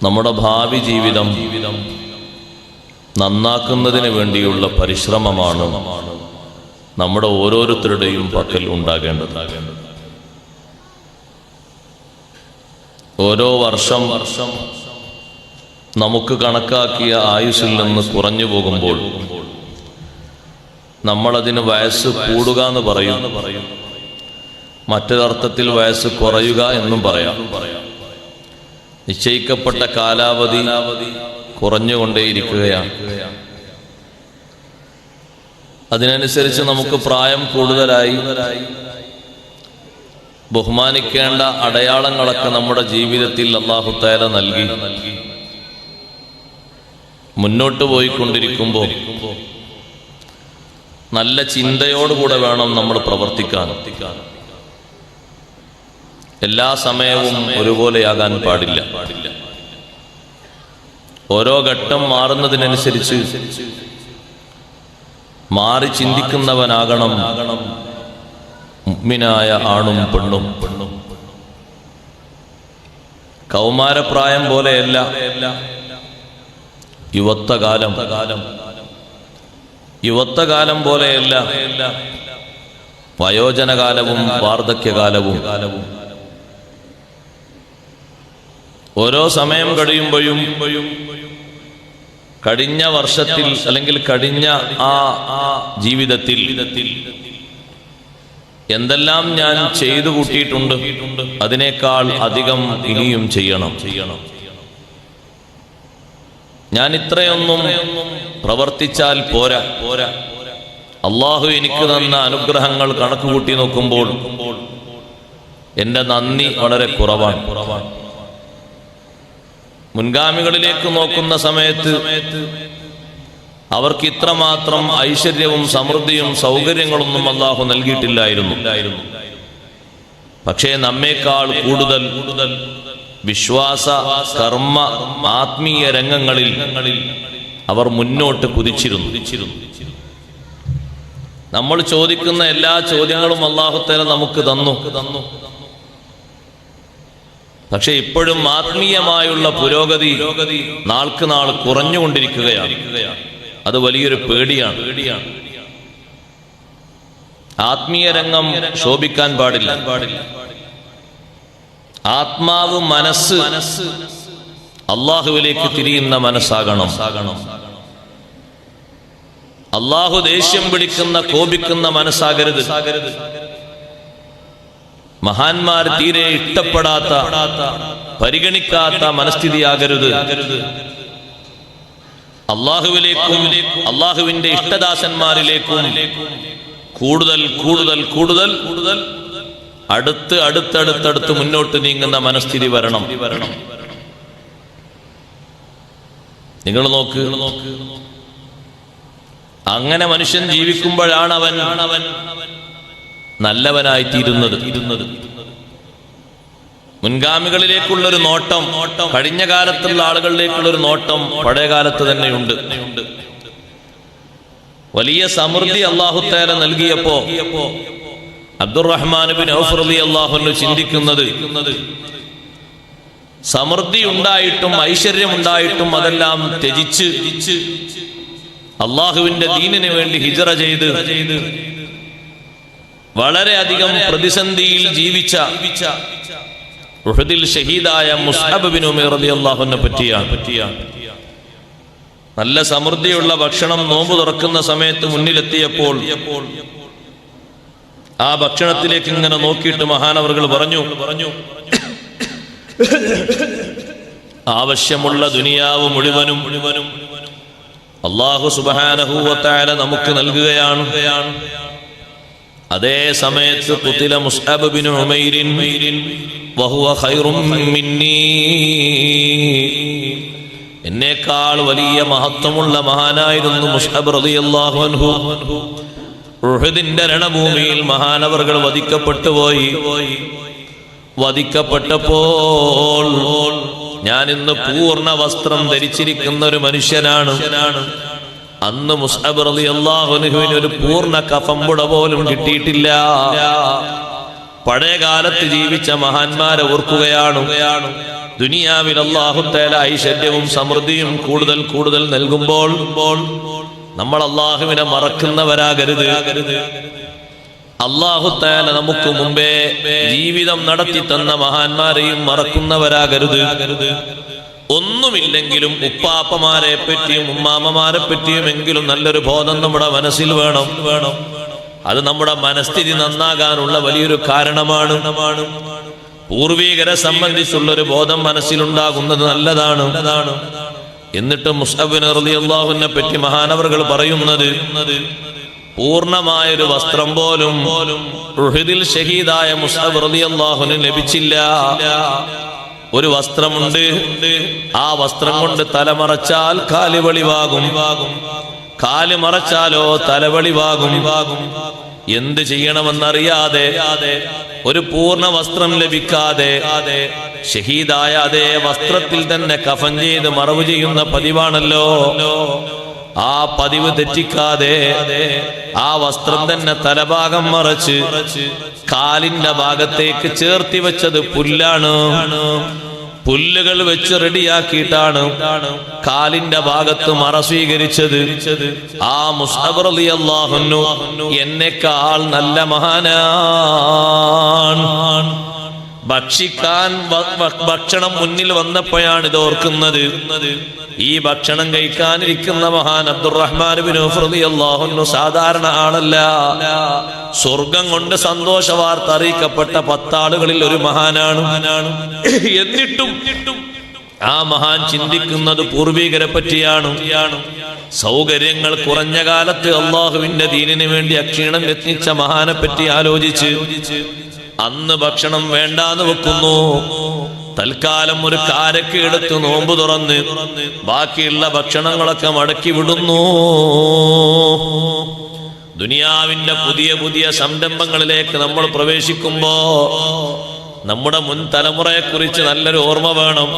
നമ്മുടെ ഭാവി ജീവിതം നന്നാക്കുന്നതിന് വേണ്ടിയുള്ള പരിശ്രമമാണ് നമ്മുടെ ഓരോരുത്തരുടെയും പക്കൽ ഉണ്ടാകേണ്ടത്. ഓരോ വർഷം നമുക്ക് കണക്കാക്കിയ ആയുസ്സിൽ നിന്ന് കുറഞ്ഞു പോകുമ്പോൾ നമ്മളതിന് വയസ്സ് കൂടുക എന്ന് പറയും, മറ്റൊരർത്ഥത്തിൽ വയസ്സ് കുറയുക എന്നും പറയാം. നിശ്ചയിക്കപ്പെട്ട കാലാവധി കുറഞ്ഞുകൊണ്ടേയിരിക്കുകയാണ്. അതിനനുസരിച്ച് നമുക്ക് പ്രായം കൂടുതലായി ബഹുമാനിക്കേണ്ട അടയാളങ്ങളൊക്കെ നമ്മുടെ ജീവിതത്തിൽ അല്ലാഹു തആല നൽകി മുന്നോട്ട് പോയിക്കൊണ്ടിരിക്കുമ്പോൾ നല്ല ചിന്തയോടുകൂടെ വേണം നമ്മൾ പ്രവർത്തിക്കാൻ. എല്ലാ സമയവും ഒരുപോലെയാകാൻ പാടില്ല. ഓരോ ഘട്ടം മാറുന്നതിനനുസരിച്ച് മാറി ചിന്തിക്കുന്നവനാകണം മുഅ്മിനായ ആണും പെണ്ണും. കൗമാരപ്രായം പോലെയല്ല യുവത്വകാലം പോലെയല്ല വയോജനകാലവും വാർദ്ധക്യകാലവും. ഓരോ സമയം കഴിയുമ്പോഴും കഴിഞ്ഞ വർഷത്തിൽ അല്ലെങ്കിൽ കഴിഞ്ഞ ആ ജീവിതത്തിൽ എന്തെല്ലാം ഞാൻ ചെയ്തു കൂട്ടിയിട്ടുണ്ട്, അതിനേക്കാൾ അധികം ഇനിയും ചെയ്യണം. ഞാൻ ഇത്രയൊന്നും പ്രവർത്തിച്ചാൽ പോരാ. അള്ളാഹു എനിക്ക് തന്ന അനുഗ്രഹങ്ങൾ കണക്ക് കൂട്ടി നോക്കുമ്പോൾ എൻ്റെ നന്ദി വളരെ കുറവാണ്. മുൻഗാമികളിലേക്ക് നോക്കുന്ന സമയത്ത് അവർക്ക് ഇത്രമാത്രം ഐശ്വര്യവും സമൃദ്ധിയും സൗകര്യങ്ങളൊന്നും അല്ലാഹു നൽകിയിട്ടില്ലായിരുന്നു. പക്ഷേ നമ്മേക്കാൾ കൂടുതൽ വിശ്വാസ കർമ്മ ആത്മീയ രംഗങ്ങളിൽ അവർ മുന്നോട്ട് കുതിച്ചിരുന്നു. നമ്മൾ ചോദിക്കുന്ന എല്ലാ ചോദ്യങ്ങളും അല്ലാഹു തആല നമുക്ക് തന്നു. പക്ഷെ ഇപ്പോഴും ആത്മീയമായുള്ള പുരോഗതി നാൾക്ക് നാൾ കുറഞ്ഞുകൊണ്ടിരിക്കുകയാണ്. അത് വലിയൊരു പേടിയാണ്. ആത്മീയ രംഗം ശോഭിക്കാൻ പാടില്ല. ആത്മാവ് മനസ്സ് അള്ളാഹുവിലേക്ക് തിരിയുന്ന മനസ്സാകണം. അള്ളാഹു ദേഷ്യം പിടിക്കുന്ന കോപിക്കുന്ന മനസ്സാകരുത്. മഹാന്മാർ തീരെ ഇഷ്ടപ്പെടാത്ത പരിഗണിക്കാത്ത മനസ്ഥിതിയാകരുത്. അള്ളാഹുവിലേക്കും അള്ളാഹുവിന്റെ ഇഷ്ടദാസന്മാരിലേക്കും കൂടുതൽ കൂടുതൽ കൂടുതൽ അടുത്തടുത്ത് മുന്നോട്ട് നീങ്ങുന്ന മനസ്ഥിതി വരണം. നിങ്ങൾ നോക്ക്, അങ്ങനെ മനുഷ്യൻ ജീവിക്കുമ്പോഴാണ് അവൻ നല്ലവനായി തീരുന്നത്. മുൻഗാമികളിലേക്കുള്ളൊരു നോട്ടം, കഴിഞ്ഞ കാലത്തുള്ള ആളുകളിലേക്കുള്ളൊരു നോട്ടം പഴയ കാലത്ത് തന്നെയുണ്ട്. വലിയ സമൃദ്ധി അല്ലാഹു തആല നൽകിയപ്പോ അബ്ദുറഹ്മാൻ ബിൻ ഔഫ് റളിയല്ലാഹു അൻഹു ചിന്തിക്കുന്നത്, സമൃദ്ധി ഉണ്ടായിട്ടും ഐശ്വര്യമുണ്ടായിട്ടും അതെല്ലാം ത്യജിച്ച് അള്ളാഹുവിന്റെ ദീനിന് വേണ്ടി ഹിജ്റ ചെയ്ത് വളരെയധികം പ്രതിസന്ധിയിൽ ജീവിച്ച ഉഹദിൽ ഷഹീദായ മുസ്അബ് ബിൻ ഉമൈർ റളിയല്ലാഹു അൻഹു പറ്റിയാണ്. നല്ല സമൃദ്ധിയുള്ള ഭക്ഷണം നോമ്പ് തുറക്കുന്ന സമയത്ത് മുന്നിലെത്തിയപ്പോൾ ആ ഭക്ഷണത്തിലേക്ക് ഇങ്ങനെ നോക്കിയിട്ട് മഹാനവറുകൾ പറഞ്ഞു, ആവശ്യമുള്ള ദുനിയാവ് മുഴുവനും അല്ലാഹു സുബ്ഹാനഹു വ തആല നമുക്ക് നൽകുകയാണ്. അതേ സമയത്ത് ഖുതില മുസ്അബ് ബിൻ ഉമൈർ വഹുവ ഖൈറും മിന്നീ, എന്നേക്കാൾ വലിയ മഹത്വമുള്ള മഹാനായിരുന്നു മുസ്അബ് റളിയല്ലാഹു അൻഹു. ഉഹദിന്റെ രണഭൂമിയിൽ മഹാനവറുകൾ വധിക്കപ്പെട്ടപ്പോൾ ഞാൻ ഇന്ന് പൂർണ്ണ വസ്ത്രം ധരിച്ചിരിക്കുന്ന ഒരു മനുഷ്യനാണ്. അന്ന് മുസ്അബ് റളിയല്ലാഹു അൻഹുവിന് ഒരു പൂർണ്ണ കഫംപുട പോലും കിട്ടിയിട്ടില്ല. പഴയ കാലത്ത് ജീവിച്ച മഹാന്മാരെ ഓർക്കുകയാണ്. ദുനിയാവിൽ അല്ലാഹു തആല ഐശ്വര്യവും സമൃദ്ധിയും കൂടുതൽ കൂടുതൽ നൽകുമ്പോൾ നമ്മൾ അല്ലാഹുവിനെ മറക്കുന്നവരാകരുത്. അല്ലാഹു തആല നമുക്ക് മുമ്പേ ജീവിതം നടത്തി തന്ന മഹാന്മാരെയും മറക്കുന്നവരാകരുത്. ഒന്നുമില്ലെങ്കിലും ഉപ്പാപ്പമാരെ പറ്റിയും ഉമ്മാമ്മമാരെ പറ്റിയും എങ്കിലും നല്ലൊരു ബോധം നമ്മുടെ മനസ്സിൽ വേണം. അത് നമ്മുടെ മനസ്ഥിതി നന്നാകാനുള്ള വലിയൊരു കാരണമാണ്. പൂർവീകരെ സംബന്ധിച്ചുള്ളൊരു ബോധം മനസ്സിലുണ്ടാകുന്നത് നല്ലതാണ്. എന്നിട്ട് മുസ്അബ് റളിയല്ലാഹുവിനെ പറ്റി മഹാനവറുകൾ പറയുന്നത്, പൂർണ്ണമായൊരു വസ്ത്രം പോലും ഉഹദിൽ ഷഹീദായ മുസ്അബ് റളിയല്ലാഹുവിന് ലഭിച്ചില്ല. ഒരു വസ്ത്രമുണ്ട്, ആ വസ്ത്രം കൊണ്ട് തലമറച്ചാൽ കാല് വെളിവാകും, കാല് മറച്ചാലോ തലവെളിവാകും. എന്ത് ചെയ്യണമെന്നറിയാതെ, ഒരു പൂർണ്ണ വസ്ത്രം ലഭിക്കാതെ ഷഹീദായ അതേ വസ്ത്രത്തിൽ തന്നെ കഫൻ ചെയ്ത് മറവ് ചെയ്യുന്ന പതിവാണല്ലോ. ആ പതിവ് തെറ്റിക്കാതെ ആ വസ്ത്രം തന്നെ തലഭാഗം മറച്ച് കാലിന്റെ ഭാഗത്തേക്ക് ചേർത്തി വെച്ചത് പുല്ലാണ്. പുല്ലുകൾ വെച്ച് റെഡിയാക്കിയിട്ടാണ് കാലിന്റെ ഭാഗത്ത് മറ സ്വീകരിച്ചത്. ആ മുസ്അബ് റളിയല്ലാഹു അൻഹു എന്നെക്കാൾ നല്ല മഹാനാണ്. ഭക്ഷിക്കാൻ ഭക്ഷണം മുന്നിൽ വന്നപ്പോഴാണ് ഇത് ഓർക്കുന്നത്. ഈ ഭക്ഷണം കഴിക്കാനിരിക്കുന്ന മഹാൻ അബ്ദുറഹ്മാൻ ഇബ്നു ഔഫ് റളിയല്ലാഹു അൻഹു സാധാരണ ആളല്ല. സ്വർഗം കൊണ്ട് സന്തോഷ വാർത്ത അറിയിക്കപ്പെട്ട 10 ആളുകളിൽ ഒരു മഹാനാണ്. എന്നിട്ടും ആ മഹാൻ ചിന്തിക്കുന്നത് പൂർവീകരെ പറ്റിയാണ്. സൗകര്യങ്ങൾ കുറഞ്ഞ കാലത്ത് അള്ളാഹുവിന്റെ ദീനിന് വേണ്ടി അക്ഷീണം യത്നിച്ച മഹാനെ പറ്റി ആലോചിച്ച് അന്ന് ഭക്ഷണം വേണ്ടാന്ന് വെക്കുന്നു. തൽക്കാലം ഒരു കാരക്ക് എടുത്ത് നോമ്പ് തുറന്ന് ബാക്കിയുള്ള ഭക്ഷണങ്ങളൊക്കെ മടക്കി വിടുന്നു. ദുനിയാവിന്റെ പുതിയ പുതിയ സംരംഭങ്ങളിലേക്ക് നമ്മൾ പ്രവേശിക്കുമ്പോ നമ്മുടെ മുൻ തലമുറയെ കുറിച്ച് നല്ലൊരു ഓർമ്മ വേണം.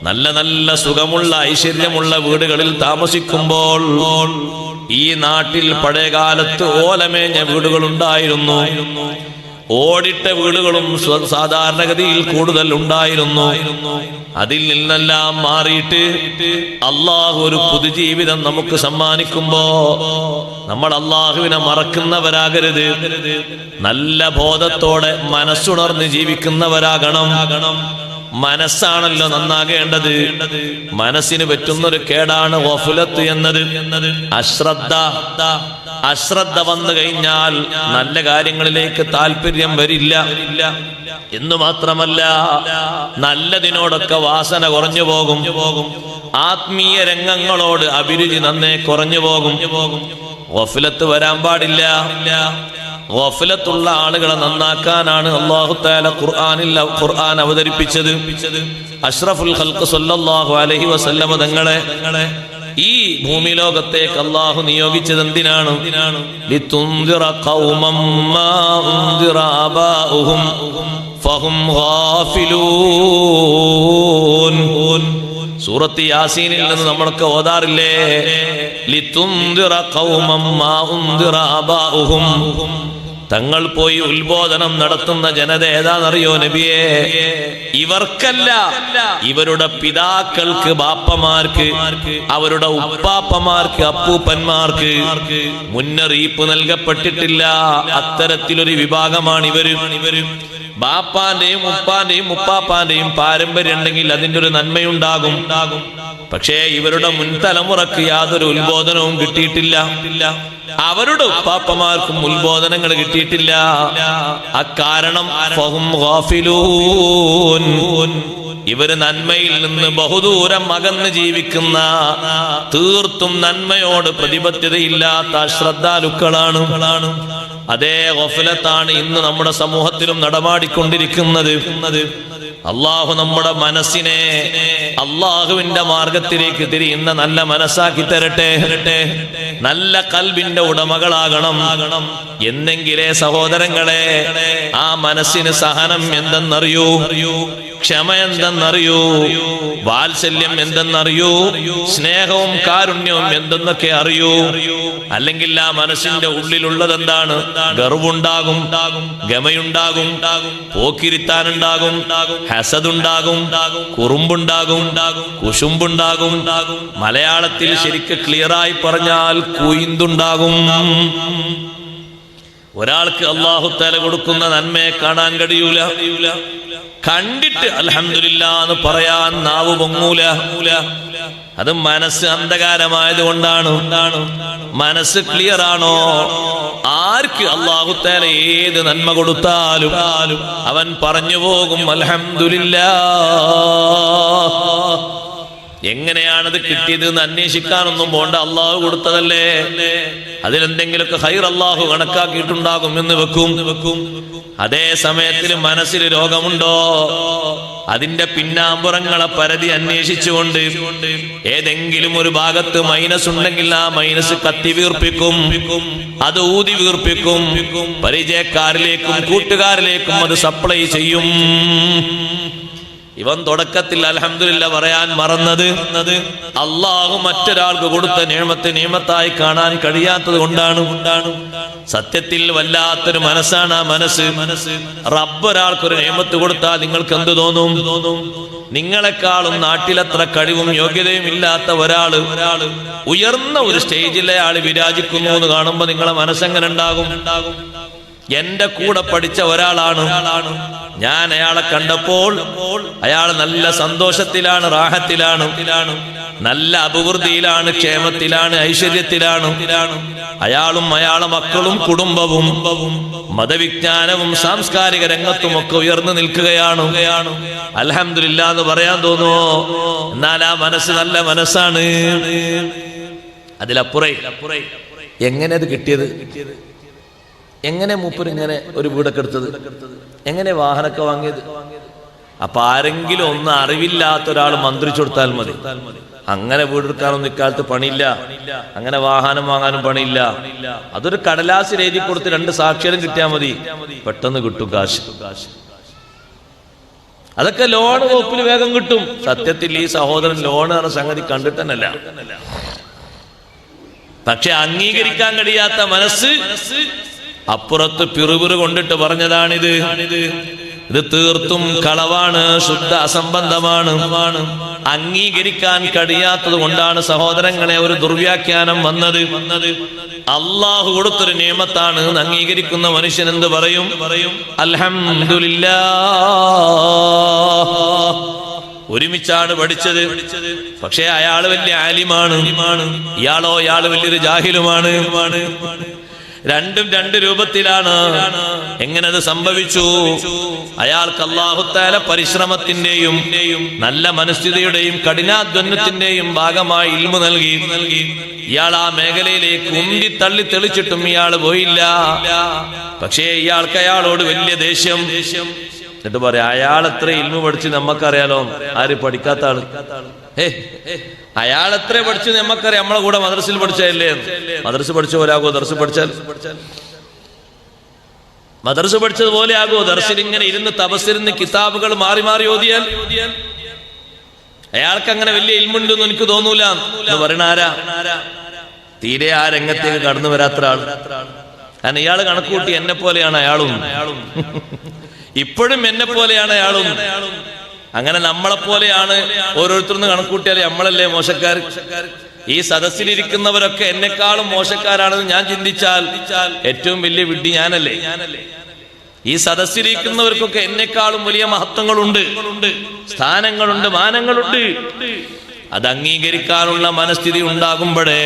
നല്ല നല്ല സുഖമുള്ള ഐശ്വര്യമുള്ള വീടുകളിൽ താമസിക്കുമ്പോൾ ഈ നാട്ടിൽ പഴയകാലത്ത് ഓലമേഞ്ഞ വീടുകൾ ഉണ്ടായിരുന്നു. ഓടിട്ട വീടുകളും സാധാരണഗതിയിൽ കൂടുതൽ ഉണ്ടായിരുന്നു. അതിൽ നിന്നെല്ലാം മാറിയിട്ട് അള്ളാഹു ഒരു പുതുജീവിതം നമുക്ക് സമ്മാനിക്കുമ്പോ നമ്മൾ അള്ളാഹുവിനെ മറക്കുന്നവരാകരുത്. നല്ല ബോധത്തോടെ മനസ്സുണർന്ന് ജീവിക്കുന്നവരാകണം. മനസ്സാണല്ലോ നന്നാകേണ്ടത്. മനസ്സിന് പറ്റുന്നൊരു കേടാണ് ഗഫലത്ത് എന്നത്, അശ്രദ്ധ വന്നു കഴിഞ്ഞാൽ നല്ല കാര്യങ്ങളിലേക്ക് താല്പര്യം വരില്ല. എന്ന് മാത്രമല്ല, നല്ലതിനോടൊക്കെ വാസന കുറഞ്ഞു പോകും. ആത്മീയ രംഗങ്ങളോട് അഭിരുചി നന്നേ കുറഞ്ഞു പോകും. ഗഫലത്ത് വരാൻ പാടില്ല. ഗഫലത്തുള്ള ആളുകളെ നന്നാക്കാനാണ് അല്ലാഹു തആല ഖുർആൻ അവതരിപ്പിച്ചത്. അഷ്റഫുൽ ഖൽഖ് സല്ലല്ലാഹു അലൈഹി വസല്ലം തങ്ങളെ ഈ ഭൂമി ലോകത്തേക്ക് അല്ലാഹു നിയോഗിച്ചത് എന്തിനാണ്? ലിതുൻദിറ ഖൗമം മാ ഉൻദിറ ആബാഉഹും ഫഹും ഗാഫിലൂൻ. സൂറത്ത് യാസീനിൽ നിന്ന് നമ്മളൊക്കെ ഓതാറില്ലേ? ലിതുൻദിറ ഖൗമം മാ ഉൻദിറ ആബാഉഹും. തങ്ങൾ പോയി ഉത്ബോധനം നടത്തുന്ന ജനത ഏതാണെന്നറിയോ നബിയേ? ഇവർക്കല്ല, ഇവരുടെ പിതാക്കൾക്ക്, ബാപ്പമാർക്ക്, അവരുടെ ഉപ്പാപ്പമാർക്ക്, അപ്പൂപ്പന്മാർക്ക് മുന്നറിയിപ്പ് നൽകപ്പെട്ടിട്ടില്ല. അത്തരത്തിലൊരു വിഭാഗമാണ് ഇവര്. ബാപ്പാന്റെയും ഉപ്പാന്റെയും ഉപ്പാപ്പാന്റെയും പാരമ്പര്യം ഉണ്ടെങ്കിൽ അതിന്റെ ഒരു നന്മയുണ്ടാകും. പക്ഷേ ഇവരുടെ മുൻതലമുറക്ക് യാതൊരു ഉത്ബോധനവും കിട്ടിയിട്ടില്ല. അവരുടെ ഉപ്പാപ്പമാർക്കും ഉത്ബോധനങ്ങൾ കിട്ടിയിട്ടില്ല. അക്കാരണം ഫഹും ഗാഫിലൂൻ. ഇവര് നന്മയിൽ നിന്ന് ബഹുദൂരം അകന്ന് ജീവിക്കുന്ന, തീർത്തും നന്മയോട് പ്രതിബദ്ധതയില്ലാത്ത അശ്രദ്ധാലുക്കളാണ്. അതേ ഗഫലത്താണ് ഇന്ന് നമ്മുടെ സമൂഹത്തിലും നടമാടിക്കൊണ്ടിരിക്കുന്നത്. അള്ളാഹു നമ്മുടെ മനസ്സിനെ അള്ളാഹുവിന്റെ മാർഗത്തിലേക്ക് തിരിയുന്ന നല്ല മനസ്സാക്കി തരട്ടെ. നല്ല കൽബിന്റെ ഉടമകളാകണം. എന്നെങ്കിലേ സഹോദരങ്ങളെ ആ മനസ്സിന് സഹനം എന്തെന്നറിയൂ. ക്ഷമ എന്തെന്നറിയൂ, വാത്സല്യം എന്തെന്നറിയൂ, സ്നേഹവും കാരുണ്യവും എന്തെന്നൊക്കെ അറിയൂ. അല്ലെങ്കിൽ ആ മനസ്സിന്റെ ഉള്ളിലുള്ളത് എന്താണ്? ഗർവുണ്ടാകും, ഗമയുണ്ടാകും, പോക്കിരിത്താനുണ്ടാകും, ഹസദുണ്ടാകും, കുറുമ്പുണ്ടാകും, കുശുമ്പുണ്ടാകും. മലയാളത്തിൽ ശരിക്ക് ക്ലിയറായി പറഞ്ഞാൽ കുയിന്തുണ്ടാകും. ഒരാൾക്ക് അല്ലാഹു തആല കൊടുക്കുന്ന നന്മയെ കാണാൻ കഴിയൂല, കണ്ടിട്ട് അൽഹംദുലില്ലാഹ് എന്ന് പറയാൻ നാവ് പൊങ്ങൂല. അത് മനസ്സ് അന്ധകാരമായത് കൊണ്ടാണ്. മനസ്സ് ക്ലിയർ ആണോ, ആർക്ക് അല്ലാഹു തആല ഏത് നന്മ കൊടുത്താലും അവൻ പറഞ്ഞു പോകും അൽഹംദുലില്ലാഹ്. എങ്ങനെയാണത് കിട്ടിയത് എന്ന് അന്വേഷിക്കാനൊന്നും പോണ്ട, അള്ളാഹു കൊടുത്തതല്ലേ. അതിലെന്തെങ്കിലുമൊക്കെ ഹൈർ അള്ളാഹു കണക്കാക്കിയിട്ടുണ്ടാകും എന്ന് വെക്കും. അതേ സമയത്തിൽ മനസ്സിൽ രോഗമുണ്ടോ, അതിന്റെ പിന്നാമ്പുറങ്ങളെ പരതി അന്വേഷിച്ചുകൊണ്ട് ഏതെങ്കിലും ഒരു ഭാഗത്ത് മൈനസ് ഉണ്ടെങ്കിൽ ആ മൈനസ് കത്തി വീർപ്പിക്കും, അത് ഊതി വീർപ്പിക്കും. പരിചയക്കാരിലേക്കും കൂട്ടുകാരിലേക്കും അത് സപ്ലൈ ചെയ്യും. ഇവൻ തുടക്കത്തിൽ അൽഹംദുലില്ലാഹ് പറയാൻ മറന്നത് അള്ളാഹു മറ്റൊരാൾക്ക് കൊടുത്ത നിഅമത്തായി കാണാൻ കഴിയാത്തത് കൊണ്ടാണ്. സത്യത്തിൽ വല്ലാത്തൊരു മനസ്സാണ് ആ മനസ്സ്. റബ്ബ് ഒരാൾക്കൊരു നിഅമത്ത് കൊടുത്താൽ നിങ്ങൾക്ക് എന്ത് തോന്നും? നിങ്ങളെക്കാളും നാട്ടിലത്ര കഴിവും യോഗ്യതയും ഇല്ലാത്ത ഒരാള് ഉയർന്ന ഒരു സ്റ്റേജിൽ അയാൾ വിരാജിക്കുന്നു എന്ന് കാണുമ്പോ നിങ്ങളെ മനസ്സെങ്ങനെ ഉണ്ടാകും? എന്റെ കൂടെ പഠിച്ച ഒരാളാണ് ഞാൻ, അയാളെ കണ്ടപ്പോൾ അയാൾ നല്ല സന്തോഷത്തിലാണ്, റാഹത്തിലാണ്, നല്ല അഭിവൃദ്ധിയിലാണ്, ക്ഷേമത്തിലാണ്, ഐശ്വര്യത്തിലാണ്. അയാളും അയാളെ മക്കളും കുടുംബവും മതവിജ്ഞാനവും സാംസ്കാരിക രംഗത്തുമൊക്കെ ഉയർന്നു നിൽക്കുകയാണ്. അൽഹംദുലില്ലാഹ് എന്ന് പറയാൻ തോന്നുമോ? എന്നാൽ ആ മനസ്സ് നല്ല മനസ്സാണ്. അതിലപ്പുറേ എങ്ങനെ അത് കിട്ടിയത്? എങ്ങനെ മൂപ്പർ ഇങ്ങനെ ഒരു വീടൊക്കെ എടുത്തത്? എങ്ങനെ വാഹനമൊക്കെ വാങ്ങിയത്? അപ്പൊ ആരെങ്കിലും ഒന്ന് അറിവില്ലാത്ത ഒരാൾ മന്ത്രിച്ചു കൊടുത്താൽ മതി. അങ്ങനെ വീടെടുക്കാനൊന്നും ഇക്കാലത്ത് പണിയില്ല, അങ്ങനെ വാഹനം വാങ്ങാനും പണിയില്ല. അതൊരു കടലാസിൽ എഴുതി കൊടുത്ത് 2 സാക്ഷരം കിട്ടിയാൽ മതി, പെട്ടെന്ന് കിട്ടും കാശ്. അതൊക്കെ ലോൺ വകുപ്പിൽ വേഗം കിട്ടും. സത്യത്തിൽ ഈ സഹോദരൻ ലോൺ എന്ന സംഗതി കണ്ടിട്ടല്ല, പക്ഷെ അംഗീകരിക്കാൻ കഴിയാത്ത മനസ്സ് അപ്പുറത്ത് പിറുപിറു കൊണ്ടിട്ട് പറഞ്ഞതാണിത്. ഇത് തീർത്തും കളവാണ്, ശുദ്ധ അസംബന്ധമാണ്. അംഗീകരിക്കാൻ കഴിയാത്തത് കൊണ്ടാണ് സഹോദരങ്ങളെ ഒരു ദുർവ്യാഖ്യാനം വന്നത്. അള്ളാഹു കൊടുത്തൊരു നിഅമത്താണ് എന്ന് അംഗീകരിക്കുന്ന മനുഷ്യൻ എന്ത് പറയും? അൽഹംദുലില്ലാഹ്. ഒരുമിച്ചാണ് പഠിച്ചത്, പക്ഷേ അയാള് വലിയ ആലിമാണ്, ഇയാള് വലിയൊരു ജാഹിലുമാണ്. രണ്ടും 2 രൂപത്തിലാണ്. എങ്ങനെ അത് സംഭവിച്ചു? അയാൾക്ക് അല്ലാഹു തആല പരിശ്രമത്തിന്റെയും നല്ല മനസ്ഥിതിയുടെയും കഠിനാധ്വാനത്തിന്റെയും ഭാഗമായി ഇൽമു നൽകി. ഇയാൾ ആ മേഖലയിലേക്ക് ഉന്തി തള്ളി തെളിച്ചിട്ടും ഇയാൾ പോയില്ല. പക്ഷേ ഇയാൾക്ക് അയാളോട് വലിയ ദേഷ്യം. എന്നിട്ട് പറയാം, അയാൾ എത്ര ഇൽമു പഠിച്ച് നമ്മക്കറിയാലോ. ആര്? പഠിക്കാത്ത ആള്. അയാൾ എത്ര പഠിച്ചു നമ്മക്കറിയാം, നമ്മളെ കൂടെ മദ്രസയിൽ പഠിച്ചല്ലേ. മദ്രസ പഠിച്ച പോലെ ആകുമോ ദർസ് പഠിച്ചാൽ? മദ്രസ പഠിച്ചതുപോലെ ആകുമോ? ദർസിൽ ഇങ്ങനെ ഇരുന്ന് തപസ്സിരുന്ന് കിതാബുകൾ മാറി മാറി ഓതിയാൽ അയാൾക്ക് അങ്ങനെ വലിയ ഇൽമുണ്ടെന്ന് എനിക്ക് തോന്നൂല എന്ന് പറയണ ആരാ? തീരെ ആ രംഗത്തേക്ക് കടന്നു വരാത്ത ആൾ. കാരണം ഇയാള് കണക്കുകൂട്ടി എന്നെ പോലെയാണ് അയാളും, ഇപ്പോഴും എന്നെ പോലെയാണ് അയാളും. അങ്ങനെ നമ്മളെ പോലെയാണ് ഓരോരുത്തർന്ന് കണക്കൂട്ടിയാലേ നമ്മളല്ലേ മോശക്കാർ? ഈ സദസ്സിലിരിക്കുന്നവരൊക്കെ എന്നെക്കാളും മോശക്കാരാണെന്ന് ഞാൻ ചിന്തിച്ചാൽ ഏറ്റവും വലിയ വിഡ്ഢി ഞാനല്ലേ? ഈ സദസ്സിലിരിക്കുന്നവർക്കൊക്കെ എന്നെക്കാളും വലിയ മഹത്വങ്ങളുണ്ട്, സ്ഥാനങ്ങളുണ്ട്, മാനങ്ങളുണ്ട്. അത് അംഗീകരിക്കാനുള്ള മനസ്ഥിതി ഉണ്ടാകുമ്പോഴേ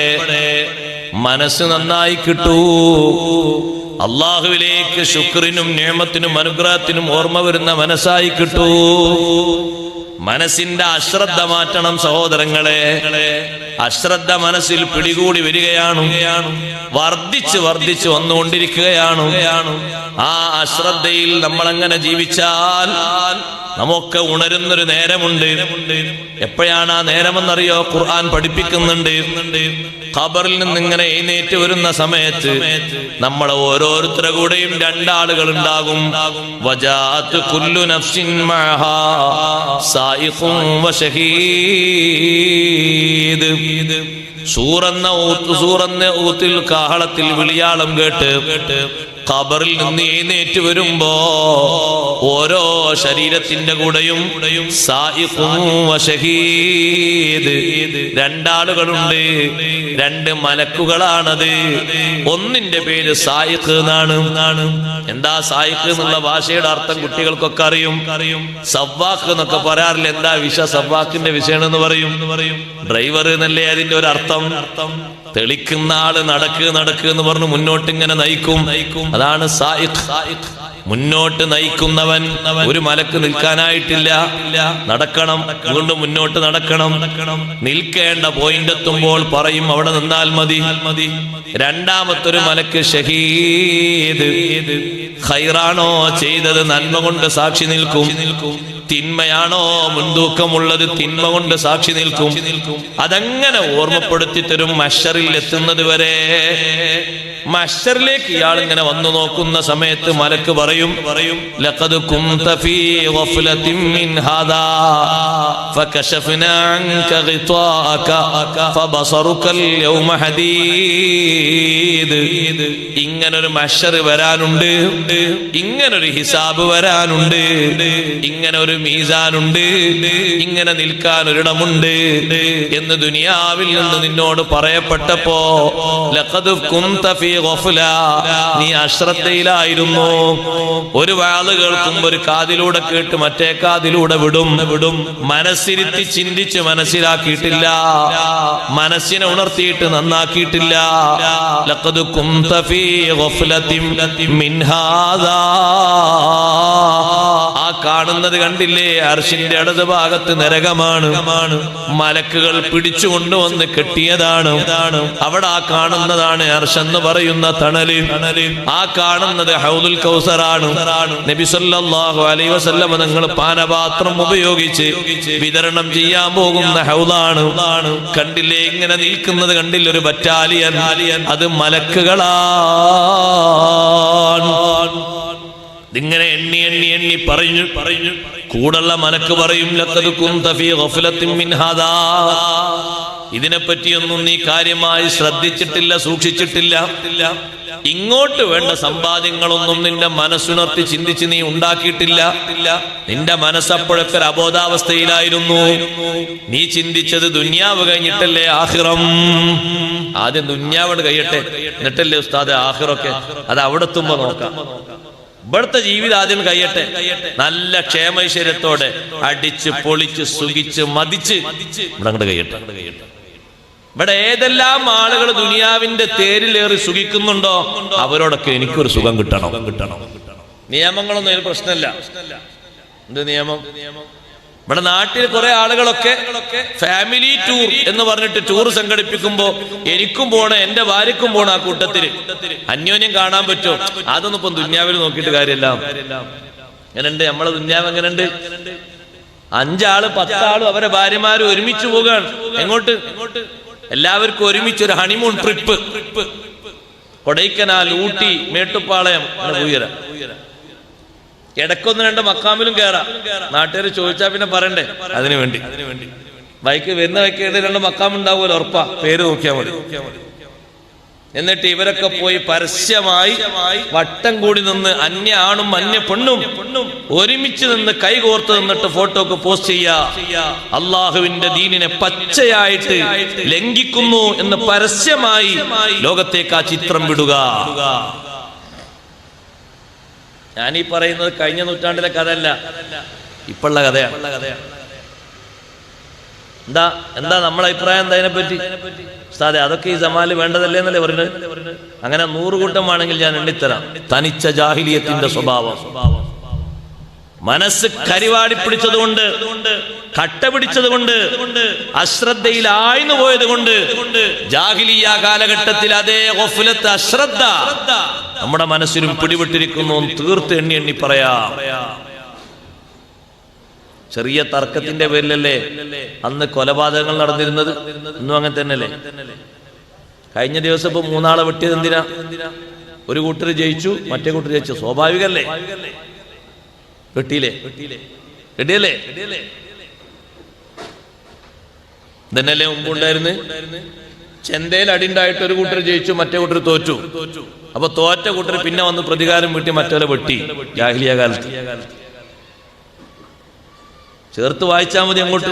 മനസ്സ് നന്നായി കിട്ടൂ. അള്ളാഹുവിലേക്ക് ശുക്രിനും നിഅമത്തിനും അനുഗ്രഹത്തിനും ഓർമ്മ വരുന്ന മനസ്സായി കിട്ടൂ. മനസ്സിന്റെ അശ്രദ്ധ മാറ്റണം സഹോദരങ്ങളെ. അശ്രദ്ധ മനസ്സിൽ പിടികൂടി വരികയാണ്, വർദ്ധിച്ച് വർദ്ധിച്ച് വന്നുകൊണ്ടിരിക്കുകയാണ്. ആ അശ്രദ്ധയിൽ നമ്മൾ അങ്ങനെ ജീവിച്ചാൽ നമുക്ക് ഉണരുന്നൊരു നേരമുണ്ട്. എപ്പോഴാണ് ആ നേരമെന്നറിയോ? ഖുർആൻ പഠിപ്പിക്കുന്നുണ്ട്. ഖബറിൽ നിന്ന് ഇങ്ങനെ എഴുന്നേറ്റ് വരുന്ന സമയത്ത് നമ്മളെ ഓരോരുത്തരുടെ കൂടെയും രണ്ടാളുകൾ ഉണ്ടാകും. വജാഅത്ത് കുല്ലു നഫ്സിൻ മഅഹാ സായിഖുൻ വശഹീദ്. സൂറന്ന ഊത്തിൽ കാഹളത്തിൽ വിളിയാളം കേട്ട് ഖബറിൽ നിന്ന് എഴുന്നേറ്റ് വരുമ്പോ ഓരോ ശരീരത്തിന്റെ കൂടെയും സായിഖുൻ വശഹീദ് രണ്ടാളുകളുണ്ട്. രണ്ട് മലക്കുകളാണത്. ഒന്നിന്റെ പേര് സായിഖ് എന്നാണ്. എന്താ സായിഖ് എന്നുള്ള ഭാഷയുടെ അർത്ഥം കുട്ടികൾക്കൊക്കെ അറിയും. സവ്വാഖ് എന്നൊക്കെ പറയാറില്ല. എന്താ സവ്വാഖിന്റെ വിഷയമെന്ന് പറയും. ഡ്രൈവർ എന്നല്ലേ അതിന്റെ ഒരു അർത്ഥം. തെളിക്കുന്ന ആള് നടക്ക് എന്ന് പറഞ്ഞു മുന്നോട്ട് ഇങ്ങനെ നയിക്കും. അതാണ് സായിഖ്. മുന്നോട്ട് നയിക്കുന്നവൻ. ഒരു മലക്ക് നിൽക്കാനായിട്ടില്ല, നടക്കണം, വീണ്ടും മുന്നോട്ട് നടക്കണം. നിൽക്കേണ്ട പോയിന്റ് എത്തുമ്പോൾ പറയും അവിടെ നിന്നാൽ മതി. രണ്ടാമത്തൊരു മലക്ക് ഷഹീദ്. ഖൈറാണോ ചെയ്തത് നന്മ കൊണ്ട് സാക്ഷി നിൽക്കും. തിന്മയാണോ മുൻതൂക്കമുള്ളത് തിന്മ കൊണ്ട് സാക്ഷി നിൽക്കും. അതങ്ങനെ ഓർമ്മപ്പെടുത്തി തരും മഹ്ശറിൽ എത്തുന്നത് വരെ. മഹ്ശറിലേക്ക് ഇയാൾ ഇങ്ങനെ വന്നു നോക്കുന്ന സമയത്ത് മലക്ക് പറയും ലഖദ് കുൻത ഫീ ഗഫ്ലത്തിൻ മിൻ ഹാദാ ഫകശഫനാ അൻക ഗിതാഅക ഫബസറുകൽ യൗമ ഹദീദ്. ഇങ്ങനൊരു മഹ്ശർ വരാനുണ്ട്, ഇങ്ങനൊരു ഹിസാബ് വരാനുണ്ട്, ഇങ്ങനൊരു മീസാനുണ്ട്, ഇങ്ങനെ നിൽക്കാൻ ഒരിടമുണ്ട് എന്ന് ദുനിയാവിൽ നിന്ന് നിന്നോട് പറയപ്പെട്ടപ്പോ ലഖദ് കുൻത ഫീ ഗഫ്ല, നീ അശ്രദ്ധയിലായിരുന്നു. ഒരു വാള് കേൾക്കുമ്പോൾ ഒരു കാതിലൂടെ കേട്ട് മറ്റേ കാതിലൂടെ വിടും. മനസ്സിരുത്തി ചിന്തിച്ച് മനസ്സിലാക്കിയിട്ടില്ല, മനസ്സിനെ ഉണർത്തിയിട്ട് നന്നാക്കിയിട്ടില്ല. ലഖദ് കുൻത ഫീ ഗഫ്ലത്തിൻ മിൻ ഹാദാ. ആ കാണുന്നത് കണ്ടില്ലേ? അർശിന്റെ ഇടത് ഭാഗത്ത് നരകമാണ്. മലക്കുകൾ പിടിച്ചുകൊണ്ടുവന്ന് കെട്ടിയതാണ്. അവിടെ ആ കാണുന്നതാണ് അർശെന്ന് പറയുന്ന തണല്. ആ കാണുന്നത് ഹൗദുൽ കൗസറാണ്. നബി സല്ലല്ലാഹു അലൈഹി വസല്ലം തങ്ങൾ പാനപാത്രം ഉപയോഗിച്ച് വിതരണം ചെയ്യാൻ പോകുന്ന ഹൗദാണ്. കണ്ടില്ലേ? ഇങ്ങനെ നിൽക്കുന്നത് കണ്ടില്ലേ? ഒരു ബറ്റാലിയൻ. അത് മലക്കുകളാണ്. ഇങ്ങനെ എണ്ണി എണ്ണി എണ്ണി പറഞ്ഞു കൂടുള്ള മലക്ക് പറയും ലഖദ് കുൻത ഫീ ഗഫ്ലത്തിൻ മിൻ ഹാദാ. ഇതിനെപ്പറ്റിയൊന്നും നീ കാര്യമായി ശ്രദ്ധിച്ചിട്ടില്ല, സൂക്ഷിച്ചിട്ടില്ല. ഇങ്ങോട്ട് വേണ്ട സമ്പാദ്യങ്ങളൊന്നും നിന്റെ മനസ്സുണർത്തി ചിന്തിച്ച് നീ ഉണ്ടാക്കിയിട്ടില്ല. നിന്റെ മനസ്സപ്പോഴൊക്കെ ഒരു അബോധാവസ്ഥയിലായിരുന്നു. നീ ചിന്തിച്ചത് ദുന്യാവ് കഴിഞ്ഞിട്ടല്ലേ ആഖിറം. ആദ്യം ദുന്യാവോട് കഴിയട്ടെ, എന്നിട്ടല്ലേ ഉസ്താദ് ആഖിറൊക്കെ. അത് അവിടെ എത്തുമ്പോ നോക്കാം. ഇവിടുത്തെ ജീവിതം ആദ്യം കഴിയട്ടെ. നല്ല ക്ഷേമൈശ്വര്യത്തോടെ അടിച്ച് പൊളിച്ച് സുഖിച്ച് മതിച്ച് ഇവിടെ അങ്ങോട്ട് കഴിയട്ടെ. ഇവിടെ ഏതെല്ലാം ആളുകൾ ദുനിയാവിന്റെ തേരിലേറി സുഖിക്കുന്നുണ്ടോ അവരോടൊക്കെ എനിക്കൊരു സുഖം കിട്ടണം. നിയമങ്ങളൊന്നും അതിന് പ്രശ്നമില്ല. എന്ത് നിയമം? ഇവിടെ നാട്ടിൽ കുറെ ആളുകളൊക്കെ ഫാമിലി ടൂർ എന്ന് പറഞ്ഞിട്ട് ടൂർ സംഘടിപ്പിക്കുമ്പോ എനിക്കും പോണേ, എന്റെ ഭാര്യക്കും പോണ. ആ കൂട്ടത്തില് അന്യോന്യം കാണാൻ പറ്റുമോ? അതൊന്നും ഇപ്പം ദുന്യാവിൽ നോക്കിയിട്ട് കാര്യമില്ല. എങ്ങനെയുണ്ട് നമ്മളെ ദുന്യാവ്? എങ്ങനെയുണ്ട്? 5 ആള് 10 ആളും അവരെ ഭാര്യമാരും ഒരുമിച്ച് പോവുകയാണ്. എങ്ങോട്ട്? എല്ലാവർക്കും ഒരുമിച്ചൊരു ഹണിമൂൺ ട്രിപ്പ്. കൊടൈക്കനാൽ, ഊട്ടി, മേട്ടുപ്പാളയം, ഉയര. ഇടയ്ക്കൊന്ന് 2 മക്കാമിലും കയറാം. നാട്ടുകാർ ചോദിച്ചാ പിന്നെ പറയണ്ടേ? അതിനു വേണ്ടി ബൈക്ക് വരുന്ന വയ്ക്കേണ്ട 2 മക്കാം ഉണ്ടാവുമല്ലോ, ഉറപ്പാ. പേര് നോക്കിയാൽ മതി. എന്നിട്ട് ഇവരൊക്കെ പോയി പരസ്യമായി വട്ടം കൂടി നിന്ന് അന്യ ആണും അന്യ പെണ്ണും ഒരുമിച്ച് നിന്ന് കൈകോർത്ത് നിന്നിട്ട് ഫോട്ടോ ഒക്കെ പോസ്റ്റ് ചെയ്യാ. അള്ളാഹുവിന്റെ ദീനിനെ പച്ചയായിട്ട് ലംഘിക്കുന്നു എന്ന് പരസ്യമായി ലോകത്തേക്ക് ആ ചിത്രം വിടുക. ഞാനീ പറയുന്നത് കഴിഞ്ഞ നൂറ്റാണ്ടിലെ കഥയല്ല, ഇപ്പോഴുള്ള കഥയാണ്. എന്താ നമ്മളെ അഭിപ്രായം എന്താ അതിനെപ്പറ്റി? ഉസ്താദേ, അതൊക്കെ ഈ സമാല് വേണ്ടതല്ലേ എന്നല്ലേ പറയുന്നത്? അങ്ങനെ 100 കൂട്ടം ആണെങ്കിൽ ഞാൻ എണ്ണിത്തരാം. തനിച്ച ജാഹിലിയത്തിന്റെ സ്വഭാവം. മനസ്സ് കരിവാടി പിടിച്ചതുകൊണ്ട്, കട്ട പിടിച്ചതുകൊണ്ട്, അശ്രദ്ധയിൽ ആഴ്ന്നു പോയത് കൊണ്ട്, ജാഹിലിയ കാലഘട്ടത്തിൽ അതേ ഗഫ്ലത്ത്, അശ്രദ്ധ നമ്മുടെ മനസ്സിലും പിടിവിട്ടിരിക്കുന്നു. തീർത്ത് എണ്ണി എണ്ണി പറയാം. ചെറിയ തർക്കത്തിന്റെ പേരിലല്ലേ അന്ന് കൊലപാതകങ്ങൾ നടന്നിരുന്നത്. ഇന്നും അങ്ങനെ തന്നെയല്ലേ. കഴിഞ്ഞ ദിവസം ഇപ്പൊ 3 ആളെ വെട്ടിയത് എന്തിനാ? ഒരു കൂട്ടർ ജയിച്ചു, മറ്റേ കൂട്ടർ ജയിച്ചു. സ്വാഭാവികല്ലേ? വെട്ടിയില്ലേ? റെഡിയല്ലേ? ഇതന്നെയല്ലേ മുമ്പുണ്ടായിരുന്നു. ചെന്തയിൽ അടിണ്ടായിട്ട് ഒരു കൂട്ടർ ജയിച്ചു, മറ്റേ കൂട്ടർ തോറ്റു. അപ്പൊ തോറ്റ കൂട്ടർ പിന്നെ വന്ന് പ്രതികാരം വീട്ടി മറ്റവരെ വെട്ടി. ജാഹിലിയ കാലത്ത് ചേർത്ത് വായിച്ചാൽ മതി അങ്ങോട്ട്.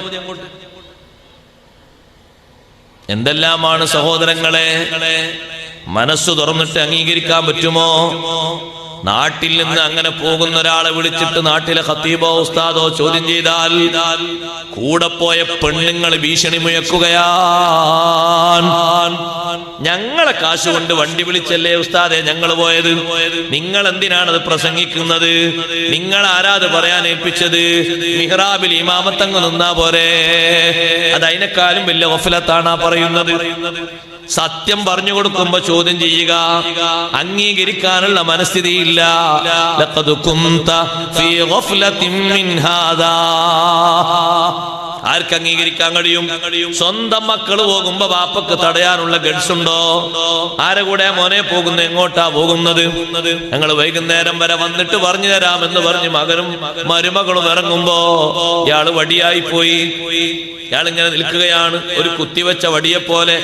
എന്തെല്ലാമാണ് സഹോദരങ്ങളെ. മനസ്സ് തുറന്നിട്ട് അംഗീകരിക്കാൻ പറ്റുമോ? നാട്ടിൽ നിന്ന് അങ്ങനെ പോകുന്ന ഒരാളെ വിളിച്ചിട്ട് നാട്ടിലെ ഖത്തീബോ ഉസ്താദോ ചോദ്യം ചെയ്താൽ കൂടെ പോയ പെണ്ണുങ്ങൾ ഭീഷണി മുഴക്കുകയാണ്. ഞങ്ങളെ കാശ് കൊണ്ട് വണ്ടി വിളിച്ചല്ലേ ഉസ്താദെ ഞങ്ങൾ പോയത്, നിങ്ങൾ എന്തിനാണത് പ്രസംഗിക്കുന്നത്, നിങ്ങൾ ആരാത് പറയാൻ ഏൽപ്പിച്ചത്, മിഹ്റാബിൽ ഇമാമത്തങ്ങ് നിന്നാ പോരെ, അത് അതിനെക്കാളും വലിയ ഗഫലത്താണ് പറയുന്നത്. സത്യം പറഞ്ഞു കൊടുക്കുമ്പോ ചോദ്യം ചെയ്യുക, അംഗീകരിക്കാനുള്ള മനസ്ഥിതിയില്ല. ലഖദ് കുന്ത ഫീ ഗഫ്ലത്തിൻ മിൻ ഹാദാ. ആർക്ക് അംഗീകരിക്കാൻ കഴിയും? സ്വന്തം മക്കള് പോകുമ്പോ ബാപ്പക്ക് തടയാനുള്ള ഗഡ്സ് ഉണ്ടോ? ആരെ കൂടെ മോനെ പോകുന്നത്, എങ്ങോട്ടാ പോകുന്നത്? ഞങ്ങൾ വൈകുന്നേരം വരെ വന്നിട്ട് പറഞ്ഞു തരാമെന്ന് പറഞ്ഞ് മകനും മരുമകളും ഇറങ്ങുമ്പോ ഇയാള് വടിയായി പോയി. ഇയാളിങ്ങനെ നിൽക്കുകയാണ്, ഒരു കുത്തിവെച്ച വടിയെ പോലെ,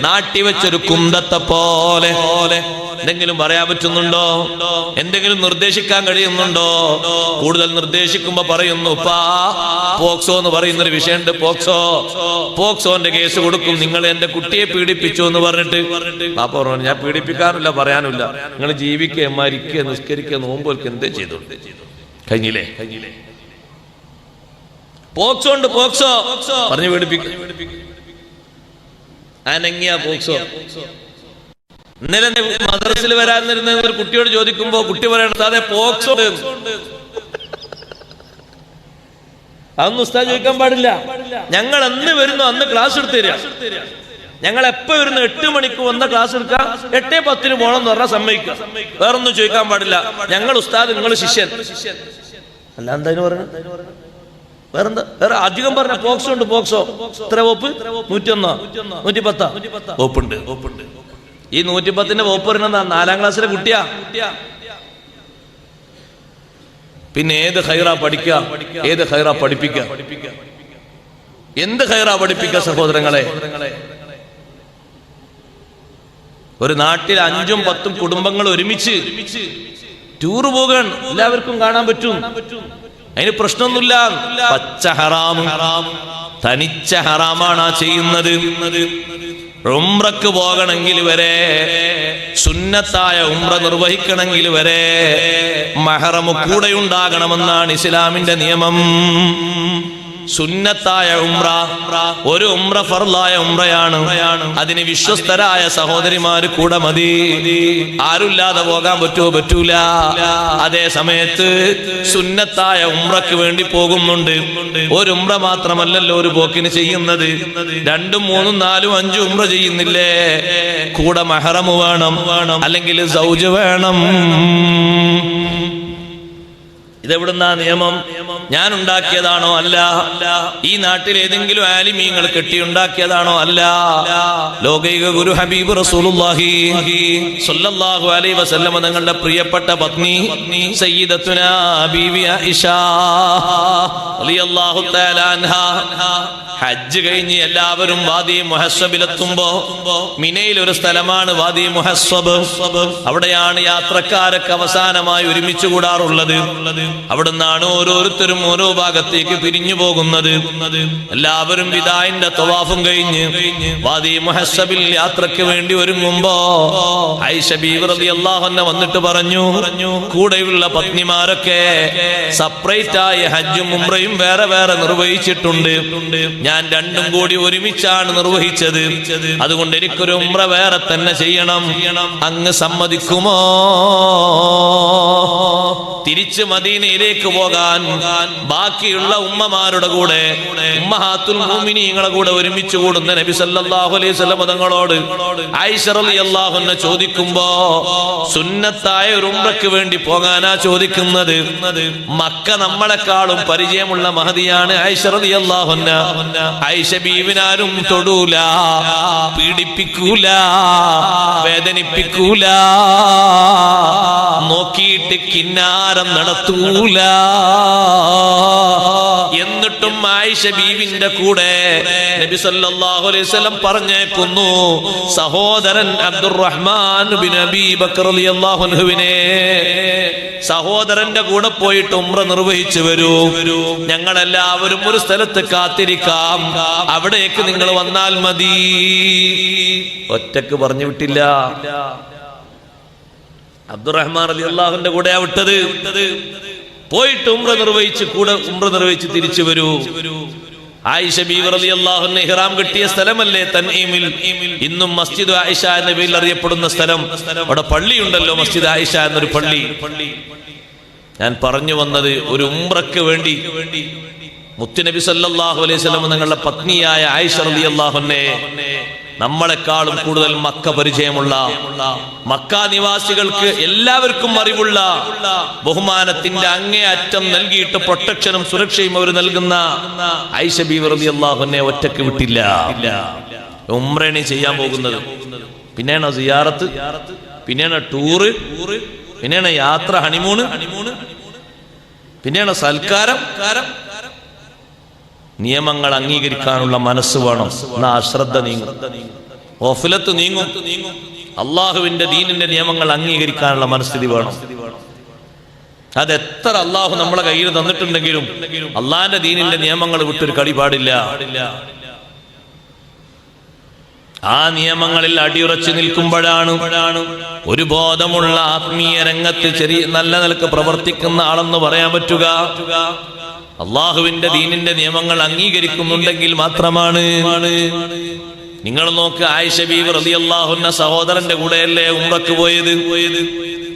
നാട്ടിവെച്ചൊരു കുന്തത്തെ പോലെ. എന്തെങ്കിലും പറയാൻ പറ്റുന്നുണ്ടോ? എന്തെങ്കിലും നിർദ്ദേശിക്കാൻ കഴിയുന്നുണ്ടോ? കൂടുതൽ നിർദ്ദേശിക്കുമ്പോ പറയുന്നു, പോക്സോ എന്ന് പറയുന്നൊരു വിഷയമുണ്ട്, പോക്സോന്റെ കേസ് കൊടുക്കും, നിങ്ങൾ എന്റെ കുട്ടിയെ പീഡിപ്പിച്ചു എന്ന് പറഞ്ഞിട്ട്. പാപ്പ പറഞ്ഞു, ഞാൻ പീഡിപ്പിക്കാറില്ല, പറയാനില്ല, നിങ്ങൾ ജീവിക്കുക, മരിക്കുക, നിസ്കരിക്കുക, നോമ്പോൽക്ക് എന്തേ ചെയ്തു. കഴിഞ്ഞില്ലേ? പോക്സോ ഉണ്ട്, പോക്സോ പറഞ്ഞു പീഡിപ്പിക്കുക. അനങ്ങിയ പോക്സോ. ഇന്നലെ മദ്രസിൽ വരാനിരുന്ന ഒരു കുട്ടിയോട് ചോദിക്കുമ്പോ കുട്ടി പറയണത് അതെ പോക്സോ. അതൊന്നും ഉസ്താദ് ചോദിക്കാൻ പാടില്ല. ഞങ്ങൾ എന്ന് വരുന്നു അന്ന് ക്ലാസ് എടുത്തു തരിക. ഞങ്ങൾ എപ്പോ വരുന്നു 8 മണിക്ക് വന്ന ക്ലാസ് എടുക്കാം, 8:10 പോകണം എന്ന് പറഞ്ഞാൽ സമ്മതിക്കുക. വേറൊന്നും ചോദിക്കാൻ പാടില്ല. ഞങ്ങൾ ഉസ്താദ്, നിങ്ങൾ ശിഷ്യൻ. അല്ല എന്തായാലും പറയുന്നത് വേറെന്താ? വേറെ അധികം പറഞ്ഞ പോക്സോ ഉണ്ട്, പോക്സോ. എത്ര വകുപ്പ്? 101, 110 വകുപ്പുണ്ട്. ഈ 110ന്റെ വകുപ്പ് പറയുന്നത് 4ാം ക്ലാസ്സിലെ കുട്ടിയാ. പിന്നെ ഏത് ഖൈറാ പഠിക്കുക, ഏത് ഖൈറാ പഠിപ്പിക്കുക, എന്ത് ഖൈറാ പഠിപ്പിക്കുക? സഹോദരങ്ങളെ, ഒരു നാട്ടിൽ 5ഉം 10ഉം കുടുംബങ്ങൾ ഒരുമിച്ച് ടൂറ് പോകാൻ എല്ലാവർക്കും കാണാൻ പറ്റും. അതിന് പ്രശ്നമൊന്നുമില്ല. പച്ച ഹറാം, തനിച്ച ഹറാമാണ് ആ ചെയ്യുന്നത്. ഉംറക്ക് പോകണമെങ്കിൽ വരെ, സുന്നത്തായ ഉംറ നിർവഹിക്കണമെങ്കിൽ വരെ മഹറം കൂടെ ഉണ്ടാകണമെന്നാണ് ഇസ്ലാമിന്റെ നിയമം. സുന്നത്തായ ഉംറ, ഒരു ഉംറ ഫർളായ ഉംറയാണ്. അതിന് വിശ്വസ്തരായ സഹോദരിമാര് കൂടെ മതി. ആരുമില്ലാതെ പോകാൻ പറ്റുമോ? പറ്റൂല. അതേ സമയത്ത് സുന്നത്തായ ഉംറക്ക് വേണ്ടി പോകുന്നുണ്ട്. ഒരു ഉംറ മാത്രമല്ലല്ലോ ഒരു പോക്കിന് ചെയ്യുന്നത്, 2, 3, 4, 5 ഉംറ ചെയ്യുന്നില്ലേ? കൂടെ മഹറം വേണം, അല്ലെങ്കിൽ സൗജ് വേണം. ഇതെവിടുന്നാ നിയമം? ഞാൻ ഉണ്ടാക്കിയതാണോ? അല്ല. ഈ നാട്ടിൽ ഏതെങ്കിലും ആലിമീങ്ങൾ കെട്ടിയുണ്ടാക്കിയതാണോ? അല്ല. ലോകൈക ഗുരു ഹബീബ് റസൂലുള്ളാഹി സ്വല്ലല്ലാഹു അലൈഹി വസല്ലം തങ്ങളുടെ പ്രിയപ്പെട്ട പത്നി സയ്യിദത്തുനാ ബീവി ആയിഷ റളിയല്ലാഹു തആല അൻഹാ ഹജ്ജ് കഴിഞ്ഞ് എല്ലാവരും വാദി മുഹസ്സബിലെത്തുമ്പോ, മിനയിൽ ഒരു സ്ഥലമാണ് വാദി മുഹസ്സബ്. അവിടെയാണ് യാത്രക്കാരൊക്കെ അവസാനമായി ഒരുമിച്ച് കൂടാറുള്ളത്. അവിടുന്നാണ് ഓരോരുത്തരും ഓരോ ഭാഗത്തേക്ക് പിരിഞ്ഞു പോകുന്നത്. എല്ലാവരും വിദാഇന്റെ തവാഫും കഴിഞ്ഞ് വാദി മുഹസ്സബിൽ യാത്രയ്ക്ക് വേണ്ടി ഒരുങ്ങുമ്പോ ആയിഷ ബീവി റളിയല്ലാഹു അൻഹ വന്നിട്ട് പറഞ്ഞു, കൂടെയുള്ള പത്നിമാരൊക്കെ സെപ്പറേറ്റ് ആയി ഹജ്ജും ഉംറയും വേറെ വേറെ നിർവഹിച്ചിട്ടുണ്ട്. ഞാൻ രണ്ടും കൂടി ഒരുമിച്ചാണ് നിർവഹിച്ചത്. അതുകൊണ്ട് എനിക്കൊരു ഉംറ വേറെ തന്നെ ചെയ്യണം. അങ്ങ് സമ്മതിക്കുമോ? തിരിച്ച് മദീന മദീനയിലേക്ക് പോകാൻ ബാക്കിയുള്ള ഉമ്മമാരുടെ കൂടെ ഉമ്മഹാത്തുൽ മുഅ്മിനീങ്ങളുടെ കൂടെ ഒരുമിച്ച് കൂടുന്ന നബി സല്ലല്ലാഹു അലൈഹി വസല്ലം തങ്ങളോട് ആയിഷ റളിയല്ലാഹു അൻഹ ചോദിക്കുമ്പോ സുന്നത്തായ ഒരു ഉംറയ്ക്ക് വേണ്ടി പോകാനാ ചോദിക്കുന്നത്. മക്ക നമ്മളെക്കാളും പരിചയമുള്ള മഹദിയാണ് ആയിഷ റളിയല്ലാഹു അൻഹ. ആയിഷ ബീവിനാരും തൊടൂല, പീഡിപ്പിക്കൂല, വേദനിപ്പിക്കൂല, നോക്കിയിട്ട് കിന്നാരം നടത്തൂല. എന്നിട്ടും ആയിഷ ബീവിന്റെ കൂടെ നബി സല്ലല്ലാഹു അലൈഹി വസല്ലം പറഞ്ഞേക്കുന്നു, സഹോദരൻ അബ്ദുറഹ്മാൻ ബിൻ അബീ ബക്കർ റളിയല്ലാഹു അൻഹുവിനെ സഹോദരന്റെ കൂടെ പോയിട്ട് ഉംറ നിർവഹിച്ചു വരൂ. ഞങ്ങളെല്ലാവരും ഒരു സ്ഥലത്ത് കാത്തിരിക്കാം, അവിടേക്ക് നിങ്ങൾ വന്നാൽ മതി. ഒറ്റക്ക് പറഞ്ഞു വിട്ടില്ല. അബ്ദുറഹ്മാൻ റളിയല്ലാഹുവിന്റെ കൂടെയാ വിട്ടത്. പോയിട്ട് ഉംറ നിർവഹിച്ച് തിരിച്ചു വരൂ. ആയിഷ ബീവി റളിയല്ലാഹു അൻഹ ഇഹ്റാം കെട്ടിയ സ്ഥലമല്ലേ തൻഈമിൽ, ഇന്നും മസ്ജിദ് ആയിഷ എന്ന പേരിൽ അറിയപ്പെടുന്ന സ്ഥലം. അവിടെ പള്ളിയുണ്ടല്ലോ, മസ്ജിദ് ആയിഷ എന്നൊരു പള്ളി. ഞാൻ പറഞ്ഞു വന്നത്, ഒരു ഉംറയ്ക്ക് വേണ്ടി മുത്തുനബി സല്ലല്ലാഹു അലൈഹി വസല്ലം തങ്ങളുടെ പത്നിയായ ആയിഷ റളിയല്ലാഹു അൻഹയെ നമ്മളെക്കാളും കൂടുതൽ മക്ക പരിചയമുള്ള, മക്ക നിവാസികൾക്ക് എല്ലാവർക്കും അറിവുള്ള, ബഹുമാനത്തിന്റെ അങ്ങേ അറ്റം നൽകിയിട്ട് പ്രൊട്ടക്ഷനും സുരക്ഷയും അവർ നൽകുന്ന ആയിഷ ബീവി റളിയല്ലാഹു അൻഹയെ ഒറ്റക്ക് വിട്ടില്ല. ഉംറയാണ് ചെയ്യാൻ പോകുന്നത്. പിന്നെയാണ് സിയാറത്ത്, പിന്നെയാണ് ടൂറ്, പിന്നെയാണ് യാത്ര, ഹണിമൂണ്, പിന്നെയാണ് സൽക്കാരം. നിയമങ്ങൾ അംഗീകരിക്കാനുള്ള മനസ്സ് വേണം. എന്നാ അശ്രദ്ധ നീങ്ങും, ഗഫലത്ത് നീങ്ങും. അള്ളാഹുവിന്റെ ദീനിന്റെ നിയമങ്ങൾ അംഗീകരിക്കാനുള്ള മനസ്ഥിതി വേണം. അതെത്ര അള്ളാഹു നമ്മളെ കയ്യിൽ തന്നിട്ടുണ്ടെങ്കിലും അള്ളാഹിന്റെ ദീനിന്റെ നിയമങ്ങൾ വിട്ടൊരു കളി പാടില്ല. ആ നിയമങ്ങളിൽ അടിയുറച്ചു നിൽക്കുമ്പോഴാണ് ഒരു ബോധമുള്ള ആത്മീയ രംഗത്ത് നല്ല നിലക്ക് പ്രവർത്തിക്കുന്ന ആളെന്ന് പറയാൻ പറ്റുക. അള്ളാഹുവിന്റെ ദീനിന്റെ നിയമങ്ങൾ അംഗീകരിക്കുന്നുണ്ടെങ്കിൽ മാത്രമാണ്. നിങ്ങൾ നോക്ക്, ആയിഷ ബീവി റളിയല്ലാഹു അൻഹ സഹോദരന്റെ കൂടെയല്ലേ ഉംറക്ക് പോയത്,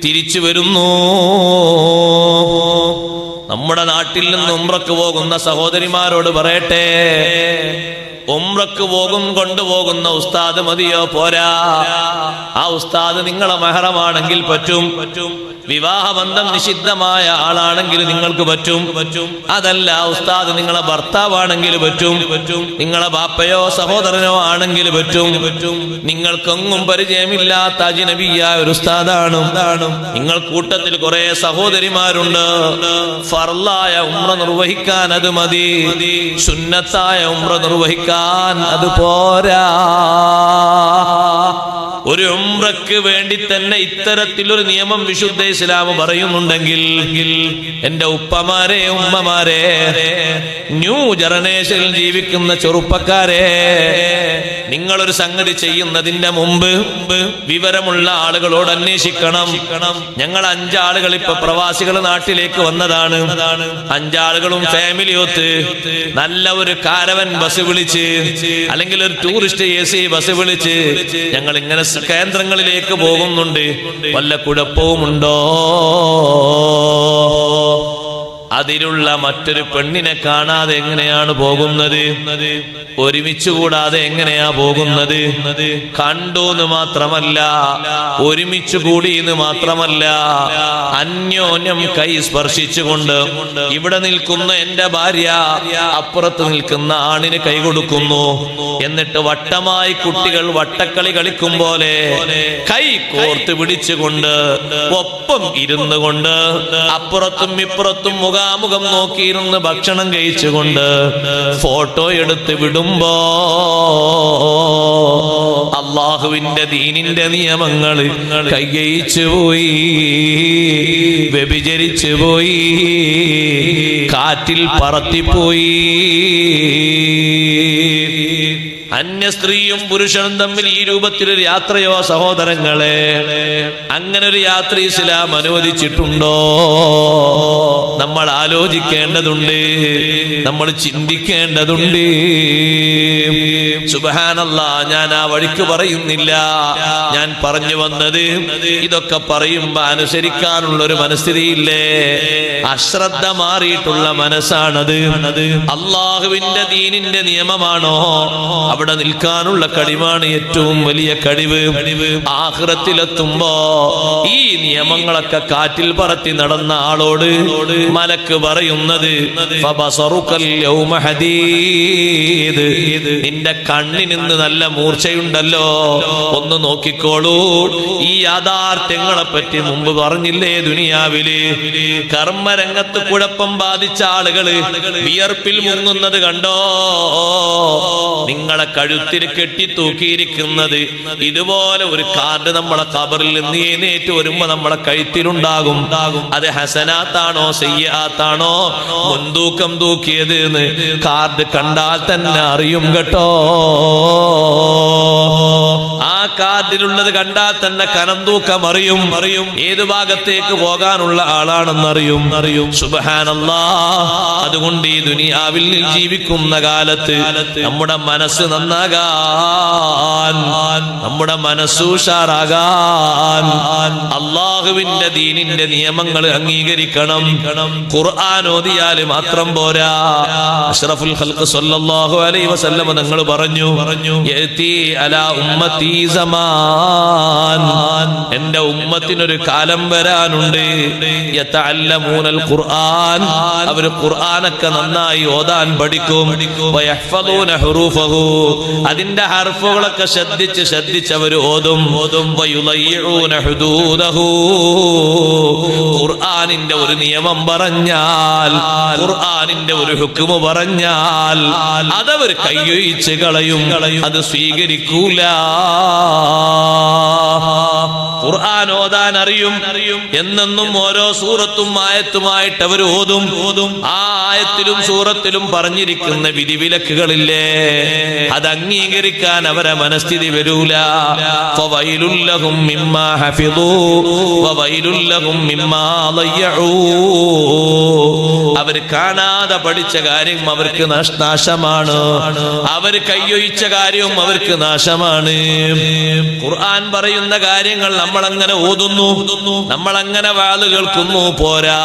തിരിച്ചു വരുന്നു. നമ്മുടെ നാട്ടിൽ നിന്ന് ഉംറക്ക് പോകുന്ന സഹോദരിമാരോട് പറയട്ടെ, ഉംറക്ക് കൊണ്ടുപോകുന്ന ഉസ്താദ് മതിയോ? പോരാ. ആ ഉസ്താദ് നിങ്ങളെ മെഹറമാണെങ്കിൽ പറ്റും, വിവാഹബന്ധം നിഷിദ്ധമായ ആളാണെങ്കിൽ നിങ്ങൾക്ക് പറ്റും. അതല്ല, ഉസ്താദ് നിങ്ങളെ ഭർത്താവാണെങ്കിൽ പറ്റും, നിങ്ങളെ ബാപ്പയോ സഹോദരനോ ആണെങ്കിൽ പറ്റും. നിങ്ങൾക്കൊന്നും പരിചയമില്ലാത്ത അജ്നബിയായ ഒരു ഉസ്താദാണ്. നിങ്ങൾ കൂട്ടത്തിൽ കുറെ സഹോദരിമാരുണ്ട്. ഫർളായ ഉംറ നിർവഹിക്കാൻ അത് മതി, സുന്നത്തായ ഉംറ നിർവഹിക്കാൻ അത് പോരാ. ഒരു ഉംറയ്ക്ക് വേണ്ടി തന്നെ ഇത്തരത്തിലൊരു നിയമം വിശുദ്ധ ഇസ്ലാം പറയുന്നുണ്ടെങ്കിൽ, എന്റെ ഉപ്പമാരെ, ഉമ്മമാരെ, ന്യൂ ജനറേഷനിൽ ജീവിക്കുന്ന ചെറുപ്പക്കാരെ, നിങ്ങളൊരു സംഗതി ചെയ്യുന്നതിന്റെ മുമ്പ് വിവരമുള്ള ആളുകളോട് അന്വേഷിക്കണം. ഞങ്ങൾ 5 ആളുകൾ ഇപ്പൊ പ്രവാസികൾ നാട്ടിലേക്ക് വന്നതാണ്. 5 ആളുകളും ഫാമിലി ഒത്ത് നല്ല ഒരു കാരവൻ ബസ് വിളിച്ച്, അല്ലെങ്കിൽ ഒരു ടൂറിസ്റ്റ് AC ബസ് വിളിച്ച് ഞങ്ങൾ ഇങ്ങനെ കേന്ദ്രങ്ങളിലേക്ക് പോകുന്നുണ്ട്. വല്ല കുഴപ്പവുമുണ്ടോ? അതിലുള്ള മറ്റൊരു പെണ്ണിനെ കാണാതെ എങ്ങനെയാണ് പോകുന്നത്? ഒരുമിച്ച് കൂടാതെ എങ്ങനെയാ പോകുന്നത്? കണ്ടു എന്ന് മാത്രമല്ല, ഒരുമിച്ച് കൂടി എന്ന് മാത്രമല്ല, അന്യോന്യം കൈ സ്പർശിച്ചുകൊണ്ട് ഇവിടെ നിൽക്കുന്ന എന്റെ ഭാര്യ അപ്പുറത്ത് നിൽക്കുന്ന ആണിന് കൈ കൊടുക്കുന്നു. എന്നിട്ട് വട്ടമായി കുട്ടികൾ വട്ടക്കളി കളിക്കും പോലെ കൈ കോർത്ത് പിടിച്ചുകൊണ്ട് ഒപ്പം ഇരുന്നു കൊണ്ട് അപ്പുറത്തും ഇപ്പുറത്തും മുഖാമുഖം നോക്കിയിരുന്ന് ഭക്ഷണം കഴിച്ചുകൊണ്ട് ഫോട്ടോ എടുത്ത് വിടുമ്പോ അള്ളാഹുവിന്റെ ദീനിന്റെ നിയമങ്ങൾ കൈകഴിച്ചു പോയി, വ്യഭിചരിച്ചു പോയി, കാറ്റിൽ പറത്തിപ്പോയി. അന്യ സ്ത്രീയും പുരുഷനും തമ്മിൽ ഈ രൂപത്തിലൊരു യാത്രയോ സഹോദരങ്ങളെ? അങ്ങനെ ഒരു യാത്ര ഇസ്ലാം അനുവദിച്ചിട്ടുണ്ടോ? നമ്മൾ ആലോചിക്കേണ്ടതുണ്ട്, നമ്മൾ ചിന്തിക്കേണ്ടതുണ്ട്. സുബ്ഹാനല്ലാഹ്, ഞാൻ ആ വഴിക്ക് പറയുന്നില്ല. ഞാൻ പറഞ്ഞു വന്നത് ഇതൊക്കെ പറയുമ്പോ അനുസരിക്കാനുള്ള ഒരു മനസ്ഥിതിയില്ലേ? അശ്രദ്ധ മാറിയിട്ടുള്ള മനസ്സാണത്. അള്ളാഹുവിന്റെ ദീനിന്റെ നിയമമാണോ അവിടെ നിൽക്കാനുള്ള കഴിവാണ് ഏറ്റവും വലിയ കഴിവ്. ആഖിറത്തിലെത്തുമ്പോ ഈ നിയമങ്ങളൊക്കെ കാറ്റിൽ പറത്തി നടന്ന ആളോട് മലക്ക് പറയുന്നത് ഫബസറുകൽ യൗമ ഹദീദ്, നിന്റെ കണ്ണിന് നല്ല മൂർച്ചയുണ്ടല്ലോ, ഒന്ന് നോക്കിക്കോളൂ. ഈ യാഥാർത്ഥ്യങ്ങളെ പറ്റി മുമ്പ് പറഞ്ഞില്ലേ? ദുനിയാവില് കർമ്മരംഗത്ത് കുഴപ്പം ബാധിച്ച ആളുകള് വിയർപ്പിൽ മുങ്ങുന്നത് കണ്ടോ? നിങ്ങളെ കഴുത്തിൽ കെട്ടി തൂക്കിയിരിക്കുന്നത് ഇതുപോലെ ഒരു കാർഡ് നമ്മളെ ഖബറിൽ നിന്ന് എഴുന്നേറ്റ് വരുമ്പോ നമ്മളെ കഴുത്തിലുണ്ടാകും. അത് ഹസനാത്താണോ സയ്യാത്താണോ മുൻതൂക്കം തൂക്കിയത് എന്ന് കാർഡ് കണ്ടാൽ തന്നെ അറിയും കേട്ടോ. ആ കാർഡിലുള്ളത് കണ്ടാൽ തന്നെ കനം തൂക്കം അറിയും. ഏത് ഭാഗത്തേക്ക് പോകാനുള്ള ആളാണെന്നറിയും. സുബ്ഹാനല്ലാഹ്. അതുകൊണ്ട് ഈ ദുനിയാവിൽ ജീവിക്കുന്ന കാലത്ത് നമ്മുടെ മനസ്സ് നന്നാകാൻ, നമ്മുടെ മനസ്സ് ഉഷാറാകാൻ അള്ളാഹുവിന്റെ ദീനിന്റെ നിയമങ്ങൾ അംഗീകരിക്കണം. ഖുർആൻ ഓതിയാൽ മാത്രം പോരാ. അഷ്റഫുൽ ഖൽഖ് സ്വല്ലല്ലാഹു അലൈഹി വസല്ലം തങ്ങൾ പറഞ്ഞു, യഅതി അലാ ഉമ്മത്തി സമാൻ, എന്റെ ഉമ്മത്തിനൊരു കാലം വരാനുണ്ട്. യതഅല്ലമൂനൽ ഖുർആൻ, അവർ ഖുർആനൊക്കെ നന്നായി ഓതാൻ പഠിക്കും. വയഹ്ഫദൂന ഹുറൂഫഹു, അതിന്റെ ഹർഫുകളൊക്കെ ശ്രദ്ധിച്ച് അവർ ഓതും. വയുളയ്യൂന ഹുദൂദഹു, ഖുർആനിന്റെ ഒരു നിയമം പറഞ്ഞാൽ, ഖുർആനിന്റെ ഒരു ഹുക്മ പറഞ്ഞാൽ അതവർ കയ്യൊഴിച്ച് കളയും, അത് സ്വീകരിക്കൂല. ഖുർആൻ ഓതാൻ അറിയും എന്നെന്നും ഓരോ സൂറത്തും ആയത്തുമായിട്ട് അവർ ഓതും. ആ ആയത്തിലും സൂറത്തിലും പറഞ്ഞിരിക്കുന്ന വിധിവിലക്കുകളില്ലേ, അത് അംഗീകരിക്കാൻ അവരെ മനസ്ഥിതി വരൂല. ഫവൈലുൽ ലഹും മിമ്മാ ഹഫിദൂ വവൈലുൽ ലഹും മിമ്മാ ളയ്യഊ, അവർ കാണാതെ പഠിച്ച കാര്യം അവർക്ക് നാശമാണ്, അവർ കയ്യൊഴിച്ച കാര്യവും അവർക്ക് നാശമാണ്. ഖുർആൻ പറയുന്ന കാര്യങ്ങൾ നമ്മളങ്ങനെ ഓതുന്നു, നമ്മളങ്ങനെ വാള് കേൾക്കുന്നു പോരാ.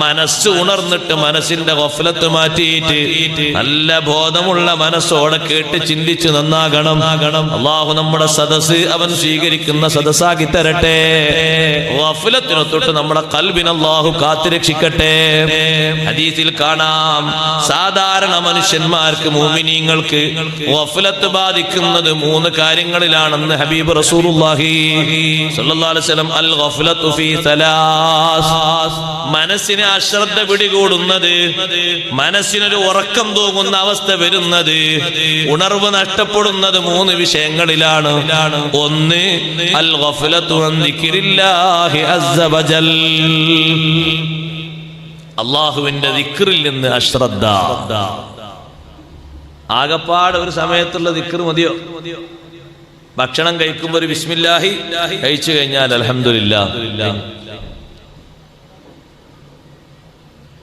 മനസ്സ് ഉണർന്നിട്ട് മനസ്സിന്റെ ഗഫ്ലത്ത് മാറ്റിയിട്ട് നല്ല ബോധമുള്ള മനസ്സോടെ കേട്ട് ചിന്തിച്ച് നന്നാകണം. അള്ളാഹു നമ്മുടെ സദസ് അവൻ സ്വീകരിക്കുന്ന സദസ്സാക്കി തരട്ടെ. ഗഫ്ലത്തിനെ തൊട്ട് നമ്മുടെ ഖൽബിനെ അള്ളാഹു കാത്തുരക്ഷിക്കട്ടെ. ഹദീസിൽ കാണാം, സാധാരണ മനുഷ്യന്മാർക്ക് മുഅ്മിനീങ്ങൾക്ക് ഗഫ്ലത്ത് ബാധിക്കുന്നത് 3 കാര്യങ്ങളിലാണെന്ന് ഹബീബ് റസൂലുള്ളാഹി സ്വല്ലല്ലാഹു അലൈഹി വസല്ലം. അൽ ഗഫ്ലത്തു ഫീ സലാസ്, മനസ്സിനെ അശ്രദ്ധ പിടികൂടുന്നത്, മനസ്സിനൊരു ഉറക്കം തൂങ്ങുന്ന അവസ്ഥ വരുന്നത്, ഉണർവ് നഷ്ടപ്പെടുന്നത് 3 വിഷയങ്ങളിലാണ്. ഒന്ന്, അൽ ഗഫ്ലത്തു അൻ ദിക്രില്ലാഹി അസ്സ വജൽ, അല്ലാഹുവിന്റെ ദിക്റിൽ നിന്ന് അശ്രദ്ധ. ആകപ്പാട് ഒരു സമയത്തുള്ള ദിക്ർ മതിയോ? ഭക്ഷണം കഴിക്കുമ്പോൾ ഒരു ബിസ്മില്ലാഹി കഴിച്ചു കഴിഞ്ഞാൽ അൽഹംദുലില്ലാഹ്.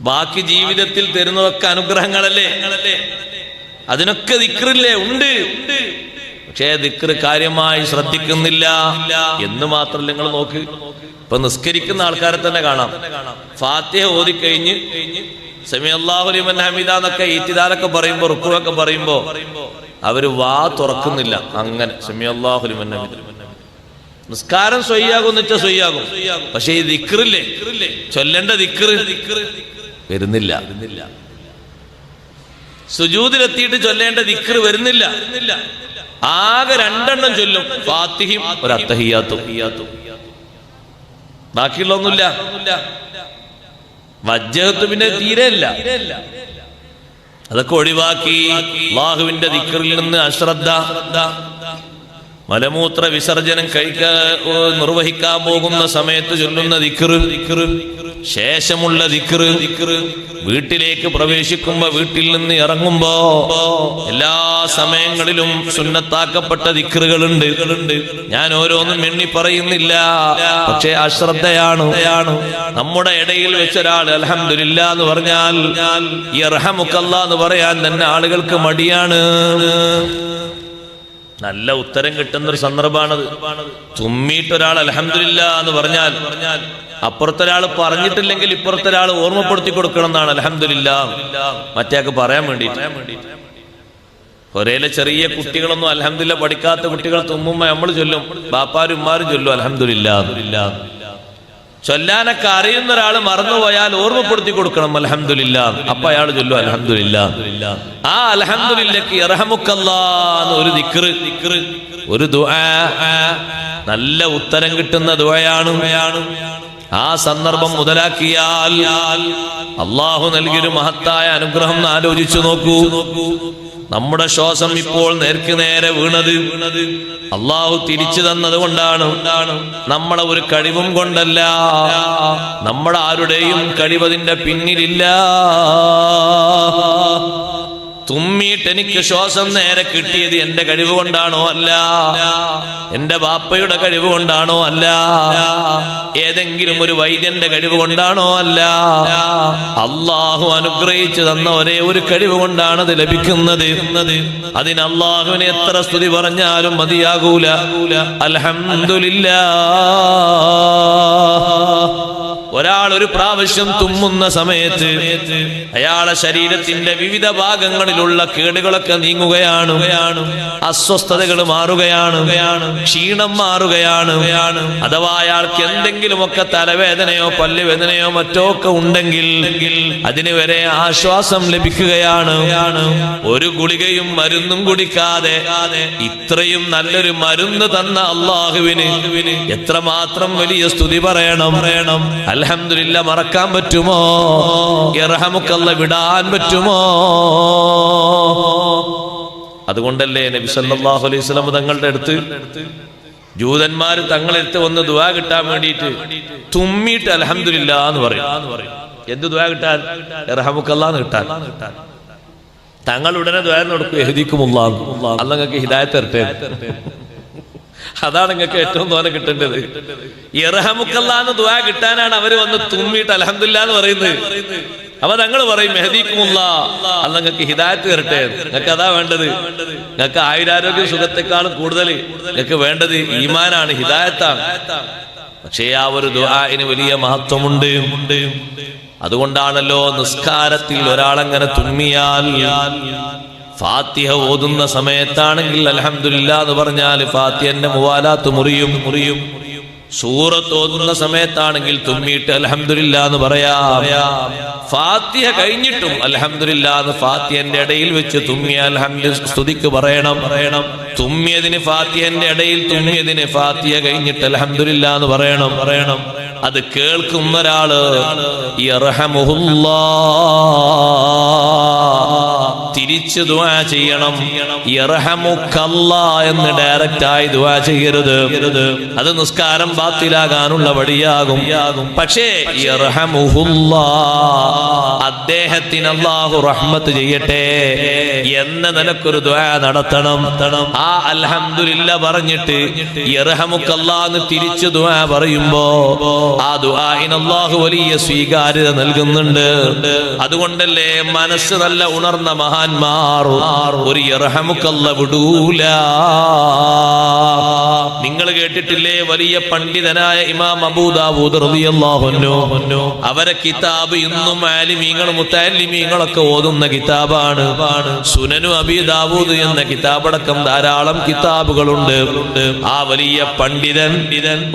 ബാക്കി ജീവിതത്തിൽ തരുന്നതൊക്കെ അനുഗ്രഹങ്ങളല്ലേ, അതിനൊക്കെ ദിക്റില്ലേ? ഉണ്ട്. പക്ഷേ ദിക്ർ കാര്യമായി ശ്രദ്ധിക്കുന്നില്ല എന്ന് മാത്രമല്ല. നിങ്ങൾ നോക്ക്, ഇപ്പൊ നിസ്കരിക്കുന്ന ആൾക്കാരെ തന്നെ കാണാം, ഫാത്തിഹ ഓതിക്കഴിഞ്ഞ് സമിഅല്ലാഹു ലിമൻ ഹമിദ എന്നൊക്കെ ഈത്തിദാലൊക്കെ പറയുമ്പോ റുക്കുവൊക്കെ പറയുമ്പോ അവര് വാ തുറക്കുന്നില്ല. അങ്ങനെ സമിഅല്ലാഹു ലിമൻ ഹമിദ. നിസ്കാരം സ്വയ്യാകും വെച്ചാൽ സ്വയ്യാകും, പക്ഷെ ഈ ദിക്റില്ലേ, ചൊല്ലേണ്ട ദിക്ർ വരുന്നില്ല. സുജൂദിലെത്തിയിട്ട് ചൊല്ലേണ്ട ദിക്ർ വരുന്നില്ല. ആകെ 2 എണ്ണം ചൊല്ലും, ഫാത്തിഹയും ഒരു അത്തഹിയ്യാത്തും. ബാക്കിയുള്ള ഒന്നുമില്ല. വജ്ജഹത്ത് പിന്നെ തീരെയില്ല. അതൊക്കെ ഒഴിവാക്കി അല്ലാഹുവിന്റെ ദിക്റിൽ നിന്ന് അശ്രദ്ധ. മലമൂത്ര വിസർജനം നിർവഹിക്കാൻ പോകുന്ന സമയത്ത് ചൊല്ലുന്ന ദിക്ർ, ശേഷമുള്ള ദിക്ർ, വീട്ടിലേക്ക് പ്രവേശിക്കുമ്പോ, വീട്ടിൽ നിന്ന് ഇറങ്ങുമ്പോ, എല്ലാ സമയങ്ങളിലും സുന്നത്താക്കപ്പെട്ട ദിക്റുകളുണ്ട്. ഞാൻ ഓരോന്നും എണ്ണി പറയുന്നില്ല, പക്ഷേ അശ്രദ്ധയാണ്. നമ്മുടെ ഇടയിൽ വെച്ചൊരാൾ അൽഹംദുലില്ലാ എന്ന് പറഞ്ഞാൽ യർഹമുക്കല്ലാഹ് എന്ന് പറയാൻ തന്നെ ആളുകൾക്ക് മടിയാണ്. നല്ല ഉത്തരം കിട്ടുന്നൊരു സന്ദർഭമാണത്. തുമ്മിയിട്ടൊരാൾ അൽഹംദുലില്ലാ എന്ന് പറഞ്ഞാൽ അപ്പുറത്തൊരാൾ പറഞ്ഞിട്ടില്ലെങ്കിൽ ഇപ്പുറത്തൊരാൾ ഓർമ്മപ്പെടുത്തി കൊടുക്കണം എന്നാണ് അൽഹംദുലില്ലാ മറ്റേക്ക് പറയാൻ വേണ്ടിയിട്ട്. ഒരേലെ ചെറിയ കുട്ടികളൊന്നും അൽഹംദുലില്ലാ പഠിക്കാത്ത കുട്ടികൾ തുമ്മുമ്പോ നമ്മൾ ചൊല്ലും, ബാപ്പാരും ഉമ്മാരും ചൊല്ലും അൽഹംദുലില്ലാ. ചൊല്ലാനൊക്കെ അറിയുന്ന ഒരാൾ മറന്നുപോയാൽ ഓർമ്മപ്പെടുത്തി കൊടുക്കണം അൽഹംദുലില്ലാ. അപ്പൊ അയാൾ ചൊല്ലും അൽഹംദുലില്ലാ. ആ അൽഹംദുലില്ലക്ക് യർഹമുക്കല്ലാഹ് ഒരു ദിക്ർ, ഒരു ദുആ, നല്ല ഉത്തരം കിട്ടുന്ന ദുആയാണ്. ആ സന്ദർഭം മുതലാക്കിയാൽ അള്ളാഹു നൽകിയൊരു മഹത്തായ അനുഗ്രഹം ആലോചിച്ചു നോക്കൂ. നമ്മുടെ ശ്വാസം ഇപ്പോൾ നേർക്ക് നേരെ വീണത് അള്ളാഹു തിരിച്ചു തന്നത് കൊണ്ടാണ്, നമ്മളെ ഒരു കഴിവും കൊണ്ടല്ല. നമ്മുടെ ആരുടെയും കഴിവതിന്റെ പിന്നിലില്ല. തുമ്മിയിട്ട് എനിക്ക് ശ്വാസം നേരെ കിട്ടിയത് എന്റെ കഴിവ് കൊണ്ടാണോ? അല്ല. എന്റെ ബാപ്പയുടെ കഴിവ് കൊണ്ടാണോ? അല്ല. ഏതെങ്കിലും ഒരു വൈദ്യന്റെ കഴിവ് കൊണ്ടാണോ? അല്ല. അള്ളാഹു അനുഗ്രഹിച്ചു തന്ന ഒരേ ഒരു കഴിവ് കൊണ്ടാണ് അത് ലഭിക്കുന്നത്. അതിന് അള്ളാഹുവിനെ എത്ര സ്തുതി പറഞ്ഞാലും മതിയാകൂല. അൽഹംദുലില്ലാഹ്. ഒരാൾ ഒരു പ്രാവശ്യം തുമ്മുന്ന സമയത്ത് അയാളെ ശരീരത്തിന്റെ വിവിധ ഭാഗങ്ങളിലുള്ള കേടുകളൊക്കെ നീങ്ങുകയാണ്, അസ്വസ്ഥതകൾ മാറുകയാണ്, ക്ഷീണം മാറുകയാണ്. അഥവാ അയാൾക്ക് എന്തെങ്കിലുമൊക്കെ തലവേദനയോ പല്ലുവേദനയോ മറ്റോ ഒക്കെ ഉണ്ടെങ്കിൽ അതിന് വരെ ആശ്വാസം ലഭിക്കുകയാണ്. ഒരു ഗുളികയും മരുന്നും കുടിക്കാതെ ഇത്രയും നല്ലൊരു മരുന്ന് തന്ന അള്ളാഹുവിന് എത്രമാത്രം വലിയ സ്തുതി പറയണം. അൽഹംദുലില്ലാ മറക്കാൻ പറ്റുമോ? യർഹമുക്കല്ലാഹ് വിടാൻ പറ്റുമോ? അതുകൊണ്ടല്ലേ നബി സല്ലല്ലാഹു അലൈഹി വസല്ലം തങ്ങളുടെ അടുത്ത് ജൂതന്മാർ തങ്ങളെടുത്ത് വന്ന് ദുആ കിട്ടാൻ വേണ്ടിയിട്ട് തുമ്മിയിട്ട് അൽഹംദുലില്ലാ എന്ന് പറയും. എന്ത് ദുആ കിട്ടാൻ? യർഹമുക്കല്ലാഹ് കിട്ടാൻ. തങ്ങൾ ഉടനെ ദുആ കൊടുക്കും, യഹ്ദിക്കുമുല്ലാഹ്, അല്ലാഹ് നിങ്ങൾക്ക് ഹിദായത്ത് തരട്ടെ. അതാണ് നിങ്ങൾക്ക് ഏറ്റവും തോനെ കിട്ടേണ്ടത്. യർഹമുക്കല്ലാഹ് എന്ന് ദുആ കിട്ടാനാണ് അവര് വന്ന് തുമ്മിയിട്ട് അൽഹംദുലില്ലാ എന്ന് പറയുന്നത്. അപ്പൊ തങ്ങൾ പറയും യഹ്ദിക്കുമുല്ലാഹ്, അല്ലാഹ് നിങ്ങൾക്ക് ഹിദായത്ത് തരട്ടെ. നിങ്ങൾക്ക് അതാ വേണ്ടത്. നിങ്ങൾക്ക് ആയുരാരോഗ്യ സുഖത്തെക്കാളും കൂടുതൽ നിങ്ങൾക്ക് വേണ്ടത് ഈമാനാണ്, ഹിദായത്താണ്. പക്ഷേ ആ ഒരു ദുആഇന് വലിയ മഹത്വമുണ്ട്. അതുകൊണ്ടാണല്ലോ നിസ്കാരത്തിൽ ഒരാളങ്ങനെ തുമ്മിയാൽ, ഫാത്തിഹ ഓതുന്ന സമയത്താണെങ്കിൽ അൽഹംദുലില്ലാ എന്ന് പറഞ്ഞാൽ ഫാത്തിഹന്റെ മുവാലാത്ത് മുറിയും. സൂറത്ത് ഓതുന്ന സമയത്താണെങ്കിൽ തുമ്മിയിട്ട് അൽഹംദുലില്ലാ എന്ന് പറയാം. ഫാത്തിഹ കഴിഞ്ഞിട്ടും അൽഹംദുലില്ലാ എന്ന് ഫാത്തിഹന്റെ ഇടയിൽ വെച്ച് തുമ്മിയ അൽഹംദുലില്ലാ സ്തുതിക്ക് പറയണം. തുമ്മിയതിന് ഫാത്തിഹന്റെ ഇടയിൽ, തുമ്മിയതിന് ഫാത്തിഹ കഴിഞ്ഞിട്ട് അൽഹംദുലില്ലാ എന്ന് പറയണം. അത് കേൾക്കുന്ന ഒരാള് തിരിച്ച് ദുആ ചെയ്യണം. യർഹമുക്കല്ലാഹ് എന്ന് ഡയറക്റ്റ് ആയി ദുആ ചെയ്യരുത്. അത് നിസ്കാരം ബാത്തിലാകാനുള്ള വഴിയാകും. പക്ഷേ യർഹമുഹുല്ലാഹ്, അദ്ദേഹത്തിന് അല്ലാഹു റഹ്മത്ത് ചെയ്യട്ടെ എന്ന നിലക്കൊരു ദുആ നടത്തണം. ആ അൽഹംദുലില്ലാ പറഞ്ഞിട്ട് യർഹമുക്കല്ലാഹ് എന്ന് തിരിച്ച് ദുആ പറയുമ്പോ ആ ദുആഇന് അല്ലാഹു വലിയ സ്വീകാര്യത നൽകുന്നുണ്ട്. അതുകൊണ്ടല്ലേ മനസ്സ് നല്ല ഉണർന്ന മഹാന്മാർ ഒരു യർഹമുക്കല്ലാഹ് വിടൂല. നിങ്ങൾ കേട്ടിട്ടില്ലേ വലിയ പണ്ഡിതനായ ഇമാം അബൂ ദാവൂദ് റളിയല്ലാഹു അൻഹു, അവരെ കിതാബ് ഇന്നും ആലിമീങ്ങളും മുത്തഅല്ലിമീങ്ങളൊക്കെ ഓതുന്ന കിതാബാണ്. സുനനു അബീ ദാവൂദ് എന്ന കിതാബടക്കം ധാരാളം കിതാബുകളുണ്ട്. ആ വലിയ പണ്ഡിതൻ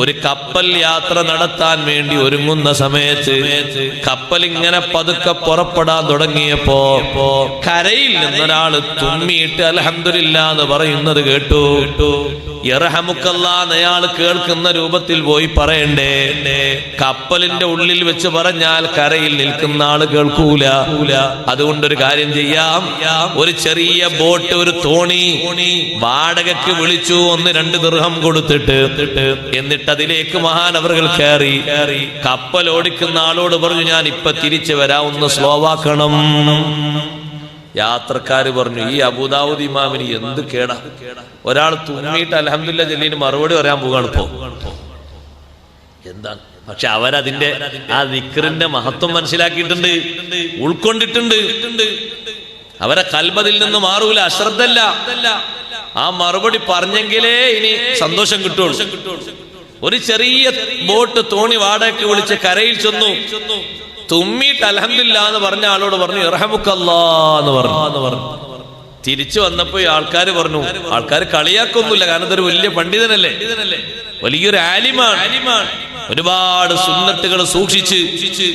ഒരു കപ്പൽ യാത്ര നടത്താൻ വേണ്ടി ഒരുങ്ങുന്ന സമയത്ത് കപ്പൽ ഇങ്ങനെ പതുക്കെ പുറപ്പെടാൻ തുടങ്ങിയപ്പോ കരയിൽ നിന്നൊരാള് തുമ്മിയിട്ട് അൽഹംദുലില്ലാ എന്ന് പറയുന്നത് കേട്ടു. യർഹമുക്കല്ലാഹ് അയാൾ കേൾക്കുന്ന രൂപത്തിൽ പോയി പറയണ്ടേ? കപ്പലിന്റെ ഉള്ളിൽ വെച്ച് പറഞ്ഞാൽ കരയിൽ നിൽക്കുന്ന ആള് കേൾക്കൂല. അതുകൊണ്ടൊരു കാര്യം ചെയ്യാം, ഒരു ചെറിയ ബോട്ട്, ഒരു തോണി വാടകയ്ക്ക് വിളിച്ചു, 1-2 ദിർഹം കൊടുത്തിട്ട്. എന്നിട്ട് അതിലേക്ക് മഹാനവറുകൾ കയറി കപ്പൽ ഓടിക്കുന്ന ആളോട് പറഞ്ഞു, ഞാൻ ഇപ്പൊ തിരിച്ചു വരാം, ഒന്ന് സ്ലോവാക്കണം. യാത്രക്കാര് പറഞ്ഞു, ഈ അബൂദാവൂദ് ഇമാമിന് എന്ത് കേടാ, ഒരാൾ തുമ്മിയിട്ട് അൽഹംദുലില്ലാഹ് ചൊല്ലിന് മറുപടി പറയാൻ പോവുകയാണ് ഇപ്പോ. എന്താണ്? പക്ഷെ അവരതിന്റെ ആ ദിക്റിന്റെ മഹത്വം മനസ്സിലാക്കിയിട്ടുണ്ട്, ഉൾക്കൊണ്ടിട്ടുണ്ട്. അവരെ കൽബതിൽ നിന്ന് മാറൂല, അശ്രദ്ധല്ല. ആ മറുപടി പറഞ്ഞെങ്കിലേ ഇനി സന്തോഷം കിട്ടുള്ളൂ. ഒരു ചെറിയ ബോട്ട് തോണി വാടകയ്ക്ക് വിളിച്ച് കരയിൽ ചെന്നു, തുമ്മിയിട്ട് അൽഹംദുലില്ലാഹ് എന്ന് പറഞ്ഞ ആളോട് പറഞ്ഞു ഇർഹമുക്കല്ലാഹ് എന്ന് പറഞ്ഞു. തിരിച്ചു വന്നപ്പോ ആൾക്കാർ പറഞ്ഞു, ആൾക്കാർ കളിയാക്കൊന്നുമില്ല, കാരണം ഇതൊരു വലിയ പണ്ഡിതനല്ലേ, വലിയൊരു ആലിമാണ്, ഒരുപാട് സുന്നത്തുകൾ സൂക്ഷിച്ച്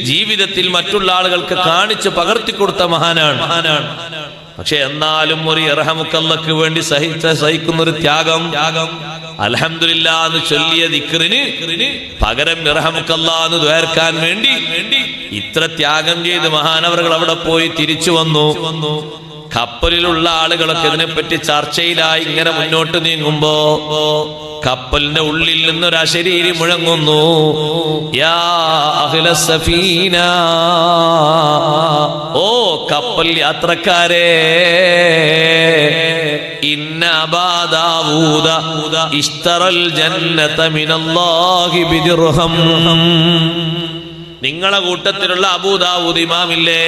ജീവിതത്തിൽ മറ്റുള്ള ആളുകൾക്ക് കാണിച്ച് പകർത്തിക്കൊടുത്ത മഹാനാണ്. പക്ഷെ എന്നാലും ഒരു ഇർഹമുക്കല്ലാഹ്ക്ക് വേണ്ടി സഹിക്കുന്ന ഒരു ത്യാഗം, അൽഹംദുലില്ലാഹ് എന്ന് ചൊല്ലിയ ദിക്റിന് പകരം ഇർഹമുക്കല്ലാഹ് എന്ന് ദ്വാരക്കാൻ വേണ്ടി ഇത്ര ത്യാഗം ചെയ്ത് മഹാനവറുകൾ അവിടെ പോയി തിരിച്ചു വന്നു. കപ്പലിലുള്ള ആളുകളൊക്കെ ഇതിനെപ്പറ്റി ചർച്ചയിലായി ഇങ്ങനെ മുന്നോട്ട് നീങ്ങുമ്പോ കപ്പലിന്റെ ഉള്ളിൽ നിന്നൊരു അശരീരി മുഴങ്ങുന്നു, യാ അഹ്ലസ് സഫീന, ഓ കപ്പൽ യാത്രക്കാരെ, ഇന്ന അബാ ദാവൂദ ഇഷ്തറൽ ജന്നത മിനല്ലാഹി ബിദിർഹം. നിങ്ങളെ കൂട്ടത്തിലുള്ള അബൂദാവൂദ് ഇമാമില്ലേ,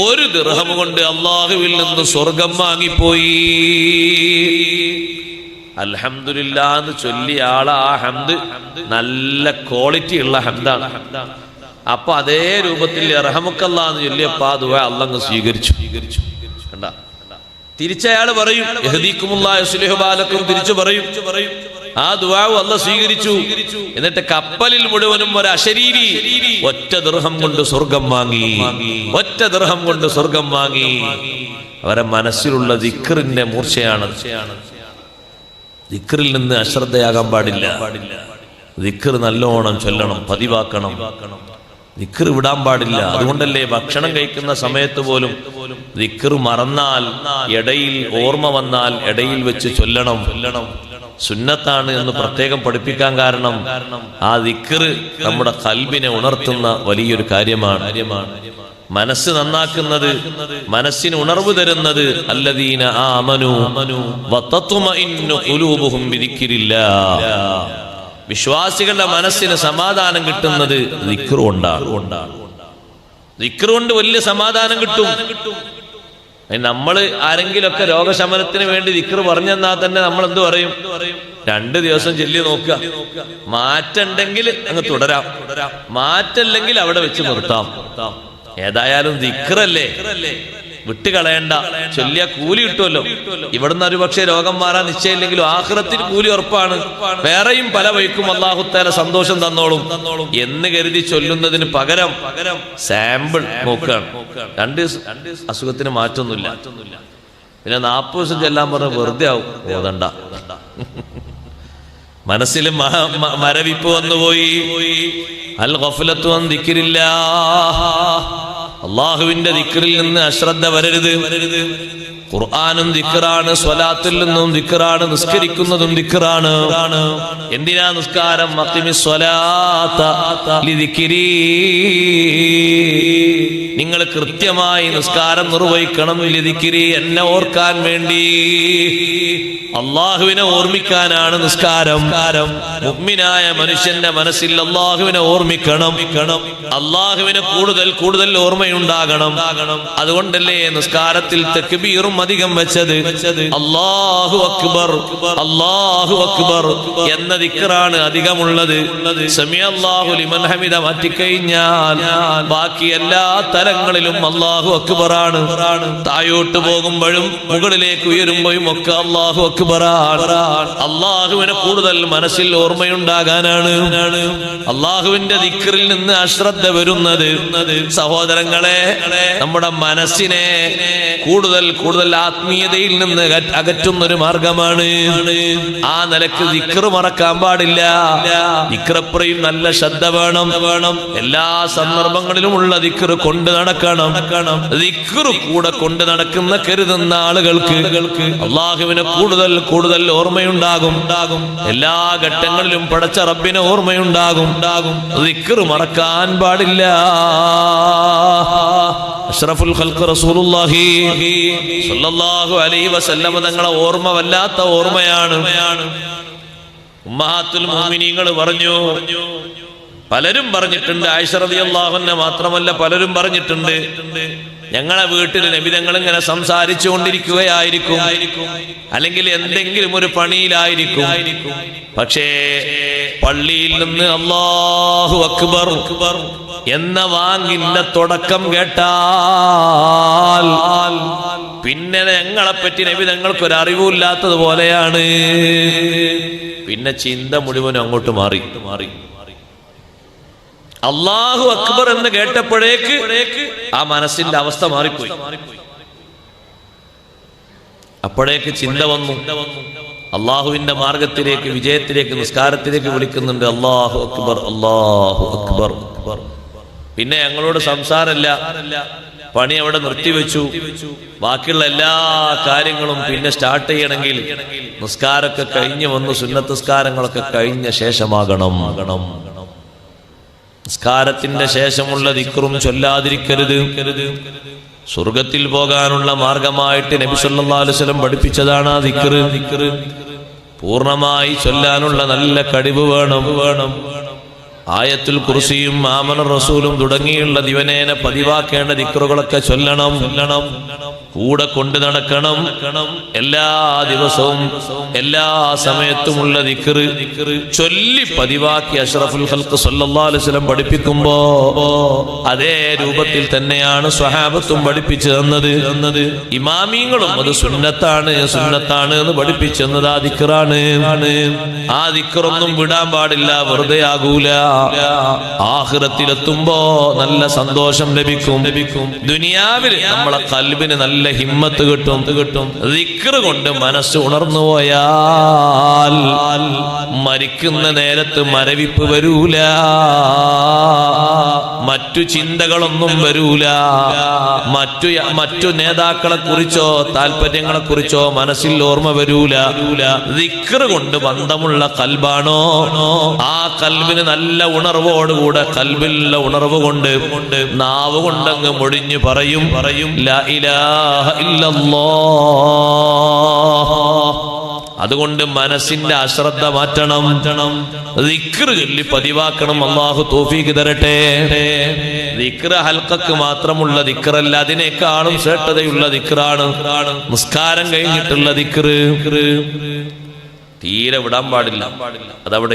ഒരു ദിർഹം കൊണ്ട് അള്ളാഹുവിൽ നിന്ന് സ്വർഗം വാങ്ങിപ്പോയി. അൽഹംദുലില്ലാഹ് എന്ന് ചൊല്ലിയ ആള് ആ ഹംദ് നല്ല ക്വാളിറ്റി ഉള്ള ഹംദാണ്. അപ്പൊ അതേ രൂപത്തിൽ ഇർഹമുക്കല്ലാഹ് എന്ന് ചൊല്ലിയപ്പോ ആ ദുആ അല്ലാഹു സ്വീകരിച്ചു. കണ്ട, തിരിച്ചയാൾ പറയും യഹ്ദീകുമുല്ലാഹു യുസ്ലിഹു ബാലക്കും, തിരിച്ചു പറയും ആ ദുആ അല്ലാഹു സ്വീകരിച്ചു. എന്നിട്ട് കപ്പലിൽ മുഴുവനും ഒരു അശരീരി ഒറ്റ ദിർഹം കൊണ്ട് സ്വർഗം വാങ്ങി, ഒറ്റ ദിർഹം കൊണ്ട് സ്വർഗം വാങ്ങി. അവരെ മനസ്സിലുള്ള ദിക്റിന്റെ മൂർച്ചയാണ്. ദിക്റിൽ നിന്ന് അശ്രദ്ധയാകാൻ പാടില്ല. ദിക്ർ നല്ലോണം ചൊല്ലണം, പതിവാക്കണം. ദിക്ർ വിടാൻ പാടില്ല. അതുകൊണ്ടല്ലേ ഭക്ഷണം കഴിക്കുന്ന സമയത്ത് പോലും ദിക്ർ മറന്നാൽ, ഇടയിൽ ഓർമ്മ വന്നാൽ ഇടയിൽ വെച്ച് ചൊല്ലണം. സുന്നത്താണ് എന്ന് പ്രത്യേകം പഠിപ്പിക്കാൻ കാരണം ആ ദിക്ർ നമ്മുടെ ഖൽബിനെ ഉണർത്തുന്ന വലിയൊരു കാര്യമാണ്. മനസ്സ് നന്നാക്കുന്നത്, മനസ്സിന് ഉണർവ് തരുന്നത് അല്ലദീന ആമനു വതത്മഇന്നു ഖുലൂബുഹും ബിദിക്രില്ലാഹ്. വിശ്വാസികളുടെ മനസ്സിന് സമാധാനം കിട്ടുന്നത് ദിക്ർ കൊണ്ടാണ്. ദിക്ർ കൊണ്ട് വലിയ സമാധാനം കിട്ടും. നമ്മൾ ആരെങ്കിലൊക്കെ രോഗശമനത്തിന് വേണ്ടി ദിക്ർ പറഞ്ഞെന്നാൽ തന്നെ നമ്മൾ എന്ത് പറയും? 2 ദിവസം ചൊല്ലി നോക്കുക, മാറ്റുണ്ടെങ്കിൽ അങ്ങ് തുടരാം, മാറ്റല്ലെങ്കിൽ അവിടെ വെച്ച് നിർത്താം. ഏതായാലും ദിക്റല്ലേ, വിട്ടുകളയണ്ട. ചൊല്ലിയ കൂലി കിട്ടുമല്ലോ. ഇവിടുന്ന് ഒരു പക്ഷേ രോഗം മാറാൻ നിശ്ചയമില്ലെങ്കിലും ആഖിറത്തിൽ കൂലി ഉറപ്പാണ്. വേറെയും പല വഴിക്കും അല്ലാഹു തആല സന്തോഷം തന്നോളും എന്ന് കരുതി ചൊല്ലുന്നതിന് പകരം സാമ്പിൾ നോക്കുകയാണ്. 2 അസുഖത്തിന് മാറ്റൊന്നുമില്ല, പിന്നെ 40 ദിവസം ചെല്ലാൻ പറഞ്ഞ വെറുതെ ആവും. ഓതണ്ട. മനസ്സിൽ മരവിപ്പ് വന്നുപോയി. അൽ ഗഫ്ലത്തു അൻ ദിക്രില്ലാഹ്, അല്ലാഹുവിന്റെ ദിക്റിൽ നിന്ന് അശ്രദ്ധ വരരുത്. ഖുർആനും ദിക്റാണ്, സ്വലാത്തിൽ നിന്നും ദിക്റാണ്, നിസ്കരിക്കുന്നതും ദിക്റാണ്. എന്തിനാ നിസ്കാരം? അഖിമിസ് സ്വലാത്ത ലിദിക്രി, നിങ്ങൾ കൃത്യമായി നിസ്കാരം നിർവഹിക്കണം. ലിദിക്രി, എന്നെ ഓർക്കാൻ വേണ്ടി, അള്ളാഹുവിനെ ഓർമ്മിക്കാനാണ് നിസ്കാരം. മുഅ്മിനായ മനുഷ്യന്റെ മനസ്സിൽ അള്ളാഹുവിനെ ഓർമ്മിക്കണം. അള്ളാഹുവിനെ കൂടുതൽ കൂടുതൽ ഓർമ്മയുണ്ടാകണം. അതുകൊണ്ടല്ലേ നിസ്കാരത്തിൽ തക്ബീറും അധികം വെച്ചത്. അല്ലാഹു അക്ബർ, അല്ലാഹു അക്ബർ എന്ന ദിക്റാണ് അധികമുള്ളത്. സമിഅല്ലാഹു ലിമൻ ഹമിദ മാറ്റിക്കഴിഞ്ഞാൽ ബാക്കി എല്ലാ തലങ്ങളിലും അല്ലാഹു അക്ബറാണ്. താഴോട്ട് പോകുമ്പോഴും മുകളിലേക്ക് ഉയരുമ്പോഴും ഒക്കെ അല്ലാഹു അക്ബറാണ്. അള്ളാഹുവിനെ കൂടുതൽ മനസ്സിൽ ഓർമ്മയുണ്ടാകാനാണ്. അള്ളാഹുവിന്റെ ദിക്റിൽ നിന്ന് അശ്രദ്ധ വരുന്നത് സഹോദരങ്ങളെ നമ്മുടെ മനസ്സിനെ കൂടുതൽ കൂടുതൽ ആത്മീയതയിൽ നിന്ന് അകറ്റുന്ന ഒരു മാർഗമാണ്. ആ നിലക്ക് ദിക്ർ മറക്കാൻ പാടില്ല. ദിക്റെപ്പറയും നല്ല ശ്രദ്ധ വേണം. എല്ലാ സന്ദർഭങ്ങളിലും ഉള്ള ദിക്ർ കൊണ്ട് നടക്കണം. ദിക്ർ കൂടെ കൊണ്ട് നടക്കുന്ന കരുതുന്ന ആളുകൾക്ക് അള്ളാഹുവിനെ കൂടുതൽ കൂടുതൽ ഓർമ്മയുണ്ടാകും. എല്ലാ ഘട്ടങ്ങളിലും പടച്ച റബ്ബിനെ ഓർമ്മയുണ്ടാകും. ദിക്ർ മറക്കാൻ പാടില്ല. അഷ്റഫുൽ ഖൽഖ് റസൂലുള്ളാഹി സ്വല്ലല്ലാഹു അലൈഹി വസല്ലം തങ്ങളെ ഓർമ്മ വല്ലാത്ത ഓർമ്മയാണ്. ഉമ്മഹാത്തുൽ മുഅ്മിനീങ്ങൾ പറഞ്ഞു, പലരും പറഞ്ഞിട്ടുണ്ട്, ആയിഷ റളിയല്ലാഹു അൻഹ മാത്രമല്ല പലരും പറഞ്ഞിട്ടുണ്ട്, ഞങ്ങളെ വീട്ടിൽ നബി തങ്ങൾ ഇങ്ങനെ സംസാരിച്ചു കൊണ്ടിരിക്കുകയായിരിക്കും, അല്ലെങ്കിൽ എന്തെങ്കിലും ഒരു പണിയിലായിരിക്കും. പക്ഷേ പള്ളിയിൽ നിന്ന് അല്ലാഹു അക്ബർ എന്ന വാങ്ങിന്റെ തുടക്കം കേട്ടാൽ പിന്നെ ഞങ്ങളെപ്പറ്റി നബി തങ്ങൾക്കൊരു അറിവില്ലാത്തതുപോലെയാണ്. പിന്നെ ചിന്ത മുഴുവനും അങ്ങോട്ട് മാറി. അല്ലാഹു അക്ബർ എന്ന് കേട്ടപ്പോഴേക്ക് ആ മനസ്സിന്റെ അവസ്ഥ മാറിപ്പോയി. അപ്പോഴേക്ക് ചിന്ത വന്നു, അള്ളാഹുവിന്റെ മാർഗത്തിലേക്ക്, വിജയത്തിലേക്ക്, നിസ്കാരത്തിലേക്ക് വിളിക്കുന്നുണ്ട്. അല്ലാഹു അക്ബർ, അല്ലാഹു അക്ബർ. പിന്നെ ഞങ്ങളോട് സംസാരമില്ല, പണി അവിടെ നിർത്തിവെച്ചു. ബാക്കിയുള്ള എല്ലാ കാര്യങ്ങളും പിന്നെ സ്റ്റാർട്ട് ചെയ്യണമെങ്കിൽ നിസ്കാരമൊക്കെ കഴിഞ്ഞ് വന്നു, സുന്നത്ത് നിസ്കാരങ്ങളൊക്കെ കഴിഞ്ഞ ശേഷമാകണം. നിസ്കാരത്തിന്റെ ശേഷമുള്ള ദിക്റും ചൊല്ലാതിരിക്കരുത്. സ്വർഗത്തിൽ പോകാനുള്ള മാർഗമായിട്ട് നബി സല്ലല്ലാഹു അലൈഹി വസല്ലം പഠിപ്പിച്ചതാണ് ആ ദിക്ർ. പൂർണ്ണമായി ചൊല്ലാനുള്ള നല്ല കഴിവ് വേണം. ആയത്തുൽ കുർസിയും ആമന റസൂലും തുടങ്ങിയുള്ള ദിവനേന പതിവാക്കേണ്ട ദിക്റുകളൊക്കെ ചൊല്ലണം. കൂടെ കൊണ്ട് നടക്കണം. എല്ലാ ദിവസവും എല്ലാ സമയത്തുമുള്ള ദിക്ർ ചൊല്ലി പതിവാക്കി അഷ്റഫുൽ ഖൽഖ് സ്വല്ലല്ലാഹു അലൈഹി വസല്ലം പഠിപ്പിക്കുമ്പോ അതേ രൂപത്തിൽ തന്നെയാണ് സ്വഹാബത്തും പഠിപ്പിച്ചു തന്നത്. ഇമാമിങ്ങളും അത് സുന്നത്താണ് എന്ന് പഠിപ്പിച്ചു തന്നത് ആ ദിക്റാണ്. ആ ദിക്റൊന്നും വിടാൻ പാടില്ല, വെറുതെ ആകൂല. ആഖിറത്തിലെത്തുമ്പോ നല്ല സന്തോഷം ലഭിക്കും. ദുനിയാവിൽ നമ്മളെ ഖൽബിന് നല്ല ഹിമ്മത്ത് കിട്ടും. ദിക്ർ കൊണ്ട് മനസ്സ് ഉണർന്നു പോയാൽ മരിക്കുന്ന നേരത്ത് മരവിപ്പ് വരൂല, മറ്റു ചിന്തകളൊന്നും വരൂല, മറ്റു നേതാക്കളെ കുറിച്ചോ താല്പര്യങ്ങളെ കുറിച്ചോ മനസ്സിൽ ഓർമ്മ വരൂല. ദിക്ർ കൊണ്ട് ബന്ധമുള്ള ഖൽബാണോ, ആ ഖൽബിന് നല്ല ഉണർവോടുകൂടെ, ഖൽബിലുള്ള ഉണർവ് കൊണ്ട് നാവ് കൊണ്ടങ്ങ് മൊഴിഞ്ഞു പറയും ലാ ഇലാഹ ഇല്ലല്ലാഹ്. അതുകൊണ്ട് മനസ്സിന്റെ അശ്രദ്ധ മാറ്റണം, ദിക്ർ ചൊല്ലി പതിവാക്കണം. അല്ലാഹു തൗഫീഖ് തരട്ടെ. ദിക്ർ ഹൽഖക്ക് മാത്രമുള്ള ദിക്റല്ല, അതിനേക്കാളും ശ്രേഷ്ഠതയുള്ള ദിക്റാണ് നിസ്കാരം കഴിഞ്ഞിട്ടുള്ള ദിക്ർ. തീരെ വിടാൻ പാടില്ല. അതവിടെ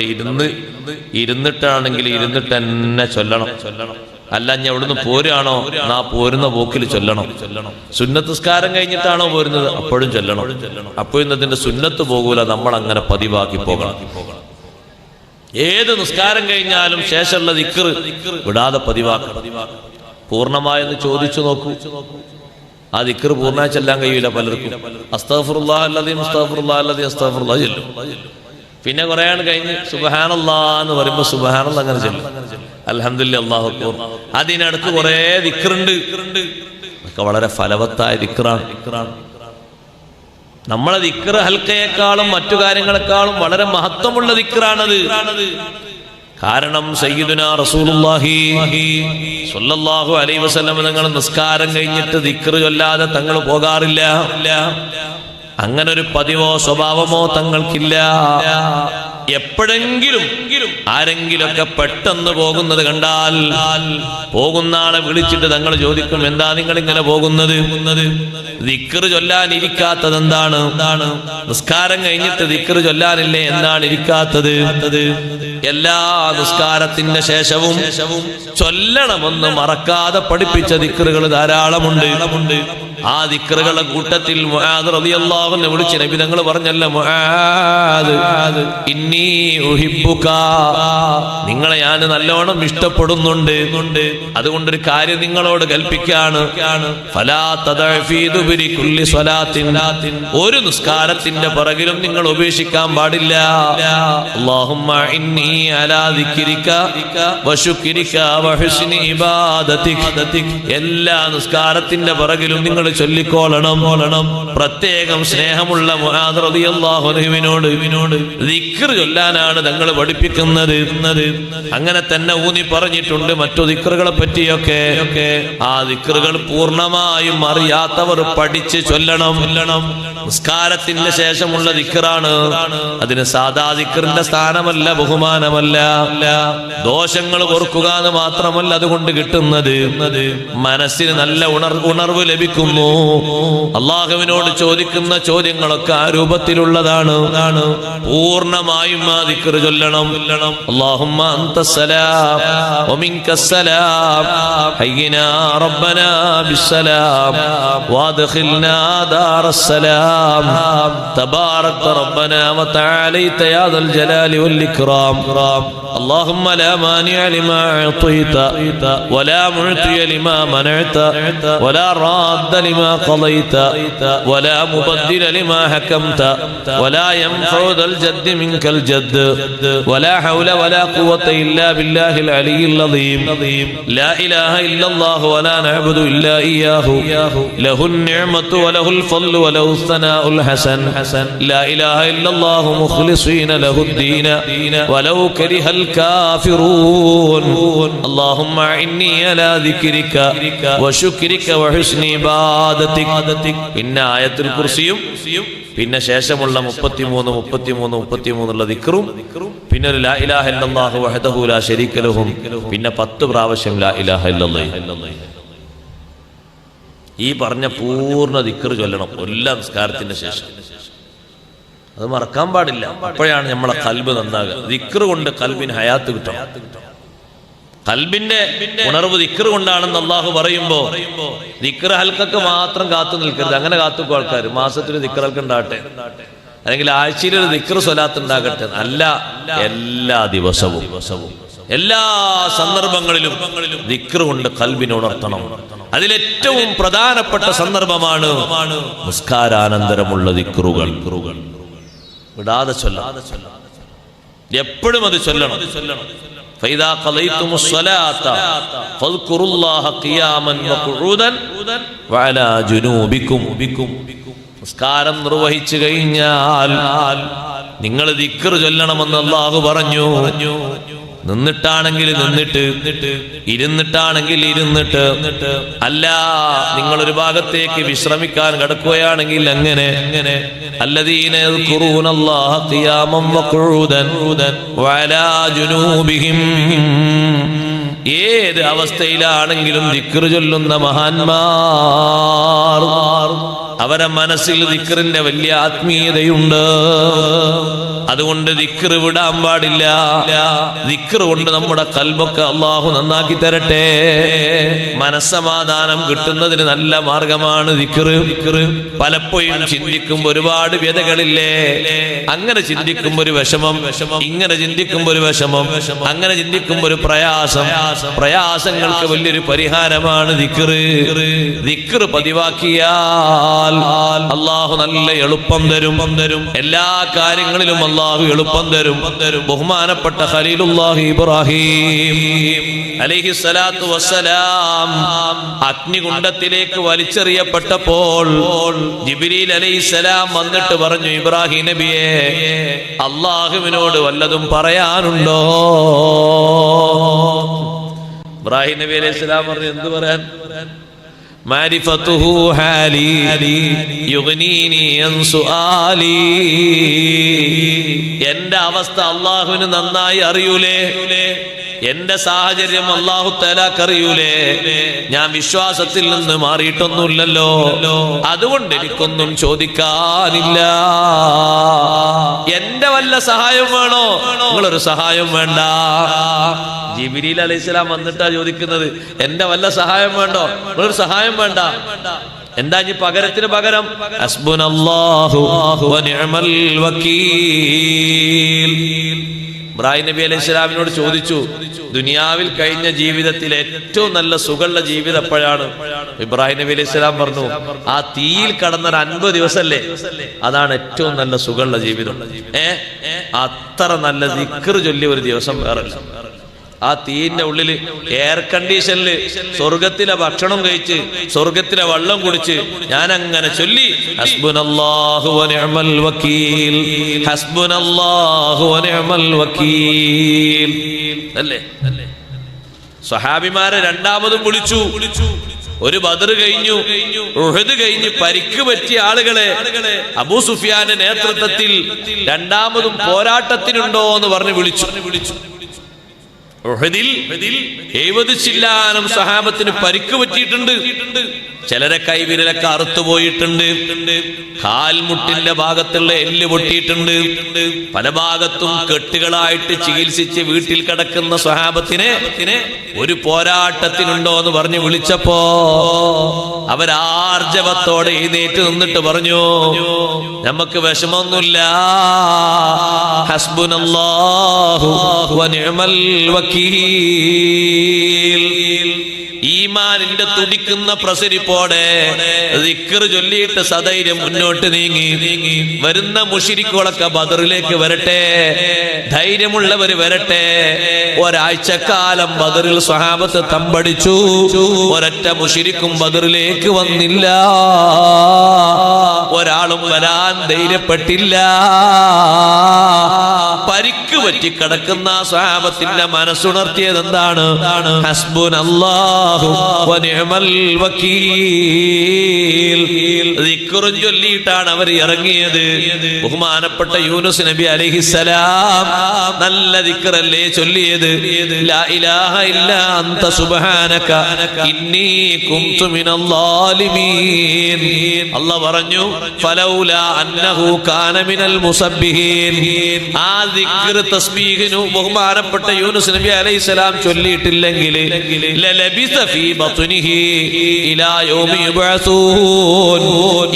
ഇരുന്നിട്ടാണെങ്കിൽ ഇരുന്നിട്ട് തന്നെ ചൊല്ലണം. അല്ല ഞാൻ അവിടുന്ന് പോരുകയാണോ, നാ പോരുന്ന പോക്കിൽ ചൊല്ലണം. സുന്നത്ത് നിസ്കാരം കഴിഞ്ഞിട്ടാണോ പോരുന്നത്, അപ്പോഴും ചൊല്ലണം. അപ്പോഴും അതിന്റെ സുന്നത്ത് പോകൂല, നമ്മൾ അങ്ങനെ പതിവാക്കി പോകണം. ഏത് നിസ്കാരം കഴിഞ്ഞാലും ശേഷമുള്ള ദിക്ർ വിടാതെ പതിവാക്കണം. പൂർണ്ണമായെന്ന് ചോദിച്ചു നോക്കൂ. ആ ദിക്ർ പൂർണ്ണമായി ചെല്ലാൻ കഴിയില്ല പലർക്കും. അസ്തഗ്ഫിറുല്ലാഹ് അല്ലദീ അസ്തഗ്ഫിറുല്ലാഹ് അല്ലദീ അസ്തഗ്ഫിറുല്ലാഹ് ചൊല്ലും. പിന്നെ കുറേയാണ് കഴിഞ്ഞ് സുബ്ഹാനല്ലാഹ് എന്ന് പറയുമ്പോൾ സുബ്ഹാനല്ലാഹ് അങ്ങനെ ചൊല്ലും. അൽഹംദുലില്ലാഹ്, അല്ലാഹു അക്ബർ. അതിനടുത്ത് കുറേ ദിക്റുണ്ട്. ഒക്കെ വളരെ ഫലവത്തായ ദിക്റാണ്. നമ്മളെ ദിക്ർ ഹൽക്കയെക്കാളും മറ്റു കാര്യങ്ങളെക്കാളും വളരെ മഹത്വമുള്ള ദിക്റാണത്. കാരണം സയ്യിദുനാ റസൂലുള്ളാഹി സ്വല്ലല്ലാഹു അലൈഹി വസല്ലം തങ്ങൾ നിസ്കാരം കഴിഞ്ഞിട്ട് ദിക്ർ ചൊല്ലാതെ തങ്ങൾ പോകാറില്ല. അങ്ങനെ ഒരു പതിവോ സ്വഭാവമോ തങ്ങൾക്കില്ല. എപ്പോഴെങ്കിലും ആരെങ്കിലൊക്കെ പെട്ടെന്ന് പോകുന്നത് കണ്ടാൽ പോകുന്ന ആളെ വിളിച്ചിട്ട് തങ്ങൾ ചോദിക്കും, എന്താ നിങ്ങൾ ഇങ്ങനെ പോകുന്നത്? ദിക്ർ ചൊല്ലാൻ ഇരിക്കാത്തത് എന്താണ്? നിസ്കാരം കഴിഞ്ഞിട്ട് ദിക്ർ ചൊല്ലാനില്ലേ, എന്താണ് ഇരിക്കാത്തത്? എല്ലാ നിസ്കാരത്തിന്റെ ശേഷവും ചൊല്ലണമെന്ന് മറക്കാതെ പഠിപ്പിച്ച ദിക്റുകൾ ധാരാളമുണ്ട്. ആ ദിക്റുകളുടെ കൂട്ടത്തിൽ മുആദ് റളിയല്ലാഹു അൻഹു വിളിച്ച് നബി തങ്ങൾ പറഞ്ഞല്ലോ, മുആദ് ഇന്നി ഉഹിബ്ബുക, നിങ്ങളെ ഞാൻ നല്ലോണം ഇഷ്ടപ്പെടുന്നുണ്ട്, അതുകൊണ്ടൊരു കാര്യം നിങ്ങളോട് കൽപ്പിക്കാണ്. ഫലാ തദഅ ഫീ ദുബരി കുല്ലി സ്വലാത്തിൻ, ഒരു നിസ്കാരത്തിന്റെ പിറകിലും നിങ്ങൾ ഉപേക്ഷിക്കാൻ പാടില്ല. അല്ലാഹുമ്മ ഇന്നി അലാ ദിക്രിക വശുക്രിക വഹുസ്നി ഇബാദതിക, എല്ലാ നിസ്കാരത്തിന്റെ പിറകിലും നിങ്ങൾ ചൊല്ലിക്കോളണം. പ്രത്യേകം സ്നേഹമുള്ള മുആദ് റളിയല്ലാഹു അൻഹുവിനോട് ദിക്ർ ചൊല്ലാനാണ് തങ്ങൾ പഠിപ്പിക്കുന്നത്. അങ്ങനെ തന്നെ ഊന്നി പറഞ്ഞിട്ടുണ്ട് മറ്റു ദിക്റുകളെ പറ്റിയൊക്കെ. ആ ദിക്റുകൾ പൂർണ്ണമായും അറിയാത്തവർ പഠിച്ച് ചൊല്ലണം. നിസ്കാരത്തിന്റെ ശേഷമുള്ള ദിക്റാണ്. അതിന് സാദാ ദിക്റിന്റെ സ്ഥാനമല്ല, ബഹുമാനമല്ല. ദോഷങ്ങൾ ഓർക്കുക എന്ന് മാത്രമല്ല അതുകൊണ്ട് കിട്ടുന്നത്, മനസ്സിന് നല്ല ഉണർവ് ലഭിക്കുന്നു. അള്ളാഹുവിനോട് ചോദിക്കുന്ന ചോദ്യങ്ങളൊക്കെ ആ രൂപത്തിലുള്ളതാണ്. പൂർണ്ണമായും ആ ദിക്ർ ചൊല്ലണം. അല്ലാഹുമ്മ അൻതസ്സലാം വമിൻകസ്സലാം ഹയ്യിനാ റബ്ബനാ ബിസ്സലാം വഅദ്ഖിൽനാ ദാറസ്സലാം തബാറക റബ്ബനാ വതആലൈത യാ ദൽ ജലാലി വൽ ഇക്റാം. اللهم لا مانع لما أعطيت ولا معطي لما منعت ولا راد لما قضيت ولا مبدل لما حكمت ولا ينفع ذا الجد منك الجد ولا حول ولا قوة إلا بالله العلي العظيم. لا إله إلا الله ولا نعبد إلا إياه له النعمة وله الفضل وله الثناء الحسن. لا إله إلا الله مخلصين له الدين ولو كره الكافرون. اللهم إني على ذكرك وشكرك وحسن عبادتك. പിന്നെ ആയത്തുൽ കുർസിയും പിന്നെ ശേഷമുള്ള 33 ദിക്റും പിന്നെ ഒരു ലാ ഇലാഹ ഇല്ലല്ലാഹു വഹ്ദഹു ലാ ശരീക ലഹു, പിന്നെ 10 പ്രാവശ്യം ലാ ഇലാഹ ഇല്ലല്ലാഹ്. ഈ പറഞ്ഞ പൂർണ്ണ ദിക്ർ ചൊല്ലണം എല്ലാ നിസ്കാരത്തിന്റെ ശേഷം. അത് മറക്കാൻ പാടില്ല. അപ്പോഴാണ് നമ്മളെ കൽബ് നന്നാകുക. ദിക്ർ കൊണ്ട് കൽബിന് ഹയാത്ത് കിട്ടണം. കൽബിന്റെ ഉണർവ് ദിക്ർ കൊണ്ടാണെന്ന് അള്ളാഹു പറയുമ്പോ ദിക്ർ ഹൽക്കൊക്കെ മാത്രം കാത്തു നിൽക്കരുത്. അങ്ങനെ കാത്തുക്കോ ആൾക്കാർ. മാസത്തിൽ ദിക്ർ ഹൽക്ക് ഉണ്ടാകട്ടെ, അല്ലെങ്കിൽ ആഴ്ചയിൽ ഒരു ദിക്ർ സ്വലാത്ത് ഉണ്ടാകട്ടെ. അല്ല, എല്ലാ ദിവസവും എല്ലാ സന്ദർഭങ്ങളിലും ദിക്ർ കൊണ്ട് കൽബിനെ ഉണർത്തണം. അതിലേറ്റവും പ്രധാനപ്പെട്ട സന്ദർഭമാണ് നിസ്കാരാനന്തരമുള്ള ദിക്റുകൾ. വിടാതെ ചൊല്ലണം, എപ്പോഴും അത് ചൊല്ലണം. ഫൈദാ ഖളൈതുമുസ് സ്വലാത്ത ഫദ്കുറുല്ലാഹ ഖിയാമൻ വഖുഊദൻ വഅലാ ജുനൂബികും. നിസ്കാരം നിർവഹിച്ചു കഴിഞ്ഞാൽ നിങ്ങൾ ദിക്ർ ചൊല്ലണമെന്ന് അല്ലാഹു പറഞ്ഞു. നിന്നിട്ടാണെങ്കിൽ നിന്നിട്ട്, ഇരുന്നിട്ടാണെങ്കിൽ ഇരുന്നിട്ട്, അല്ല നിങ്ങൾ ഒരു ഭാഗത്തേക്ക് വിശ്രമിക്കാൻ കിടക്കുകയാണെങ്കിൽ അങ്ങനെ. അല്ലദീന യദ്കുറൂനല്ലാഹ ഖിയാമൻ വഖുഊദൻ വഅലാ ജുനൂബിഹിം. ഏത് അവസ്ഥയിലാണെങ്കിലും ദിക്ർ ചൊല്ലുന്ന മഹാന്മാർ അവരെ മനസ്സിൽ ദിക്റിന്റെ വലിയ ആത്മീയതയുണ്ട്. അതുകൊണ്ട് ദിക്ർ വിടാൻ പാടില്ല. ദിക്ർ കൊണ്ട് നമ്മുടെ കൽബൊക്കെ അള്ളാഹു നന്നാക്കി തരട്ടെ. മനസ്സമാധാനം കിട്ടുന്നതിന് നല്ല മാർഗമാണ് ദിക്ർ. പലപ്പോഴും ചിന്തിക്കുമ്പോൾ ഒരുപാട് വ്യതകളില്ലേ. അങ്ങനെ ചിന്തിക്കുമ്പോൾ ഒരു വിഷമം, ഇങ്ങനെ ചിന്തിക്കുമ്പോൾ ഒരു വിഷമം, അങ്ങനെ ചിന്തിക്കുമ്പോൾ ഒരു പ്രയാസം. പ്രയാസങ്ങൾക്ക് വലിയൊരു പരിഹാരമാണ് ദിക്ർ. ദിക്ർ പതിവാക്കിയാൽ അള്ളാഹു നല്ല എളുപ്പം തരും. എല്ലാ കാര്യങ്ങളിലും അള്ളാഹു എളുപ്പം തരും. ബഹുമാനപ്പെട്ട ഖലീലുല്ലാഹി ഇബ്രാഹിം അലൈഹിസ്സലാത്തു വസ്സലാം അഗ്നികുണ്ഡത്തിലേക്ക് വലിച്ചെറിയപ്പെട്ടപ്പോൾ ജിബ്രീൽ അലൈഹിസ്സലാം വന്നിട്ട് പറഞ്ഞു, ഇബ്രാഹിം നബിയെ, അള്ളാഹുവിനോട് വല്ലതും പറയാനുണ്ടോ? ഇബ്രാഹിം നബി അലൈഹിസ്സലാം പറഞ്ഞു, എന്ത് പറയാൻ? മാരിഫത്തുഹു ഹാലി യുഗ്നീനി അൻ സുആലി. എന്റെ അവസ്ഥ അള്ളാഹുവിന് നന്നായി അറിയൂലേ? എന്റെ സാഹചര്യം അല്ലാഹു തആലാക്ക് അറിയൂലേ? ഞാൻ വിശ്വാസത്തിൽ നിന്ന് മാറിയിട്ടൊന്നുമില്ലല്ലോ, അതുകൊണ്ട് എനിക്കൊന്നും ചോദിക്കാനില്ല. എന്റെ വല്ല സഹായം വേണോ? നിങ്ങളൊരു സഹായം വേണ്ട. ജിബ്രീൽ അലൈഹിസ്സലാം വന്നിട്ടാ ചോദിക്കുന്നത്, എന്റെ വല്ല സഹായം വേണ്ടോ? നിങ്ങളൊരു സഹായം വേണ്ട. എന്താ ഇനി പകരത്തിന് പകരം? ഹസ്ബുനല്ലാഹു വ നിഅമൽ വകീൽ. ഇബ്രാഹിം നബി അലൈഹി സ്വലാമിനോട് ചോദിച്ചു, ദുനിയാവിൽ കഴിഞ്ഞ ജീവിതത്തിൽ ഏറ്റവും നല്ല സുഖമുള്ള ജീവിതം എപ്പോഴാണ്? ഇബ്രാഹിം നബി അലൈഹി സ്വലാം പറഞ്ഞു, ആ തീയിൽ കടന്നൊരു 50 ദിവസമല്ലേ, അതാണ് ഏറ്റവും നല്ല സുഖമുള്ള ജീവിതം. അത്ര നല്ല ദിക്ർ ചൊല്ലി ഒരു ദിവസം വേറല്ല. ആ തീയിന്റെ ഉള്ളില് എയർ കണ്ടീഷനില് സ്വർഗത്തിലെ ഭക്ഷണം കഴിച്ച് സ്വർഗത്തിലെ വെള്ളം കുടിച്ച് ഞാൻ അങ്ങനെ ചൊല്ലി ഹസ്ബുനല്ലാഹു വ നിഅമൽ വകീൽ, ഹസ്ബുനല്ലാഹു വ നിഅമൽ വകീൽ അല്ലേ? സ്വഹാബിമാരെ രണ്ടാമതും വിളിച്ചു. ഒരു ബദർ കഴിഞ്ഞു, ഉഹദ് കഴിഞ്ഞ് പരിക്ക് പറ്റിയ ആളുകളെ അബൂ സുഫിയാന്റെ നേതൃത്വത്തിൽ രണ്ടാമതും പോരാട്ടത്തിനുണ്ടോ എന്ന് പറഞ്ഞ് വിളിച്ചു. ഉഹദിൽ 70 ചില്ലാനം സഹാബത്തിന് പരിക്ക് പറ്റിയിട്ടുണ്ട്. ചിലരെ കൈവിരലൊക്കെ അറുത്തുപോയിട്ടുണ്ട്. കാൽമുട്ടിന്റെ ഭാഗത്തുള്ള എല്ല് പൊട്ടിയിട്ടുണ്ട്. പല ഭാഗത്തും കെട്ടുകളായിട്ട് ചികിത്സിച്ച് വീട്ടിൽ കിടക്കുന്ന സ്വഹാബത്തിനെ ഒരു പോരാട്ടത്തിനുണ്ടോ എന്ന് പറഞ്ഞു വിളിച്ചപ്പോ അവരാർജവത്തോടെ എഴുന്നേറ്റ് നിന്നിട്ട് പറഞ്ഞു, നമുക്ക് വിഷമൊന്നുമില്ല, ഹസ്ബുനല്ലാഹു വ നിഅമൽ വകീൽ. ഈമാനിന്റെ തുടിക്കുന്ന പ്രസരിപ്പോടെ ദിക്ർ ചൊല്ലിയിട്ട് സധൈര്യം മുന്നോട്ട് നീങ്ങി. വരുന്ന മുശ്രിക്കുകളൊക്കെ ബദറിലേക്ക് വരട്ടെ, ധൈര്യമുള്ളവര് വരട്ടെ. ഒരാഴ്ചക്കാലം ബദറിൽ സ്വഹാബത്ത് തമ്പടിച്ചു. ഒരൊറ്റ മുശ്രിക്കും ബദറിലേക്ക് വന്നില്ല. ഒരാളും വരാൻ ധൈര്യപ്പെട്ടില്ല. പരിക്ക് പറ്റി കിടക്കുന്ന സ്വഹാബത്തിന്റെ മനസ്സുണർത്തിയത് എന്താണ്? ഹസ്ബുനല്ലാഹു വ നിഅമൽ വകീൽ. ദിക്ർ ചൊല്ലിയിട്ടാണ് അവർ ഇറങ്ങിയത്. ബഹുമാനപ്പെട്ട യൂനുസ് നബി അലൈഹിസ്സലാം നല്ല ദിക്റല്ലേ ചൊല്ലിയത്? ലാ ഇലാഹ ഇല്ലാ അൻത സുബ്ഹാനക ഇന്നി കുൻതു മിനൽ ളാലിമീൻ. അല്ലാഹ് പറഞ്ഞു, ഫലൗലാ അന്നഹു കാന മിനൽ മുസബ്ബിഹീൻ. ആ ദിക്ർ തസ്ബീഹിനു ബഹുമാനപ്പെട്ട യൂനുസ് നബി അലൈഹിസ്സലാം ചൊല്ലിയിട്ടില്ലെങ്കിൽ ലലബിസ ഫീ ബത്നിഹി ഇലാ യൗമി യുബ്അസൂൻ.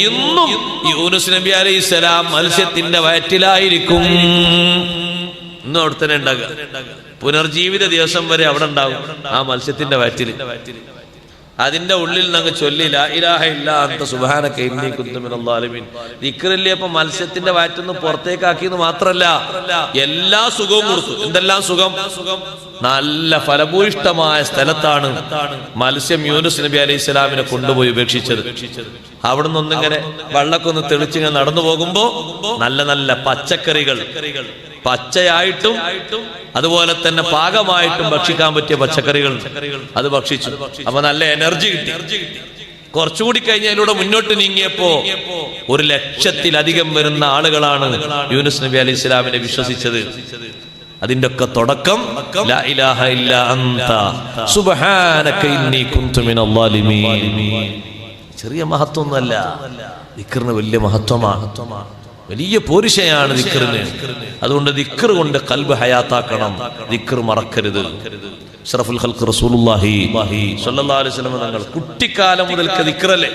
ഇന്നും യൂനുസ് നബി അലൈഹിസ്സലാം മത്സ്യത്തിന്റെ വയറ്റിലായിരിക്കും. ഇന്നും അവിടെ തന്നെ ഉണ്ടാകുക. പുനർജീവിത ദിവസം വരെ അവിടെ ഉണ്ടാകും, ആ മത്സ്യത്തിന്റെ വയറ്റിൽ. അതിന്റെ ഉള്ളിൽ ഞങ്ങൾ ചൊല്ലി ലാ ഇലാഹ ഇല്ലാ അൻത സുബ്ഹാനക ഇന്നി കുൻതു മിനൽ ളാലിമീൻ. ദിക്റില്ലേ അപ്പൊ മത്സ്യത്തിന്റെ വയറ്റിൽ നിന്ന് പുറത്തേക്കാക്കിയെന്ന് മാത്രല്ല, എല്ലാ സുഖവും കൊടുത്തു. എന്തെല്ലാം സുഖം? നല്ല ഫലഭൂയിഷ്ടമായ സ്ഥലത്താണ് മത്സ്യം യൂനുസ് നബി അലൈഹി സ്വലാമിനെ കൊണ്ടുപോയി ഉപേക്ഷിച്ചത്. അവിടെ നിന്നിങ്ങനെ വെള്ളമൊക്കെ ഒന്ന് തെളിച്ചിങ്ങനെ നടന്നു പോകുമ്പോ നല്ല നല്ല പച്ചക്കറികൾ, പച്ചയായിട്ടും അതുപോലെ തന്നെ പാകമായിട്ടും ഭക്ഷിക്കാൻ പറ്റിയ പച്ചക്കറികൾ അത് ഭക്ഷിച്ചു. അപ്പൊ നല്ല എനർജി കിട്ടി. കുറച്ചുകൂടി കഴിഞ്ഞ് അതിലൂടെ മുന്നോട്ട് നീങ്ങിയപ്പോ 100,000-ലധികം വരുന്ന ആളുകളാണ് യൂനുസ് നബി അലൈഹി സ്വലാമിനെ വിശ്വസിച്ചത്. അതിന്റെ ഒക്കെ തുടക്കം ലാ ഇലാഹ ഇല്ലാ അൻത സുബ്ഹാനക ഇന്നി കുൻതു മിനൽ ളാലിമീൻ. ചെറിയ മഹത്വമൊന്നുമല്ല, ദിക്റിന് വലിയ മഹത്വമാണ്, വലിയ പോരിശയാണ് ദിക്റിന്. അതുകൊണ്ട് ദിക്ർ കൊണ്ട് ഖൽബ് ഹയാത്താക്കണം, ദിക്ർ മറക്കരുത്. അഷ്റഫുൽ ഖൽഖ് റസൂലുള്ളാഹി സ്വല്ലല്ലാഹു അലൈഹി വസല്ലം തങ്ങൾ കുട്ടിക്കാലം മുതൽക്ക് ദിക്റല്ലേ.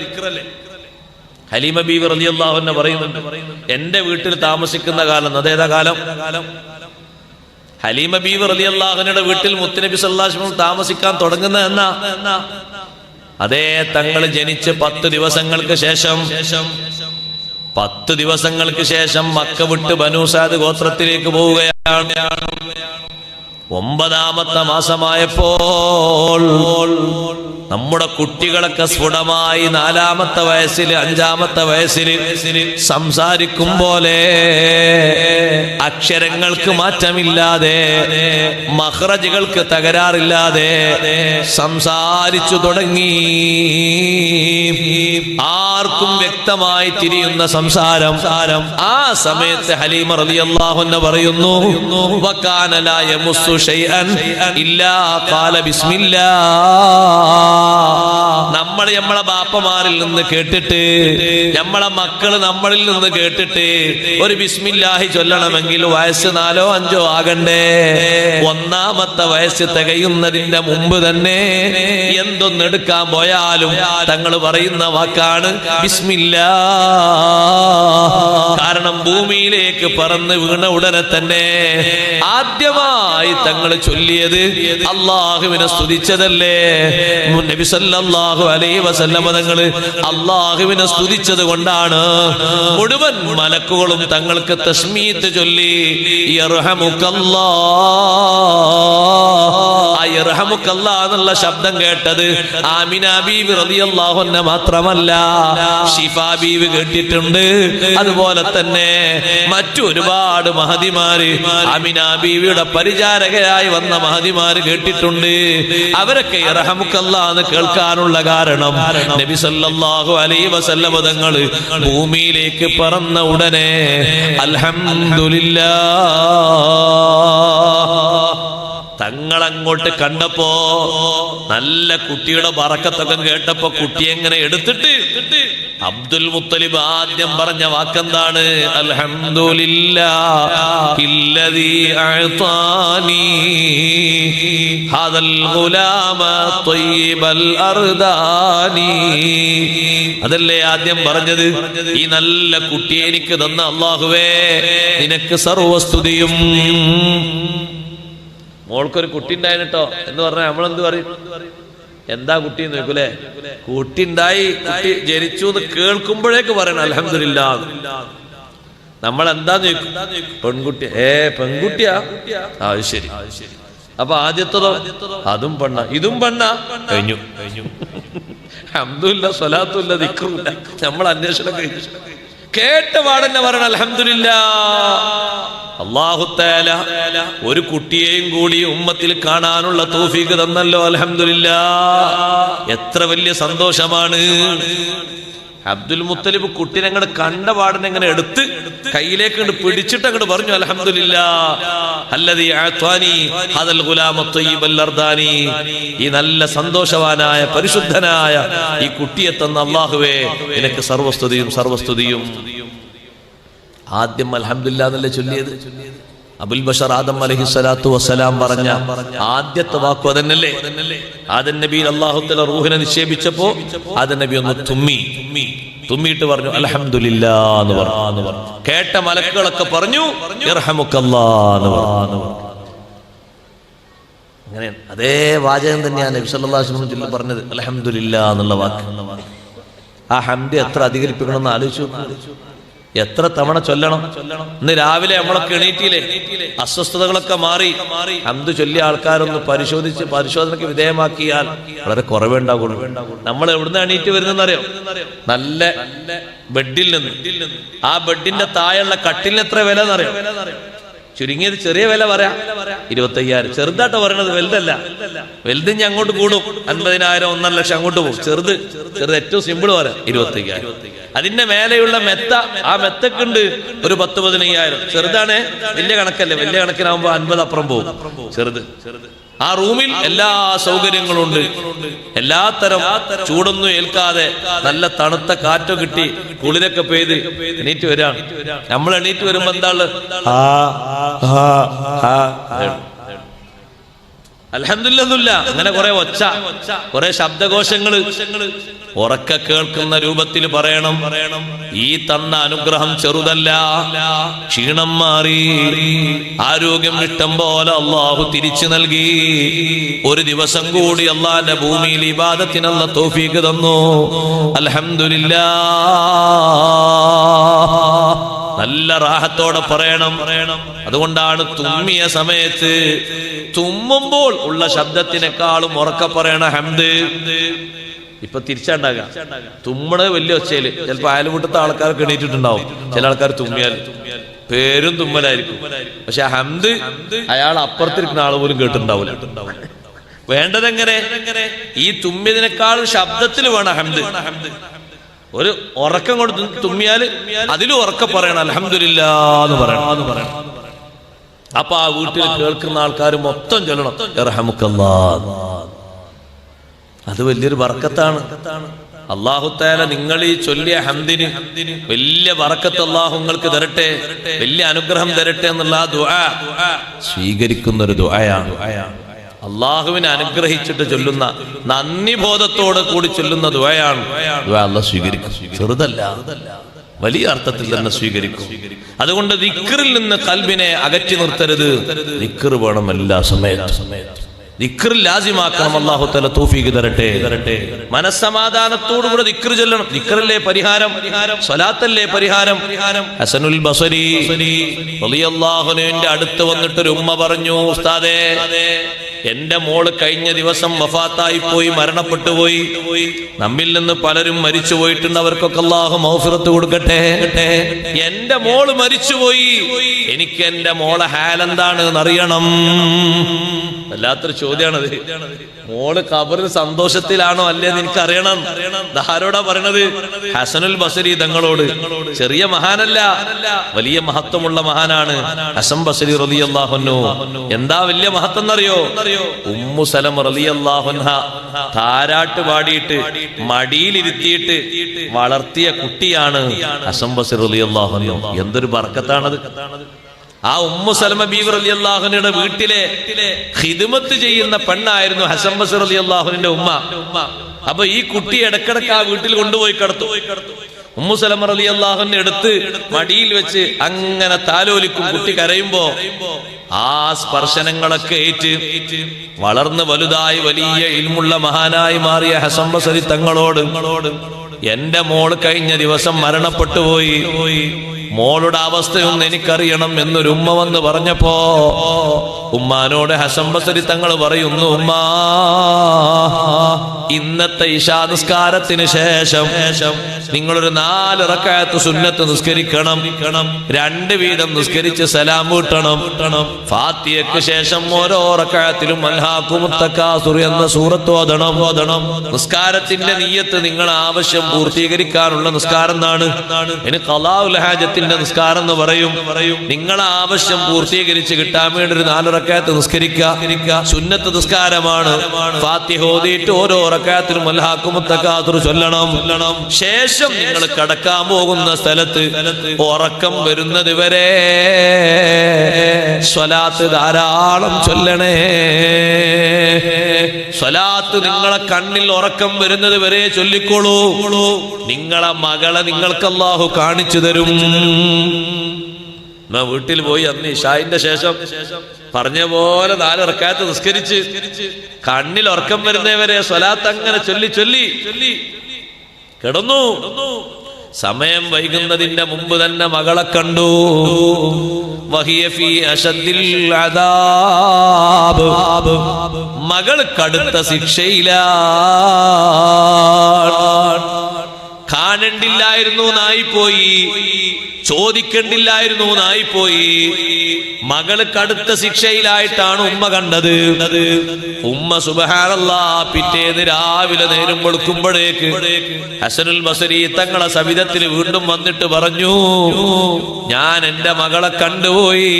ഹലീമ ബീവി റളിയല്ലാഹു അൻഹ പറയുന്നുണ്ട്, എന്റെ വീട്ടിൽ താമസിക്കുന്ന കാലം, അതേതാ കാലം? ഹലീമ ബീവി റളിയല്ലാഹു അൻഹയുടെ വീട്ടിൽ മുത്തുനബി സല്ലല്ലാഹു അലൈഹി വസല്ലം താമസിക്കാൻ തുടങ്ങുന്ന എന്നാ? അതേ തങ്ങൾ ജനിച്ച് 10 ദിവസങ്ങൾക്ക് ശേഷം 10 ദിവസങ്ങൾക്ക് ശേഷം മക്ക വിട്ട് ബനൂ സഅദ് ഗോത്രത്തിലേക്ക് പോവുകയാണ്. 9ാമത്തെ മാസമായപ്പോൾ നമ്മുടെ കുട്ടികളൊക്കെ സ്ഫുടമായി 4ാമത്തെ വയസ്സിൽ 5ാമത്തെ വയസ്സിൽ സംസാരിക്കും പോലെ അക്ഷരങ്ങൾക്ക് മാറ്റമില്ലാതെ മഖ്റജുകൾക്ക് തകരാറില്ലാതെ സംസാരിച്ചു തുടങ്ങി. ആർക്കും വ്യക്തമായി തിരിയുന്ന സംസാരം. ആ സമയത്ത് ഹലീമ റളിയല്ലാഹു അൻഹ പറയുന്നു, വകാന ലാ യമുസ്സു ഷൈഅൻ ഇല്ലാ ഖാല ബിസ്മില്ലാഹ്. നമ്മൾ നമ്മളെ ബാപ്പമാരിൽ നിന്ന് കേട്ടിട്ട്, നമ്മളെ മക്കള് നമ്മളിൽ നിന്ന് കേട്ടിട്ട് ഒരു ബിസ്മില്ലാഹി ചൊല്ലണമെങ്കിൽ വയസ്സ് 4 or 5 ആകണ്ടേ. 1ാമത്തെ വയസ്സ് തികയുന്നതിന്റെ മുമ്പ് തന്നെ എന്തൊന്നെടുക്കാൻ പോയാലും തങ്ങൾ പറയുന്ന വാക്കാണ് ബിസ്മില്ലാ. കാരണം ഭൂമിയിലേക്ക് പറന്ന് വീണ ഉടനെ തന്നെ ആദ്യമായി തങ്ങൾ ചൊല്ലിയത് അള്ളാഹുവിനെ സ്തുതിച്ചതല്ലേ. നബി സല്ലല്ലാഹു അലൈഹി വസല്ലം തങ്ങൾ അള്ളാഹുവിനെ സ്തുതിച്ചത് കൊണ്ടാണ് മുഴുവൻ മലക്കുകളും തങ്ങൾക്ക് തസ്മീത്ത് ചൊല്ലി യർഹമുക്കല്ലാഹ് എന്നുള്ള ശബ്ദം കേട്ടത് ആമിന ബീവി റളിയല്ലാഹു അൻഹ മാത്രമല്ല, ഷിഫാ ബീവി കേട്ടിട്ടുണ്ട്. അതുപോലെ തന്നെ മറ്റു ഒരുപാട് മഹദിമാര്, ആമിന ബീവിയുടെ പരിചാരകയായി വന്ന മഹദിമാര് കേട്ടിട്ടുണ്ട്. അവരൊക്കെ യർഹമുക്കല്ലാഹ് എന്ന് കേൾക്കാനുള്ള കാരണം നബി സല്ലല്ലാഹു അലൈഹി വസല്ലം തങ്ങൾ ഭൂമിയിലേക്ക് പറന്ന ഉടനെ അൽഹംദുലില്ലാഹ് തങ്ങളങ്ങോട്ട് കണ്ടപ്പോ നല്ല കുട്ടിയുടെ ബറക്കത്തൊക്കെ കേട്ടപ്പോ കുട്ടി എങ്ങനെ എടുത്തിട്ട് അബ്ദുൽ മുത്തലിബ് ആദ്യം പറഞ്ഞ വാക്കെന്താണ്? അൽഹംദുലില്ലാഹില്ലദീ അഅതാനി ഹാദൽ ഗുലാമ ത്വയ്യിബൽ അർദാനി. അതല്ലേ ആദ്യം പറഞ്ഞത്? ഈ നല്ല കുട്ടിയെ എനിക്ക് തന്ന അല്ലാഹുവേ നിനക്ക് സർവസ്തുതിയും. മോൾക്കൊരു കുട്ടി ഉണ്ടായിട്ടോ എന്ന് പറഞ്ഞാൽ നമ്മളെന്ത് പറയും? എന്താ കുട്ടി എന്ന് നോക്കൂലേ? കുട്ടി ഉണ്ടായി, കുട്ടി ജനിച്ചു എന്ന് കേൾക്കുമ്പോഴേക്ക് പറയണം അൽഹംദുലില്ലാഹ്. നമ്മൾ എന്താന്ന് ചോദിക്കും? പെൺകുട്ടി. പെൺകുട്ടിയാ? ശരി. അപ്പൊ ആദ്യത്തതോ? അതും പെണ്ണ, ഇതും പെണ്ണ. കഴിഞ്ഞു. ഹംദുലില്ലാഹ്, സ്വലാത്തുല്ല, ദിക്റുല്ല. നമ്മൾ അന്വേഷണം കഴിഞ്ഞു. കേട്ട പാടന്നെ പറയണം അൽഹംദുലില്ലാഹ്. അല്ലാഹു തആല ഒരു കുട്ടിയെയും കൂടി ഉമ്മത്തിൽ കാണാനുള്ള തൗഫീഖ് തന്നല്ലോ, അൽഹംദുലില്ലാഹ്. എത്ര വലിയ സന്തോഷമാണ്. അബ്ദുൽ മുത്തലിബ് കുട്ടിനെ അങ്ങോട്ട് കണ്ട പാടനെ ഇങ്ങനെ എടുത്ത് കയ്യിലേക്ക് പിടിച്ചിട്ട് അങ്ങോട്ട് പറഞ്ഞു അൽഹംദുലില്ലാഹ് അല്ലദീ അഅതാനി ഹദൽ ഗുലാമ ത്വയ്യിബൽ അർദാനി. ഈ നല്ല സന്തോഷവാനായ പരിശുദ്ധനായ ഈ കുട്ടിയെ തന്ന അല്ലാഹുവേ നിനക്ക് സർവസ്തുതിയും സർവസ്തുതിയും. ആദ്യം അൽഹംദുലില്ലാഹ് എന്നല്ലേ ചൊല്ലിയത്? അബുൽ ബഷർ ആദം അലൈഹിസ്സലാത്തു വസ്സലാം പറഞ്ഞ ആദ്യത്തെ വാക്കു അതന്നല്ലേ? ആദം നബി അല്ലാഹു തആല റൂഹിനെ നിക്ഷേപിച്ചപ്പോ ആദം നബി ഒന്ന് തുമ്മിയിട്ട് പറഞ്ഞു അൽഹംദുലില്ലാഹ് എന്ന് പറഞ്ഞു. കേട്ട മലക്കുകളൊക്കെ പറഞ്ഞു യർഹമുക്കല്ലാഹ് എന്ന് പറഞ്ഞു. അങ്ങനെ അതേ വാചകം തന്നെയാണ് നബി സല്ലല്ലാഹു അലൈഹി വസല്ലം പറഞ്ഞത്, അൽഹംദുലില്ലാഹ് എന്നുള്ള വാക്ക്. ആ ഹംദ് എത്ര അധികരിപ്പിക്കണമെന്ന് ആലോചിച്ചു. എത്ര തവണ ചൊല്ലണം? ഇന്ന് രാവിലെ നമ്മളൊക്കെ എണീറ്റില്ലേ? അസ്വസ്ഥതകളൊക്കെ മാറി ഹംദ് ചൊല്ലിയ ആൾക്കാരൊന്ന് പരിശോധനയ്ക്ക് വിധേയമാക്കിയാൽ വളരെ കുറവുണ്ടാകുള്ളൂ. നമ്മൾ എവിടുന്ന് എണീറ്റ് വരുന്നറിയോ? നല്ല ബെഡിൽ നിന്ന്. ആ ബെഡിന്റെ താഴെയുള്ള കട്ടിലിന് എത്ര വില എന്നറിയോ? ചുരുങ്ങിയത് ചെറിയ വില പറയാം 25,000. ചെറുതായിട്ട് പറയണത്, വലുതല്ല. വലുത് ഞാൻ അങ്ങോട്ട് കൂടും, 50,000 1.5 ലക്ഷം അങ്ങോട്ട് പോകും. ചെറുത് ഏറ്റവും സിമ്പിൾ പറയാം 25,000. അതിന്റെ മേലെയുള്ള മെത്ത, ആ മെത്തക്കുണ്ട് ഒരു 10-15,000. ചെറുതാണ്, വലിയ കണക്കല്ലേ. വലിയ കണക്കിനാകുമ്പോ 50 അപ്പുറം പോകും. ചെറുത്. ആ റൂമിൽ എല്ലാ സൗകര്യങ്ങളും ഉണ്ട്. എല്ലാത്തരം ചൂടൊന്നും ഏൽക്കാതെ നല്ല തണുത്ത കാറ്റോ കിട്ടി കുളിരൊക്കെ പെയ്ത് എണീറ്റ് വരാണ്. നമ്മൾ എണീറ്റ് വരുമ്പോ എന്താ അൽഹംദുലില്ലാഹ് അങ്ങനെ കുറെ ഒച്ച, കുറെ ശബ്ദകോശങ്ങള് ഉറക്കെ കേൾക്കുന്ന രൂപത്തിൽ പറയണം. ഈ തന്ന അനുഗ്രഹം ചെറുതല്ല. ക്ഷീണം മാറി, ആരോഗ്യം ഇഷ്ടം പോലെ അള്ളാഹു തിരിച്ചു നൽകി. ഒരു ദിവസം കൂടി അള്ളാന്റെ ഭൂമിയിൽ ഇബാദത്തിനുള്ള തൗഫീഖ് തന്നു. അൽഹംദുലില്ലാഹ്. നല്ല റാഹത്തോടെ പറയണം. അതുകൊണ്ടാണ് തുമ്മിയ സമയത്ത് തുമ്മുമ്പോൾ ഉള്ള ശബ്ദത്തിനേക്കാളും ഉറക്കെ പറയണ ഹംദ്. ഇപ്പൊ തിരിച്ചുണ്ടാകാം. തുമ്മണത് വലിയ ഒച്ചയില് ചിലപ്പോ അയൽവീട്ടത്തെ ആൾക്കാർക്ക് എണീറ്റിട്ടുണ്ടാവും. ചില ആൾക്കാർ തുമ്മിയാൽ പേരും തുമ്മലായിരിക്കും. പക്ഷെ ഹംദ് അയാൾ അപ്പുറത്തിരിക്കുന്ന ആൾ പോലും കേട്ടിട്ടുണ്ടാവില്ല. വേണ്ടതെങ്ങനെ? ഈ തുമ്മിയതിനേക്കാളും ശബ്ദത്തിൽ വേണം ഹംദ്. ഒരു ഉറക്കം കൊണ്ട് തുമ്മിയാൽ അതിലും ഉറക്കം പറയണം അൽഹംദുലില്ലാഹ് എന്ന് പറയണം. അപ്പൊ ആ വീട്ടിൽ കേൾക്കുന്ന ആൾക്കാർ മൊത്തം ചൊല്ലണം യർഹമുക്കല്ലാഹ്. അത് വലിയൊരു ബർക്കത്താണ്. അല്ലാഹു തആല നിങ്ങൾ ഈ ചൊല്ലിയ ഹംദിന് വലിയ ബർക്കത്ത് അല്ലാഹു നിങ്ങൾക്ക് തരട്ടെ, വലിയ അനുഗ്രഹം തരട്ടെ എന്നുള്ള ആ ദുആ സ്വീകരിക്കുന്ന ഒരു ദുആയാണ്. അള്ളാഹുവിനെ അനുഗ്രഹിച്ചിട്ട് ചൊല്ലുന്ന, നന്ദി ബോധത്തോടെ കൂടി ചൊല്ലുന്ന ദുആയാണ്. ദുആ അല്ലാഹു സ്വീകരിക്കും. ചെറുതല്ല, വലിയ അർത്ഥത്തിൽ തന്നെ സ്വീകരിക്കും. അതുകൊണ്ട് ദിക്റിൽ നിന്ന് ഖൽബിനെ അകറ്റി നിർത്തരുത്. ദിക്ർ വേണം എല്ലാ സമയത്തും. ദിക്ർ ലാസിമാക്കണം. അല്ലാഹു തആല തൗഫീഖ് തരട്ടെ. മനസ്സമാധാനത്തോടുകൂടെ ദിക്ർ ചൊല്ലണം. ദിക്റല്ലേ പരിഹാരം, സ്വലാത്തല്ലേ പരിഹാരം. ഹസനുൽ ബസരി റളിയല്ലാഹു അൻഹുവിന്റെ അടുത്ത് വന്നിട്ട് ഒരു ഉമ്മ പറഞ്ഞു, ഉസ്താദേ, എന്റെ മോള് കഴിഞ്ഞ ദിവസം വഫാത്തായി പോയി, മരണപ്പെട്ടു പോയി. നമ്മിൽ നിന്ന് പലരും മരിച്ചു പോയിട്ടുണ്ട്, അവർക്കൊക്കെ അല്ലാഹു മഗ്ഫിറത്ത് കൊടുക്കട്ടെ. എന്റെ മോള് മരിച്ചുപോയി, എനിക്ക് എന്റെ മോളെ ഹാലെന്താണ് എന്നറിയണം. വല്ലാത്തൊരു ചോദ്യമാണത്. മോള് ഖബറിൽ സന്തോഷത്തിലാണോ അല്ലേന്ന് എനിക്ക് അറിയണം. ആരോടാ പറയണത്? ഹസനുൽ ബസരി തങ്ങളോട്. ചെറിയ മഹാനല്ല, വലിയ മഹത്വമുള്ള മഹാനാണ് ഹസൻ ബസരി റളിയല്ലാഹു അൻഹു. എന്താ വലിയ മഹത്വം എന്നറിയോ? ഉമ്മു സലമ റളിയല്ലാഹു അൻഹ താരാട്ട് പാടിയിട്ട് മടിയിലിരുത്തിയിട്ട് വളർത്തിയ കുട്ടിയാണ് ഹസൻ ബസരി റളിയല്ലാഹു അൻഹു. എന്തൊരു ബർക്കത്താണത്. ആ ഉമ്മു സലമ ബീവി റളിയല്ലാഹു അൻഹയുടെ വീട്ടിലെ ഖിദ്മത്ത് ചെയ്യുന്ന പെണ്ണായിരുന്നു ഹസൻ ബസരി റളിയല്ലാഹു അൻഹുവിന്റെ ഉമ്മ. അപ്പൊ ഈ കുട്ടി ഇടക്കിടക്ക് ആ വീട്ടിൽ കൊണ്ടുപോയി കിടത്തും. ഉമ്മു സലമ റളിയല്ലാഹു അൻഹ എടുത്ത് മടിയിൽ വെച്ച് അങ്ങനെ താലോലിക്കും. കുട്ടി കരയുമ്പോ ആ സ്പർശനങ്ങളൊക്കെ ഏറ്റ് വളർന്ന് വലുതായി വലിയ ഇൽമുള്ള മഹാനായി മാറിയ ഹസൻ ബസരി തങ്ങളോട്, എന്റെ മോള് കഴിഞ്ഞ ദിവസം മരണപ്പെട്ടു പോയി, മോളുടെ അവസ്ഥയൊന്ന് എനിക്കറിയണം എന്നൊരു ഉമ്മ വന്ന് പറഞ്ഞപ്പോ ഉമ്മാനോട് ഹസൻ ബസരി തങ്ങൾ പറയുന്നു, ഉമ്മാ, ഇന്നത്തെ ഇശാ നിസ്കാരത്തിന് ശേഷം നിങ്ങളൊരു 4 റക്അത്ത് സുന്നത്ത് നിസ്കരിക്കണം. 2 വീതം നിസ്കരിച്ച് സലാം വീട്ടണം. ഫാത്തിഹയ്ക്ക് ശേഷം ഓരോ റക്അത്തിലും അൽഹാകുമുത് തകാസുർ എന്ന സൂറത്ത് ഓതണം. നിസ്കാരത്തിന്റെ നിയ്യത്ത് നിങ്ങൾ ആവശ്യം പൂർത്തീകരിക്കാനുള്ള നിസ്കാരം എന്നാണ്. ഇനി ഖളാഉൽ ഹാജത്തിന്റെ നിസ്കാരം എന്ന് പറയും. നിങ്ങളെ ആവശ്യം പൂർത്തീകരിച്ച് കിട്ടാൻ വേണ്ടി ഒരു 4 റക്അത്ത് നിസ്കരിക്കുക. സുന്നത്ത് നിസ്കാരമാണ്. ഫാത്തിഹ ഓതിയിട്ട് ഓരോ റക്അത്തിലും അൽഹാകുമുത് തകാസുർ ചൊല്ലണം. ശേഷം നിങ്ങൾ കടക്കാൻ പോകുന്ന സ്ഥലത്ത് ഉറക്കം വരുന്നത് വരെ സ്വലാത്ത് ധാരാളം ചൊല്ലണേ. സ്വലാത്ത് നിങ്ങളെ കണ്ണിൽ ഉറക്കം വരുന്നത് വരെ ചൊല്ലിക്കോളൂ. നിങ്ങളെ മകളെ നിങ്ങൾക്ക് അല്ലാഹു കാണിച്ചു തരും. വീട്ടിൽ പോയി അന്ന് ഇശാഇന്റെ ശേഷം പറഞ്ഞ പോലെ 4 റക്അത്ത് നിസ്കരിച്ച് കണ്ണിൽ ഉറക്കം വരുന്നവരെ സ്വലാത്ത് അങ്ങനെ ചൊല്ലി കിടന്നു. സമയം വൈകുന്നതിന്റെ മുമ്പ് തന്നെ മകളെ കണ്ടു. വഹിയ ഫീ അശദ്ദിൽ അദാബ്, മകൾ കടുത്ത ശിക്ഷയിലാണ്. കാണണ്ടില്ലായിരുന്നു നായിപ്പോയി, ചോദിക്കണ്ടില്ലായിരുന്നു നായിപ്പോയി. മകള് കടുത്ത ശിക്ഷയിലായിട്ടാണ് ഉമ്മ കണ്ടത്. ഉമ്മ സുബ്ഹാനല്ലാഹ് പിറ്റേന്ന് രാവിലെ നേരം വെളുക്കുമ്പോഴേക്ക് ഹസനുൽ ബസരി തങ്ങളെ സവിധത്തിൽ വീണ്ടും വന്നിട്ട് പറഞ്ഞു, ഞാൻ എന്റെ മകളെ കണ്ടുപോയി.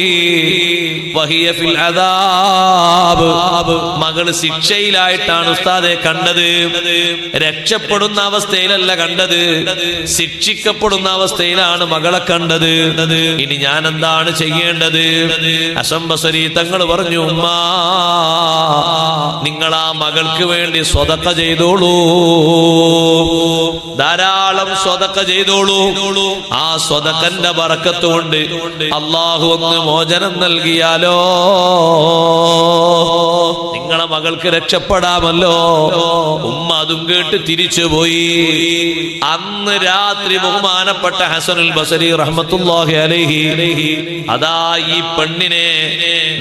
വഹിയ ഫിൽ അദാബ്, മകള് ശിക്ഷയിലായിട്ടാണ് ഉസ്താദെ കണ്ടത്. രക്ഷപ്പെടുന്ന അവസ്ഥയിലല്ല കണ്ടത്, ശിക്ഷിക്കപ്പെടുന്ന അവസ്ഥയിലാണ് മകളെ കണ്ടത്. ഇനി ഞാൻ എന്താണ് ചെയ്യേണ്ടത്? ഹസൻ ബസരി തങ്ങൾ പറഞ്ഞു, ഉമ്മാ, നിങ്ങൾ ആ മകൾക്ക് വേണ്ടി സ്വതക്ക ചെയ്തോളൂ, ധാരാളം സ്വതക്ക ചെയ്തോളൂ. ആ സ്വതക്കന്റെ ബറക്കത്ത് കൊണ്ട് അല്ലാഹു ഒന്ന് മോചനം നൽകിയാലോ നിങ്ങളെ മകൾക്ക് രക്ഷപ്പെടാമല്ലോ. ഉമ്മ അതും കേട്ട് തിരിച്ചുപോയി. അന്ന് രാത്രി ബഹുമാനപ്പെട്ട ഹസനുൽ ബസരി റഹ്മത്തുള്ളാഹി അലൈഹി അതാ ഈ പെണ്ണിനെ,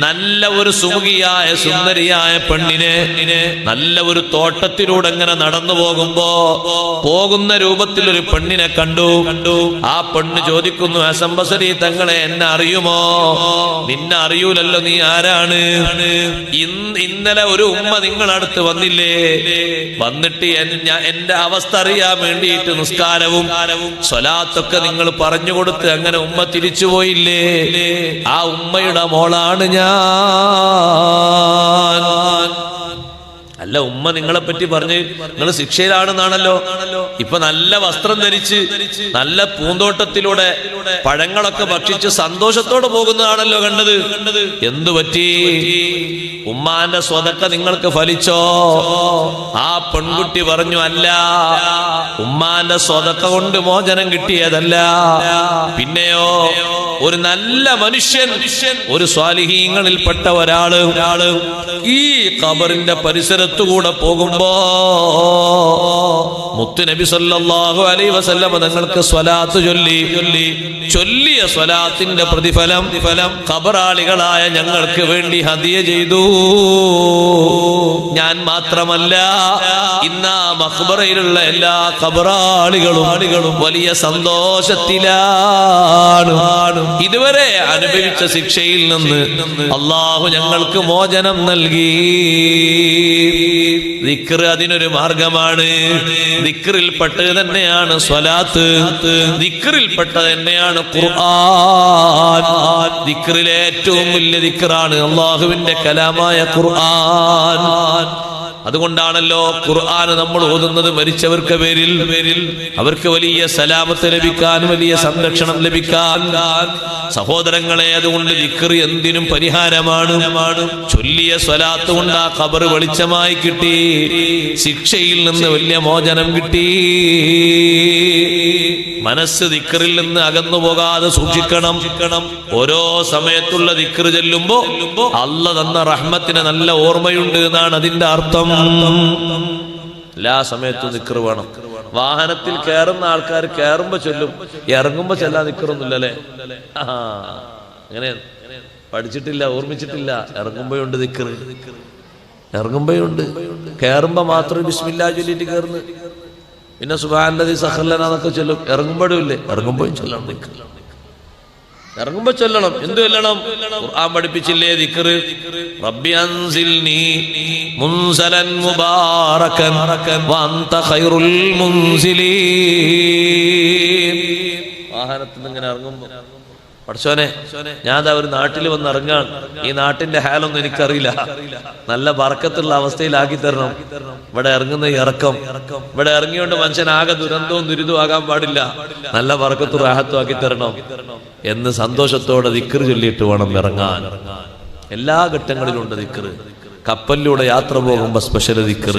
നല്ല ഒരു സുമുഖിയായ സുന്ദരിയായ പെണ്ണിനെ നല്ല ഒരു തോട്ടത്തിലൂടെ ഇങ്ങനെ നടന്നു പോകുന്ന രൂപത്തിൽ ഒരു പെണ്ണിനെ കണ്ടു. ആ പെണ്ണ് ചോദിക്കുന്നു, ഹസൻ ബസരി തങ്ങളെ എന്നെ അറിയുമോ? നിന്നെ അറിയൂലല്ലോ, നീ ആരാണ്? ഇന്നലെ ഒരു ഉമ്മ നിങ്ങളടുത്ത് വന്നില്ലേ? വന്നിട്ട് എന്റെ അവസ്ഥ അറിയാൻ വേണ്ടിയിട്ട് നിസ്കാരവും സ്വലാത്തൊക്കെ നിങ്ങൾ പറഞ്ഞു കൊടുത്ത് അങ്ങനെ ഉമ്മ തിരിച്ചുപോയില്ലേ? ആ ഉമ്മയുടെ മോളാണ് ഞാൻ. അല്ല, ഉമ്മ നിങ്ങളെ പറ്റി പറഞ്ഞ് നിങ്ങൾ ശിക്ഷയിലാണെന്നാണല്ലോ. ഇപ്പൊ നല്ല വസ്ത്രം ധരിച്ച് നല്ല പൂന്തോട്ടത്തിലൂടെ പഴങ്ങളൊക്കെ ഭക്ഷിച്ച് സന്തോഷത്തോടെ പോകുന്നതാണല്ലോ കണ്ടത്. എന്തു പറ്റി? ഉമ്മാന്റെ സ്വതക്ക നിങ്ങൾക്ക് ഫലിച്ചോ? ആ പെൺകുട്ടി പറഞ്ഞു, അല്ല, ഉമ്മാന്റെ സ്വതക്ക കൊണ്ട് മോചനം കിട്ടിയതല്ല. പിന്നെയോ ഒരു നല്ല മനുഷ്യൻ, ഒരു സ്വാലിഹീങ്ങളിൽപ്പെട്ട ഒരാള് ഈ ഖബറിന്റെ പരിസരത്തുകൂടെ പോകുമ്പോ മുത്തുനബി സല്ലല്ലാഹു അലൈഹി വസല്ലം തങ്ങൾക്ക് സ്വലാത്ത് ചൊല്ലിയ സ്വലാത്തിന്റെ പ്രതിഫലം ഖബറാളികളായ ഞങ്ങൾക്ക് വേണ്ടി ഹദിയ ചെയ്തു. ഞാൻ മാത്രമല്ല, ഇന്ന് ആ മഖ്ബറയിലുള്ള എല്ലാ ഖബറാളികളും വലിയ സന്തോഷത്തിലാണ്. ഇതുവരെ അനുഭവിച്ച ശിക്ഷയിൽ നിന്ന് അള്ളാഹു ഞങ്ങൾക്ക് മോചനം നൽകി. ദിക്ർ അതിനൊരു മാർഗമാണ്. ദിക്റിൽപ്പെട്ടത് തന്നെയാണ് സ്വലാത്ത്, ദിക്റിൽപ്പെട്ടത് തന്നെയാണ് ഖുർആൻ. ദിക്റിലെ ഏറ്റവും വലിയ ദിക്റാണ് അള്ളാഹുവിന്റെ കലാമായ ഖുർആൻ. അതുകൊണ്ടാണല്ലോ ഖുർആൻ നമ്മൾ ഓതുന്നത് മരിച്ചവർക്ക് പേരിൽ അവർക്ക് വലിയ സലാമത്ത് ലഭിക്കാൻ, വലിയ സംരക്ഷണം ലഭിക്കാൻ. സഹോദരങ്ങളെ, അതുകൊണ്ട് ദിക്ർ എന്തിനും പരിഹാരമാണ്. ചൊല്ലിയ സ്വലാത്ത് കൊണ്ട് ആ ഖബർ വെളിച്ചമായി കിട്ടി, ശിക്ഷയിൽ നിന്ന് വലിയ മോചനം കിട്ടി. മനസ്സ് ദിക്റിൽ നിന്ന് അകന്നു പോകാതെ സൂക്ഷിക്കണം. ഓരോ സമയത്തുള്ള ദിക്ർ ചെല്ലുമ്പോ അല്ലാഹ് തന്ന റഹ്മത്തിന് നല്ല ഓർമ്മയുണ്ട് എന്നാണ് അതിന്റെ അർത്ഥം. എല്ലാ സമയത്തും ദിക്ർ വേണം. വാഹനത്തിൽ കയറുന്ന ആൾക്കാർ കയറുമ്പോ ചൊല്ലും, ഇറങ്ങുമ്പോ ചെല്ലാൻ ദിക്റൊന്നുമില്ലല്ലേ? അങ്ങനെ പഠിച്ചിട്ടില്ല, ഓർമ്മിച്ചിട്ടില്ല. ഇറങ്ങുമ്പോഴുണ്ട് ദിക്ർ, ഇറങ്ങുമ്പോഴുണ്ട്. കയറുമ്പോ മാത്രം ബിസ്മില്ലാഹ് ചൊല്ലിട്ട് കയറുന്നു. പിന്നെ സുബ്ഹാനല്ലദീ സഖറലനാ എന്നൊക്കെ ചൊല്ലും. ഇറങ്ങുമ്പോഴും ഇല്ലേ? ഇറങ്ങുമ്പോഴും ചൊല്ലണം ദിക്ർ. ഇറങ്ങുമ്പോ ചൊല്ലണം. എന്തു ചൊല്ലണം? ഖുർആൻ പഠിപ്പിച്ചില്ലേ ദിക്ർ? റബ്ബി അൻസിൽനി മുൻസലൻ മുബാറകൻ വഅൻത ഖൈറുൽ മുൻസിലീൻ. വാഹനത്തിൽ നിന്ന് ഇങ്ങനെ ഇറങ്ങുമ്പോ, പടച്ചോനെ, ഞാൻ ഒരു നാട്ടിൽ വന്ന് ഇറങ്ങാൻ, ഈ നാട്ടിന്റെ ഹാലൊന്നും എനിക്കറിയില്ല, നല്ല ബർക്കത്തുള്ള അവസ്ഥയിലാക്കി തരണം. ഇവിടെ ഇറങ്ങുന്ന ഇറക്കം, ഇവിടെ ഇറങ്ങിയോണ്ട് മനുഷ്യനാകെ ദുരന്തവും ദുരിതവും ആകാൻ പാടില്ല, നല്ല ബർക്കത്തും റാഹത്തും ആക്കി തരണം എന്ന് സന്തോഷത്തോടെ ദിക്ർ ചൊല്ലിയിട്ട് വേണം ഇറങ്ങാൻ. എല്ലാ ഘട്ടങ്ങളിലുണ്ട് ദിക്ർ. കപ്പലിലൂടെ യാത്ര പോകുമ്പോ സ്പെഷ്യൽ ദിക്ർ,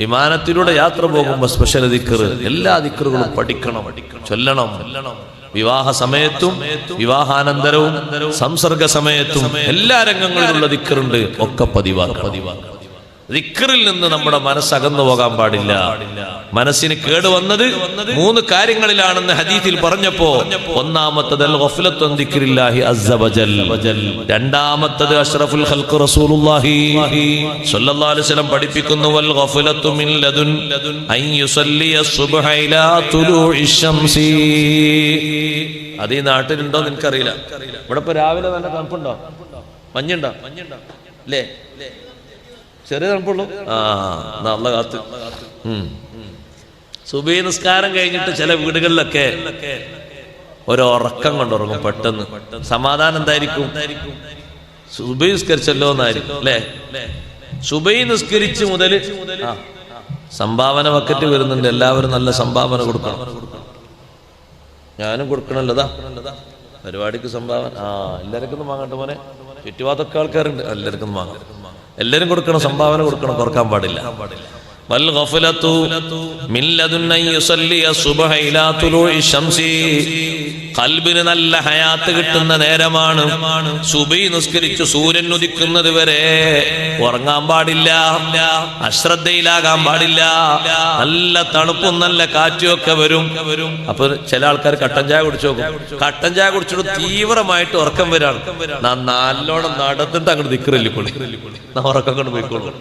വിമാനത്തിലൂടെ യാത്ര പോകുമ്പോ സ്പെഷ്യൽ ദിക്ർ. എല്ലാ ദിക്റുകളും പഠിക്കണം, ചൊല്ലണം. വിവാഹ സമയത്തും വിവാഹാനന്തരവും സംസർഗ സമയത്തും എല്ലാ രംഗങ്ങളിലുള്ള ദിക്റുണ്ട്, ഒക്കെ പതിവാക്കണം. ദിക്റിൽ നിന്ന് നമ്മുടെ മനസ്സകന്നു പോകാൻ പാടില്ല. മനസ്സിന് കേടുവന്നത് 3 കാര്യങ്ങളിലാണെന്ന് ഹദീസിൽ പറഞ്ഞപ്പോ, ഒന്നാമത്തത് അൽ ഗഫ്ലത്തു അൻ ദിക്രില്ലാഹി അസ്സ വജൽ, രണ്ടാമത്തത് അഷ്റഫുൽ ഖൽഖ് റസൂലുള്ളാഹി സ്വല്ലല്ലാഹു അലൈഹി വസല്ലം പഠിപ്പിക്കുന്നു വൽ ഗഫ്ലത്തു മിൻ ലദുൻ അൻ യുസല്ലി അസ്സുബ്ഹ ഇലാ തുലൂഇ ശംസി. അത് ഈ നാട്ടിലുണ്ടോ എന്ന് എനിക്കറിയില്ല. ഇവിടെ ഇപ്പൊ രാവിലെ നല്ല തണുപ്പുണ്ടോ? മഞ്ഞുണ്ടോ? അല്ലേ? ചെറിയ തണുപ്പുള്ളൂ. നല്ല കാത്ത്. സുബഹി നിസ്കാരം കഴിഞ്ഞിട്ട് ചില വീടുകളിലൊക്കെ ഒരു ഉറക്കം കൊണ്ടുറങ്ങും പെട്ടെന്ന്. സമാധാനം എന്തായിരിക്കും? സുബഹി നിസ്കരിച്ചല്ലോ എന്നായിരിക്കും അല്ലേ? സുബഹി നിസ്കരിച്ച് മുതൽ സംഭാവന ബക്കറ്റ് വരുന്നുണ്ട്. എല്ലാവരും നല്ല സംഭാവന കൊടുക്കണം. ഞാനും കൊടുക്കണല്ലോ. പരിപാടിക്ക് സംഭാവന എല്ലാവർക്കും വാങ്ങട്ടെ മോനെ. ചുറ്റുപാടൊക്കെ ആൾക്കാരുണ്ട്, എല്ലാവർക്കും വാങ്ങാം. എല്ലാരും കൊടുക്കണം, സംഭാവന കൊടുക്കണം, കുറക്കാൻ പാടില്ല. വൽ ഗഫലത്തു മിൻ ലദുൻ അൻ യുസല്ലി അസ്സുബ്ഹ ഇലാ തുലൂഇ ശംസി. ഖൽബിന് നല്ല ഹയാത്ത് കിട്ടുന്ന നേരമാണ്. സുബഹി നിസ്കരിച്ച് സൂര്യൻ ഉദിക്കുന്നത് വരെ ഉറങ്ങാൻ പാടില്ല, അശ്രദ്ധയിലാകാൻ പാടില്ല. നല്ല തണുപ്പും നല്ല കാറ്റും ഒക്കെ വരും. അപ്പൊ ചില ആൾക്കാർ കട്ടൻ ചായ കുടിച്ചു നോക്കും. കട്ടൻ ചായ കുടിച്ചിട്ട് തീവ്രമായിട്ട് ഉറക്കം വരാണ്. നല്ലോണം നടന്നിട്ട് അങ്ങോട്ട് ദിക്റില്ലിക്കൊള്ളി, ഉറക്കം കൊണ്ട് പോയിക്കോളൂ.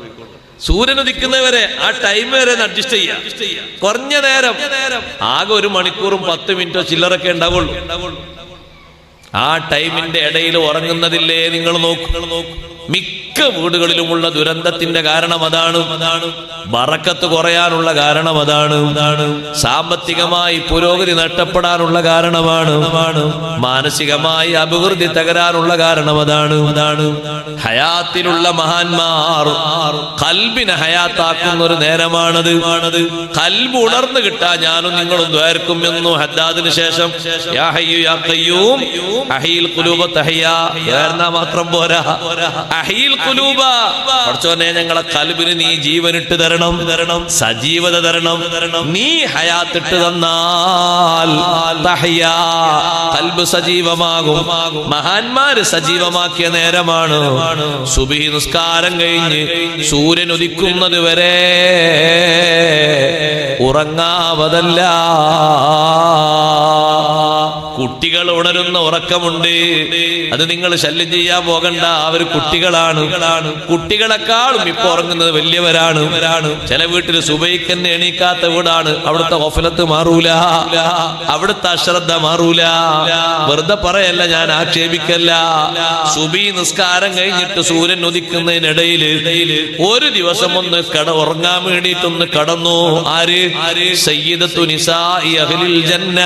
സൂര്യൻ ഉദിക്കുന്നവരെ ആ ടൈം വരെ അഡ്ജസ്റ്റ് ചെയ്യാം. കുറഞ്ഞ നേരം, ആകെ 1 മണിക്കൂറും 10 മിനിറ്റോ ചില്ലറൊക്കെ ഉണ്ടാവുള്ളൂ. ആ ടൈമിന്റെ ഇടയിൽ ഉറങ്ങുന്നതില്ലേ നിങ്ങൾ നോക്കൂ. മിക്ക മിക്ക വീടുകളിലുമുള്ള ദുരന്തത്തിന്റെ കാരണം അതാണ്. ബറക്കത്ത് കുറയാനുള്ള കാരണം അതാണ്. സാമ്പത്തികമായി പുരോഗതി നഷ്ടപ്പെടാനുള്ള കാരണമാണ്. മാനസികമായി അഭിവൃദ്ധി തകരാനുള്ള കാരണം അതാണ്. ഹയാത്തിലുള്ള മഹാന്മാർ ഖൽബിനെ ഹയാത്താക്കുന്ന ഒരു നേരമാണത്. ഖൽബ് ഉണർന്നു കിട്ടാ ഞാനും നിങ്ങളും ദ്വാരക്കും എന്നു ഹദ്ദാദിന് ശേഷം യാ ഹയ്യു യാ ഖയ്യൂം അഹീൽ ഖുലൂബ തഹയ്യാ എന്നാ മാത്രം പോരാ, അഹീൽ ഖുലൂബ പടച്ചോനെ ഞങ്ങളെ ഖൽബിന് നീ ജീവനിട്ട് തരണം, സജീവത തരണം. നീ ഹയാത്തിട്ട് തന്നാൽ തഹയ്യാ ഖൽബ് സജീവമാകും. മഹാന്മാര് സജീവമാക്കിയ നേരമാണ് സുബ്ഹി നിസ്കാരം കഴിഞ്ഞ് സൂര്യൻ ഉദിക്കുന്നത് വരെ ഉറങ്ങാവതല്ല. കുട്ടികൾ ഉണരുന്ന ഉറക്കമുണ്ട്, അത് നിങ്ങൾ ശല്യം ചെയ്യാൻ പോകണ്ട. അവർ കുട്ടികളാണ്. കുട്ടികളെക്കാളും ഇപ്പൊ ഉറങ്ങുന്നത് വലിയവരാണ്. ചില വീട്ടിൽ സുബൈക്ക് തന്നെ എണീക്കാത്ത വീടാണ്. അവിടുത്തെ ഗഫലത്ത് മാറൂല, അവിടുത്തെ അശ്രദ്ധ മാറൂല. വെറുതെ പറയല്ല, ഞാൻ ആക്ഷേപിക്കല്ല. സുബഹി നിസ്കാരം കഴിഞ്ഞിട്ട് സൂര്യൻ ഉദിക്കുന്നതിനിടയിൽ ഒരു ദിവസം ഒന്ന് ഉറങ്ങാൻ വേണ്ടിയിട്ടൊന്ന് കടന്നു. ആര്? സയ്യിദത്തു നിസാഇ അഹ്ലിൽ ജന്ന,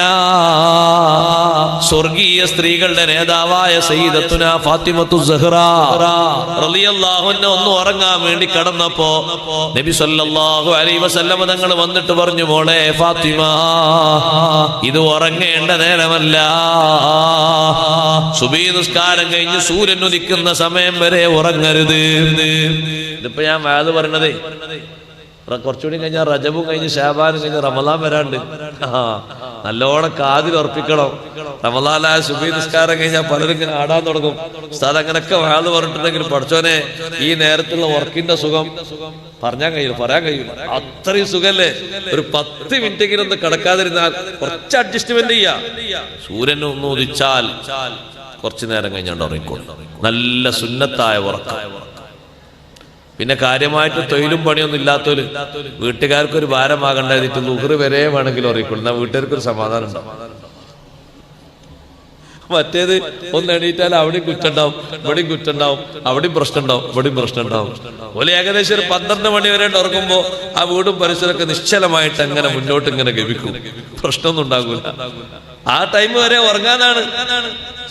സ്വർഗീയ സ്ത്രീകളുടെ നേതാവായ സയ്യിദത്തുന ഫാത്തിമത്തു സഹ്റ റളിയല്ലാഹു അൻഹ ഒന്ന് ഉറങ്ങാൻ വേണ്ടി കടന്നപ്പോ നബി സല്ലല്ലാഹു അലൈഹി വസല്ലം തങ്ങൾ വന്നിട്ട് പറഞ്ഞു, മോളെ ഫാത്തിമ, ഇത് ഉറങ്ങേണ്ട നേരമല്ല. സുബഹി നിസ്കാരം കഴിഞ്ഞ് സൂര്യൻ ഉദിക്കുന്ന സമയം വരെ ഉറങ്ങരുത്. ഇതിപ്പോ ഞാൻ വാത് പറഞ്ഞതേ, കുറച്ചുകൂടി കഴിഞ്ഞാൽ റജബും കഴിഞ്ഞ് ശാബാനും കഴിഞ്ഞ് റമദാൻ വരാണ്ട്. നല്ലോണം കാതിൽ ഉറപ്പിക്കണം. റമദാനായ സുബഹി നിസ്കാരം കഴിഞ്ഞാൽ പലരും ഇങ്ങനെ ആടാൻ തുടങ്ങും. ഉസ്താദ് അങ്ങനൊക്കെ വാത് പറഞ്ഞിട്ടുണ്ടെങ്കിൽ പഠിച്ചോനെ ഈ നേരത്തുള്ള വർക്കിന്റെ സുഖം പറയാൻ കഴിയില്ല. അത്രയും സുഖല്ലേ. ഒരു 10 മിനിറ്റെങ്കിലും ഒന്ന് കിടക്കാതിരുന്നാൽ കുറച്ച് അഡ്ജസ്റ്റ്മെന്റ് ചെയ്യാം. സൂര്യൻ ഒന്ന് ഉദിച്ചാൽ കുറച്ചു നേരം കഴിഞ്ഞാണ്ട് ഉറങ്ങിക്കോളും. നല്ല സുന്നത്തായ ഉറക്കം. പിന്നെ കാര്യമായിട്ട് തൊഴിലും പണിയൊന്നും ഇല്ലാത്തവര് വീട്ടുകാർക്കൊരു ഭാരമാകണ്ടായിട്ട് ളുഹ്ർ വരെ വേണമെങ്കിലും ഉറങ്ങിക്കോളും. എന്നാൽ വീട്ടുകാർക്കൊരു സമാധാനം ഉണ്ടാവും. മറ്റേത് ഒന്ന് എണീറ്റാൽ അവിടെയും കുറ്റുണ്ടാവും, ഇവിടെയും കുറ്റുണ്ടാവും, അവിടെയും പ്രശ്നമുണ്ടാവും, ഇവിടെയും പ്രശ്നമുണ്ടാവും. ഓല് ഏകദേശം ഒരു 12 മണി വരെ ഉറങ്ങുമ്പോ ആ വീടും പരിസരമൊക്കെ നിശ്ചലമായിട്ട് അങ്ങനെ മുന്നോട്ട് ഇങ്ങനെ ഗമിക്കും. പ്രശ്നമൊന്നും ഉണ്ടാകൂല. ആ ടൈം വരെ ഉറങ്ങാനാണ്.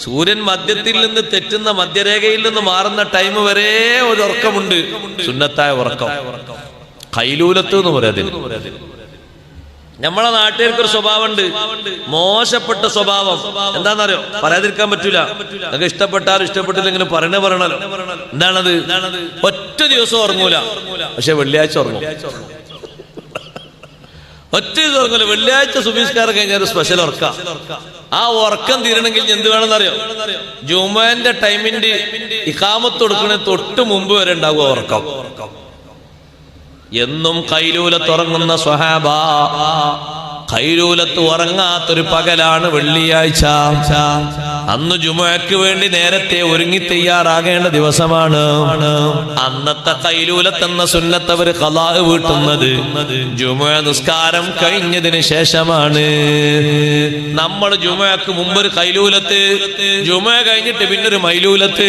സൂര്യൻ മധ്യത്തിൽ നിന്ന് തെറ്റുന്ന മധ്യരേഖയിൽ നിന്ന് മാറുന്ന ടൈം വരെ ഒരു ഉറക്കമുണ്ട്, സുന്നത്തായ ഉറക്കം. ഖൈലൂലത്ത് എന്ന് പറയാതിന്. നമ്മളെ നാട്ടുകാർക്ക് ഒരു സ്വഭാവമുണ്ട്, മോശപ്പെട്ട സ്വഭാവം. എന്താണെന്നറിയോ? പറയാതിരിക്കാൻ പറ്റൂല. നമുക്ക് ഇഷ്ടപ്പെട്ടാലും ഇഷ്ടപ്പെട്ടില്ലെങ്കിലും പറയണല്ലോ. എന്താണത്? ഒറ്റ ദിവസം ഉറങ്ങൂല, പക്ഷെ വെള്ളിയാഴ്ച ഉറങ്ങും. ഒറ്റ ദിവസം ഉറങ്ങൂല, വെള്ളിയാഴ്ച സുബഹിസ്കാരം കഴിഞ്ഞാൽ സ്പെഷ്യൽ ഉറക്കം. ആ ഉറക്കം തീരണമെങ്കിൽ എന്ത് വേണമെന്നറിയോ? ജുമുഅന്റെ ടൈമിന്റെ ഇഖാമത്ത് കൊടുക്കണ തൊട്ട് മുമ്പ് വരെ ഉണ്ടാകുക ഉറക്കം. എന്നും ഖൈലൂലത്ത് ഉറങ്ങുന്ന സ്വഹാബ, ഖൈലൂലത്ത് ഉറങ്ങാത്തൊരു പകലാണ് വെള്ളിയാഴ്ച. അന്ന് ജുമുഅക്ക് വേണ്ടി നേരത്തെ ഒരുങ്ങി തയ്യാറാകേണ്ട ദിവസമാണ്. അന്നത്തെ ഖൈലൂലത്ത് എന്ന സുന്നത്ത് അവർ ഖളാ വീട്ടുന്നത് ജുമുഅ നിസ്കാരം കഴിഞ്ഞതിന് ശേഷമാണ്. നമ്മൾ ജുമുഅക്ക് മുമ്പ് ഒരു ഖൈലൂലത്ത്, ജുമുഅ കഴിഞ്ഞിട്ട് പിന്നെ ഒരു മൈലൂലത്ത്.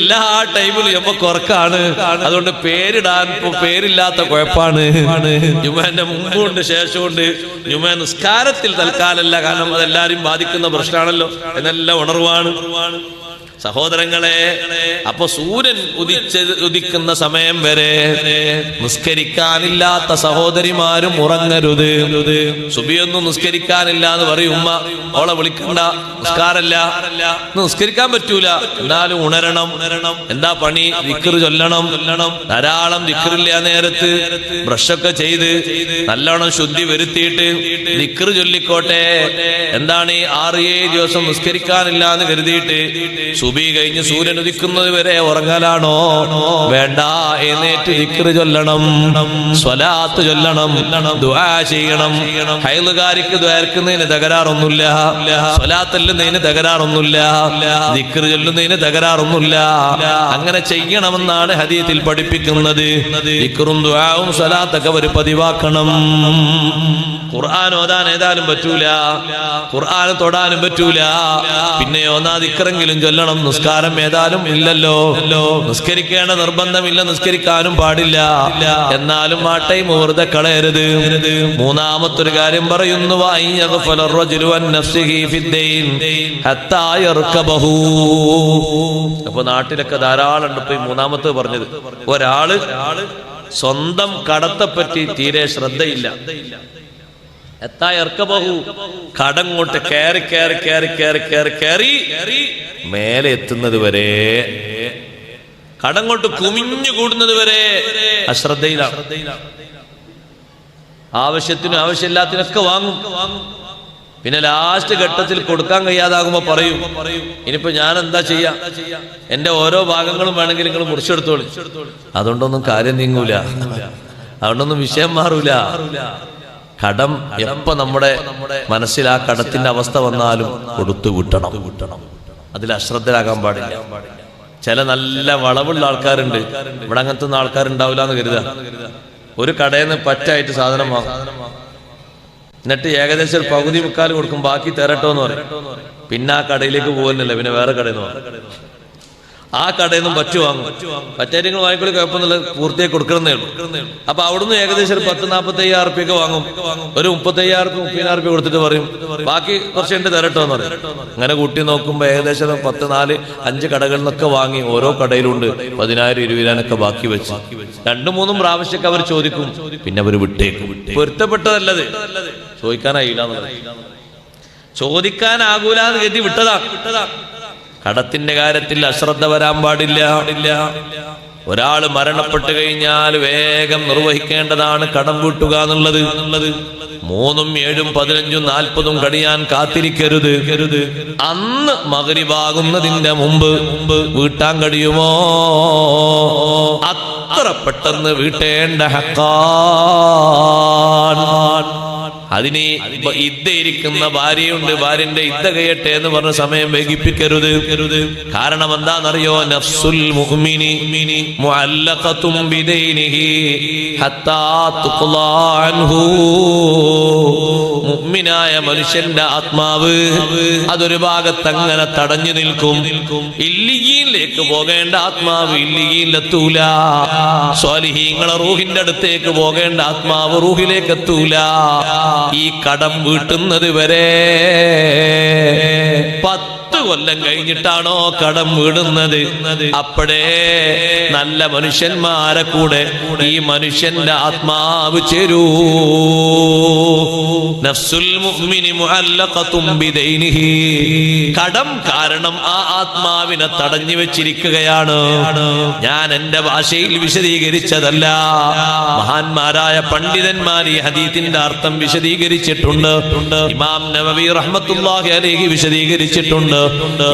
എല്ലാ ടൈമിലും നമുക്ക് ഉറക്കാണ്. അതുകൊണ്ട് പേരില്ലാത്ത കുഴപ്പമാണ്. ജുമുഅന്റെ മുമ്പുണ്ട് ശേഷമുണ്ട്. ജുമുഅ നിസ്കാരത്തിൽ തൽക്കാലല്ല, കാരണം അതെല്ലാരും ബാധിക്കുന്ന പ്രശ്നമാണല്ലോ. എന്നെല്ലാം ഉണർവാണ് സഹോദരങ്ങളെ. അപ്പൊ സൂര്യൻ ഉദിക്കുന്ന സമയം വരെ നിസ്കരിക്കാനില്ലാത്ത സഹോദരിമാരും ഉറങ്ങരുത്. സുബിയൊന്നും നിസ്കരിക്കാനില്ല എന്ന് പറയും ഉമ്മ, ഓളെ വിളിക്കണ്ട, നിസ്കാരല്ല, നിസ്കരിക്കാൻ പറ്റൂല, എന്നാലും ഉണരണം. എന്താ പണി? ദിക്ർ ചൊല്ലണം. ധാരാളം ദിക്റില്ല നേരത്ത് ബ്രഷൊക്കെ ചെയ്ത് നല്ലോണം ശുദ്ധി വരുത്തിയിട്ട് ദിക്ർ ചൊല്ലിക്കോട്ടെ. എന്താണ്? 6-7 ദിവസം നിസ്കരിക്കാനില്ല എന്ന് കരുതിയിട്ട് സുബഹി കഴിഞ്ഞ് സൂര്യൻ ഉദിക്കുന്നത് വരെ ഉറങ്ങലാണോ? വേണ്ട. എഴുന്നേറ്റ് ദിക്ർ ചൊല്ലണം, സ്വലാത്ത് ചൊല്ലണം, ദുആ ചെയ്യണം. ഹൈലുകാരിക്ക് ദ്വാരക്കുന്നതിന് തകരാറൊന്നുമില്ല, സ്വലാത്ത് ചൊല്ലുന്നതിന് തകരാറൊന്നുമില്ല, ദിക്ർ ചൊല്ലുന്നതിന് തകരാറൊന്നുമില്ല. അങ്ങനെ ചെയ്യണമെന്നാണ് ഹദീസിൽ പഠിപ്പിക്കുന്നത്. ദിക്റും ദുആവും സ്വലാത്തൊക്കെ ഒരു പതിവാക്കണം. ഖുർആൻ ഓതാൻ ഏതായാലും പറ്റൂല, ഖുർആൻ തൊടാനും പറ്റൂല. പിന്നെയോ ദിക്റെങ്കിലും ചൊല്ലണം. നിസ്കാരം ഏതായാലും ഇല്ലല്ലോ, നിസ്കരിക്കേണ്ട നിർബന്ധമില്ല, നിസ്കരിക്കാനും പാടില്ല. എന്നാലും ആ ടൈം വെറുതെ കളയരുത്. മൂന്നാമത്തൊരു കാര്യം പറയുന്നു, അപ്പൊ നാട്ടിലൊക്കെ ധാരാളം ഉണ്ട്. ഇപ്പൊ മൂന്നാമത്തെ പറഞ്ഞത്, ഒരാള് സ്വന്തം കടത്തെപ്പറ്റി തീരെ ശ്രദ്ധയില്ല. കടം കൊണ്ട് കയറി കയറി കയറി കയറി കയറി കയറി മേലെ എത്തുന്നത് വരെ, കടം കൊണ്ട് കുമിഞ്ഞു കൂടുന്നത് വരെ അശ്രദ്ധയിലാണ്. ആവശ്യത്തിനും ആവശ്യമില്ലാത്തിനൊക്കെ വാങ്ങും. പിന്നെ ലാസ്റ്റ് ഘട്ടത്തിൽ കൊടുക്കാൻ കഴിയാതാകുമ്പോ പറയും, ഇനിയിപ്പോ ഞാൻ എന്താ ചെയ്യാ, എന്റെ ഓരോ ഭാഗങ്ങളും വേണമെങ്കിൽ നിങ്ങൾ മുറിച്ചെടുത്തോളൂ. അതുകൊണ്ടൊന്നും കാര്യം നീങ്ങൂല, അതുകൊണ്ടൊന്നും വിഷയം മാറൂല. കടം എപ്പോ നമ്മുടെ മനസ്സിൽ ആ കടത്തിന്റെ അവസ്ഥ വന്നാലും കൊടുത്തു വിട്ടണം. അതിൽ അശ്രദ്ധരാകാൻ പാടില്ല. ചില നല്ല വളവുള്ള ആൾക്കാരുണ്ട്, ഇവിടെ അങ്ങനത്തെ ഒന്നും ആൾക്കാരുണ്ടാവില്ല എന്ന് കരുതാ. ഒരു കടയിൽ നിന്ന് പറ്റായിട്ട് സാധനം വാങ്ങും, എന്നിട്ട് ഏകദേശം ഒരു പകുതി മുക്കാൽ കൊടുക്കും, ബാക്കി തരട്ടോ എന്ന് പറയും. പിന്നെ ആ കടയിലേക്ക് പോകുന്നില്ല, പിന്നെ വേറെ കടയിൽ നിന്ന് വാങ്ങും. ആ കടയിൽ നിന്നും പറ്റു വാങ്ങും. പറ്റായിട്ട് നിങ്ങൾ വാങ്ങിക്കളി, കുഴപ്പമൊന്നുമില്ല, പൂർത്തിയായി കൊടുക്കണമെന്നേ ഉള്ളൂ. അപ്പൊ അവിടുന്ന് ഏകദേശം ഒരു 10-45,000 റുപ്യൊക്കെ വാങ്ങും. ഒരു 35,000-30,000 കൊടുത്തിട്ട് പറയും, ബാക്കി കുറച്ച് ഉണ്ട് തരട്ടോ എന്ന് പറയും. അങ്ങനെ കൂട്ടി നോക്കുമ്പോ ഏകദേശം 10-4-5 കടകളിൽ നിന്നൊക്കെ വാങ്ങി. ഓരോ കടയിലുണ്ട് 10,000-20,000 ബാക്കി വെച്ച് 2-3 പ്രാവശ്യമൊക്കെ അവർ ചോദിക്കും, പിന്നെ അവർ വിട്ടേക്കും. പൊരുത്തപ്പെട്ടതല്ലത്, ചോദിക്കാനായില്ല, ചോദിക്കാനാകൂലെന്ന് കരുതി വിട്ടതാ. കടത്തിന്റെ കാര്യത്തിൽ അശ്രദ്ധ വരാൻ പാടില്ല. ഒരാൾ മരണപ്പെട്ടു കഴിഞ്ഞാൽ വേഗം നിർവഹിക്കേണ്ടതാണ് കടം വീട്ടുക എന്നുള്ളത്. 3, 7, 15, 40 കഴിയാൻ കാത്തിരിക്കരുത്. അന്ന് മഗ്രിബാകുന്നതിന്റെ മുമ്പ് വീട്ടാൻ കഴിയുമോ അത്ര പെട്ടെന്ന് വീട്ടേണ്ട ഹക്കാണ്. അതിന് ഇദ്ദയിരിക്കുന്ന ഭാര്യയുണ്ട്, ഭാര്യന്റെ ഇദ്ദ കഴിയട്ടെ എന്ന് പറഞ്ഞ സമയം വൈകിപ്പിക്കരുത്. കാരണം എന്താണെന്നറിയോ, നഫ്സുൽ മുഅ്മിനി മുഅല്ലഖതും ബിദൈനിഹി ഹത്താ തുഖ്ലാ അൻഹു. മുഅ്മിനായ മനുഷ്യന്റെ ആത്മാവ് അതൊരു ഭാഗത്ത് അങ്ങനെ തടഞ്ഞു നിൽക്കും. ഇല്ലിയീനിലേക്ക് പോകേണ്ട ആത്മാവ് ഇല്ലിയീനിലെത്തൂല. സ്വാലിഹീങ്ങളെ റൂഹിന്റെ അടുത്തേക്ക് പോകേണ്ട ആത്മാവ് റൂഹിലേക്ക് എത്തൂല. ഈ കടം വീട്ടുന്നത് വരെ 10 കൊല്ലം കഴിഞ്ഞിട്ടാണോ കടം വീടുന്നത്, അപ്പോഴേ നല്ല മനുഷ്യന്മാരെ കൂടെ ഈ മനുഷ്യന്റെ ആത്മാവ് ചേരൂ. നഫ്സുൽ മുഅ്മിനി മുഅല്ലഖതും ബിദൈനിഹി. കടം കാരണം ആ ആത്മാവിനെ തടഞ്ഞു വെച്ചിരിക്കുകയാണ്. ഞാൻ എന്റെ ഭാഷയിൽ വിശദീകരിച്ചതല്ല, മഹാന്മാരായ പണ്ഡിതന്മാർ ഈ ഹദീസിന്റെ അർത്ഥം വിശദീകരിച്ചിട്ടുണ്ട്. ഇമാം നവവി റഹ്മത്തുള്ളാഹി അലൈഹി വിശദീകരിച്ചിട്ടുണ്ട്.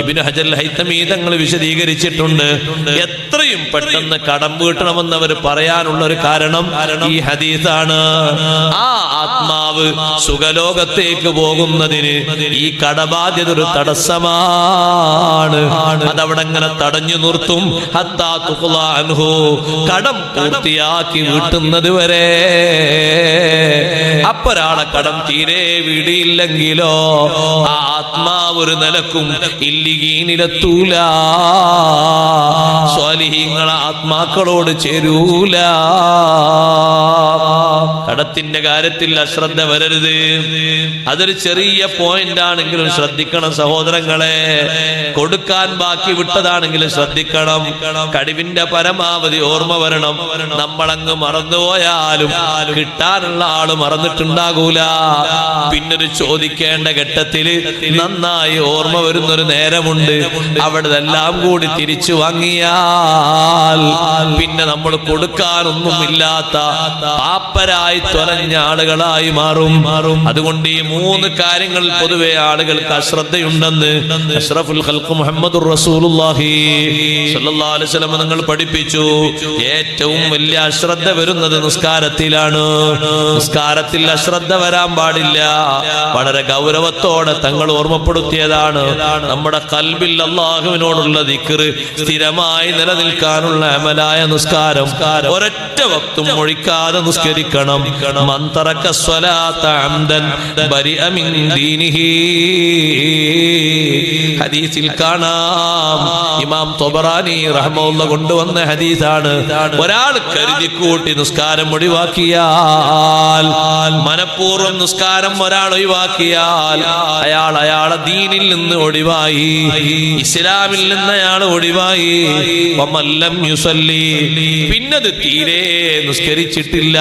ഇബ്നു ഹജർ ഹൈതമി തങ്ങൾ വിശദീകരിച്ചിട്ടുണ്ട്. എത്രയും പെട്ടെന്ന് കടം വീട്ടണമെന്ന് അവർ പറയാനുള്ള ഒരു കാരണം ഈ ഹദീസാണ്. ആ ആത്മാവ് സുഖലോകത്തേക്ക് പോകുന്നതിന് ഈ കടബാധ്യത ഒരു തടസ്സമാണ്. അതവിടെ അങ്ങനെ തടഞ്ഞു നിർത്തും. ഹത്താ തുഖ്ലാ അൻഹു. കടം പൂർത്തിയാക്കി വീട്ടുന്നത് വരെ. അപ്പൊരാളെ കടം തീരെ വീടിയില്ലെങ്കിലോ ആ ആത്മാവ് ഒരു നിലക്കും ഇല്ലിഗീനിലെത്തൂല, സ്വാലിഹീങ്ങളെ ആത്മാക്കളോട് ചേരൂല. കടത്തിന്റെ കാര്യത്തിൽ അശ്രദ്ധ വരരുത്. അതൊരു ചെറിയ പോയിന്റ് ആണെങ്കിലും ശ്രദ്ധിക്കണം സഹോദരങ്ങളെ. കൊടുക്കാൻ ബാക്കി വിട്ടതാണെങ്കിലും ശ്രദ്ധിക്കണം. കഴിവിന്റെ പരമാവധി ഓർമ്മ വരണം. നമ്മളങ്ങ് മറന്നുപോയാലും കിട്ടാനുള്ള ആള് മറന്നിട്ടുണ്ടാകൂല. പിന്നൊരു ചോദിക്കേണ്ട ഘട്ടത്തില് നന്നായി ഓർമ്മ വരുന്നൊരു നേരമുണ്ട്. അവിടെ എല്ലാം കൂടി തിരിച്ചു വാങ്ങിയാൽ പിന്നെ നമ്മൾ കൊടുക്കാനൊന്നുമില്ലാത്ത പാപ്പരായി തൊലഞ്ഞ ആളുകളായി മാറും. അതുകൊണ്ട് ഈ 3 കാര്യങ്ങളിൽ പൊതുവെ ആളുകൾക്ക് അശ്രദ്ധയുണ്ടെന്ന് അഷ്റഫുൽ ഖൽഖ് മുഹമ്മദുർ റസൂലുള്ളാഹി സ്വല്ലല്ലാഹു അലൈഹി വസല്ലം നിങ്ങൾ പഠിപ്പിച്ചു. ഏറ്റവും വലിയ അശ്രദ്ധ വരുന്നത് നിസ്കാരത്തിലാണ്. നിസ്കാരത്തിൽ അശ്രദ്ധ വരാൻ പാടില്ല. വളരെ ഗൗരവത്തോടെ തങ്ങൾ ഓർമ്മപ്പെടുത്തിയതാണ്. നമ്മുടെ ഖൽബിൽ അല്ലാഹുവിനോടുള്ള ദിക്ർ സ്ഥിരമായി നിലനിൽക്കാനുള്ള അമലായ നിസ്കാരം ഒരൊറ്റ വക്തും ഒഴിക്കാതെ നിസ്കരിക്കണം. മൻ തറക സ്വലാത അംദൻ ബരിഅ മിൻ ദീനിഹി. ഹദീസിൽ കാണാം, ഇമാം ത്വബറാനി റഹ്മത്തുള്ളാഹി കൊണ്ടുവന്ന ഹദീസാണ്. ഒരാൾ കരുതിക്കൂട്ടി നിസ്കാരം ഒഴിവാക്കിയാൽ, മനഃപൂർവ്വം നിസ്കാരം ഒരാൾ ഒഴിവാക്കിയാൽ അയാളെ ദീനിൽ നിന്ന് ഒഴിവായി, ഇസ്ലാമിൽ നിന്ന് അയാൾ ഒഴിവായി. വമല്ലം യുസല്ലി, പിന്നത് തീരെ നിസ്കരിച്ചിട്ടില്ല,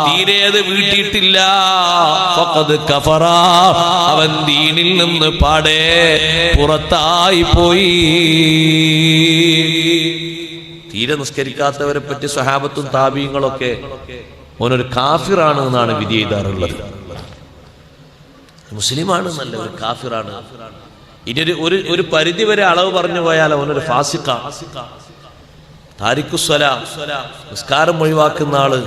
തീരെ അത് വീട്ടിയിട്ടില്ല, ഫഖദ് കഫറ, അവൻ ദീനിൽ നിന്ന് പാടെ പുറത്തായി പോയി. തീരെ നിസ്കരിക്കാത്തവരെ പറ്റി സ്വഹാബത്തും താബീങ്ങളൊക്കെ ഓനൊരു കാഫിറാണ് എന്നാണ് വിധി എഴുതാറുള്ളത്. മുസ്ലിമാണ് നല്ല ഒരു കാഫിറാണ്. ഇനി ഒരു പരിധി വരെ അളവ് പറഞ്ഞു പോയാൽ അവനൊരു ഫാസിഖാണ്. താരിഖുസ്സലാ, നിസ്കാരം ഒഴിവാക്കുന്ന ആള്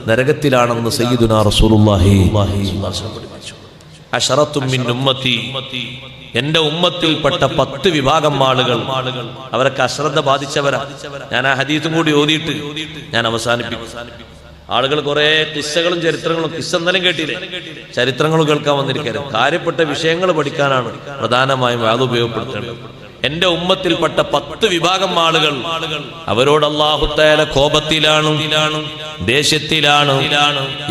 നരകത്തിലാണെന്ന് സയ്യിദുനാ റസൂലുള്ളാഹി പഠിപ്പിച്ചു. അശറത്തും മിൻ ഉമ്മത്തി, എന്റെ ഉമ്മത്തിൽപ്പെട്ട 10 വിഭാഗം ആളുകൾ, അവരൊക്കെ അശ്രദ്ധ ബാധിച്ചവരാ. ഞാൻ ആ ഹദീസും കൂടി ഓതിയിട്ട് ഞാൻ അവസാനിപ്പിക്കും. ആളുകൾ കുറെ കിസ്സകളും ചരിത്രങ്ങളും, കിസ്സ എന്നാലും കേട്ടില്ലേ, ചരിത്രങ്ങളും കേൾക്കാൻ വന്നിരിക്കാനും കാര്യപ്പെട്ട വിഷയങ്ങൾ പഠിക്കാനാണ് പ്രധാനമായും അത് ഉപയോഗപ്പെടുത്തേണ്ടത്. എന്റെ ഉമ്മത്തിൽപ്പെട്ട 10 വിഭാഗം ആളുകൾ, അവരോട് അല്ലാഹു തആല കോപത്തിലാണ്, ദേഷ്യത്തിലാണ്.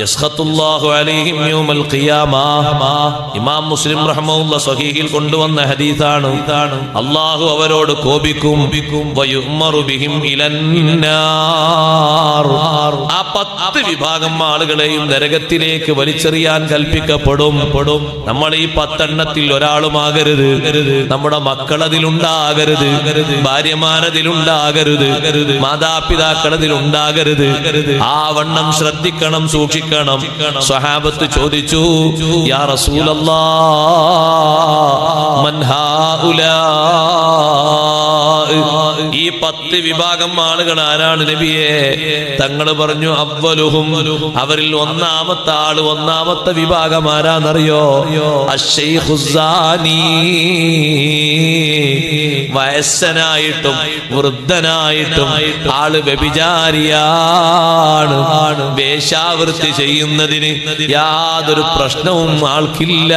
യസ്ഖത്തുല്ലാഹു അലൈഹിം യൗമൽ ഖിയാമ. ഇമാം മുസ്ലിം റഹ്മത്തുള്ളാഹി സ്വഹീഹിൽ കൊണ്ടുവന്ന ഹദീസാണ്. അല്ലാഹു അവരോട് കോപിക്കും. വയുമറു ബിഹിം ഇലന്നാർ. ആ 10 വിഭാഗം ആളുകളെയും നരകത്തിലേക്ക് വലിച്ചെറിയാൻ കൽപ്പിക്കപ്പെടും. നമ്മൾ ഈ 10 എണ്ണത്തിൽ ഒരാളുമാകരുത്. നമ്മുടെ മക്കളതിലുണ്ടാകരുത്, ഭാര്യമാരതിലുണ്ടാകരുത്, മാതാപിതാക്കളതിലുണ്ടാകരുത്. ആ വണ്ണം ശ്രദ്ധിക്കണം, സൂക്ഷിക്കണം. സ്വഹാബത്ത് ചോദിച്ചു, യാ റസൂലല്ലാഹ് മൻ ഹൗലാ, ഈ 10 വിഭാഗം ആളുകൾ ആരാണ് നബിയേ? തങ്ങൾ പറഞ്ഞു, അവ്വലുഹും, അവരിൽ ഒന്നാമത്തെ ആള്, ഒന്നാമത്തെ വിഭാഗം ആരാന്നറിയോ? അശ്ശൈഖുസ്സാനി, വയസ്സനായിട്ടും വൃദ്ധനായിട്ടും ആള് വ്യഭിചാരിയാണ്. വേശ്യാവൃത്തി ചെയ്യുന്നതിന് യാതൊരു പ്രശ്നവും ആൾക്കില്ല.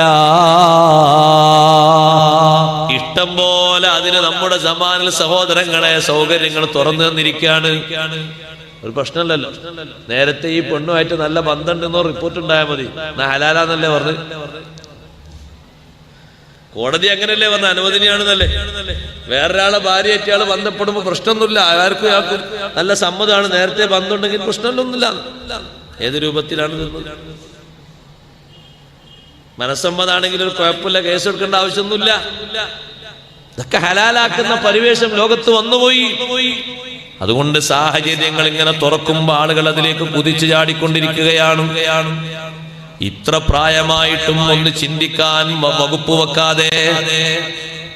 ഇഷ്ടം പോലെ അതിന് നമ്മുടെ സമാനിൽ സഹോദരങ്ങളെ സൗകര്യങ്ങൾ തുറന്നു തന്നിരിക്കുകയാണ്. ഒരു പ്രശ്നമല്ലല്ലോ. നേരത്തെ ഈ പെണ്ണുമായിട്ട് നല്ല ബന്ധമുണ്ടെന്നോ റിപ്പോർട്ട് ഉണ്ടായാൽ മതി, ഹലാലാന്നല്ലേ പറഞ്ഞു. കോടതി അങ്ങനെയല്ലേ പറഞ്ഞ, അനുവദനീയാണെന്നല്ലേ. വേറൊരാളെ ഭാര്യയായിട്ട് ആള് ബന്ധപ്പെടുമ്പോ പ്രശ്നമൊന്നുമില്ല, ആർക്കും ആർക്കും നല്ല സമ്മതമാണ്. നേരത്തെ ബന്ധമുണ്ടെങ്കിൽ പ്രശ്നമൊന്നുമില്ല. ഏത് രൂപത്തിലാണ് മനസ്സമ്മതാണെങ്കിൽ ഒരു കുഴപ്പമില്ല, കേസെടുക്കേണ്ട ആവശ്യമൊന്നുമില്ല. ഇതൊക്കെ ഹലാലാക്കുന്ന പരിവേഷം ലോകത്ത് വന്നുപോയി. അതുകൊണ്ട് സാഹചര്യങ്ങൾ ഇങ്ങനെ തുറക്കുമ്പോൾ ആളുകൾ അതിലേക്ക് കുതിച്ചു ചാടിക്കൊണ്ടിരിക്കുകയാണ്. ഇത്ര പ്രായമായിട്ടും ഒന്ന് ചിന്തിക്കാൻ വകുപ്പ് വെക്കാതെ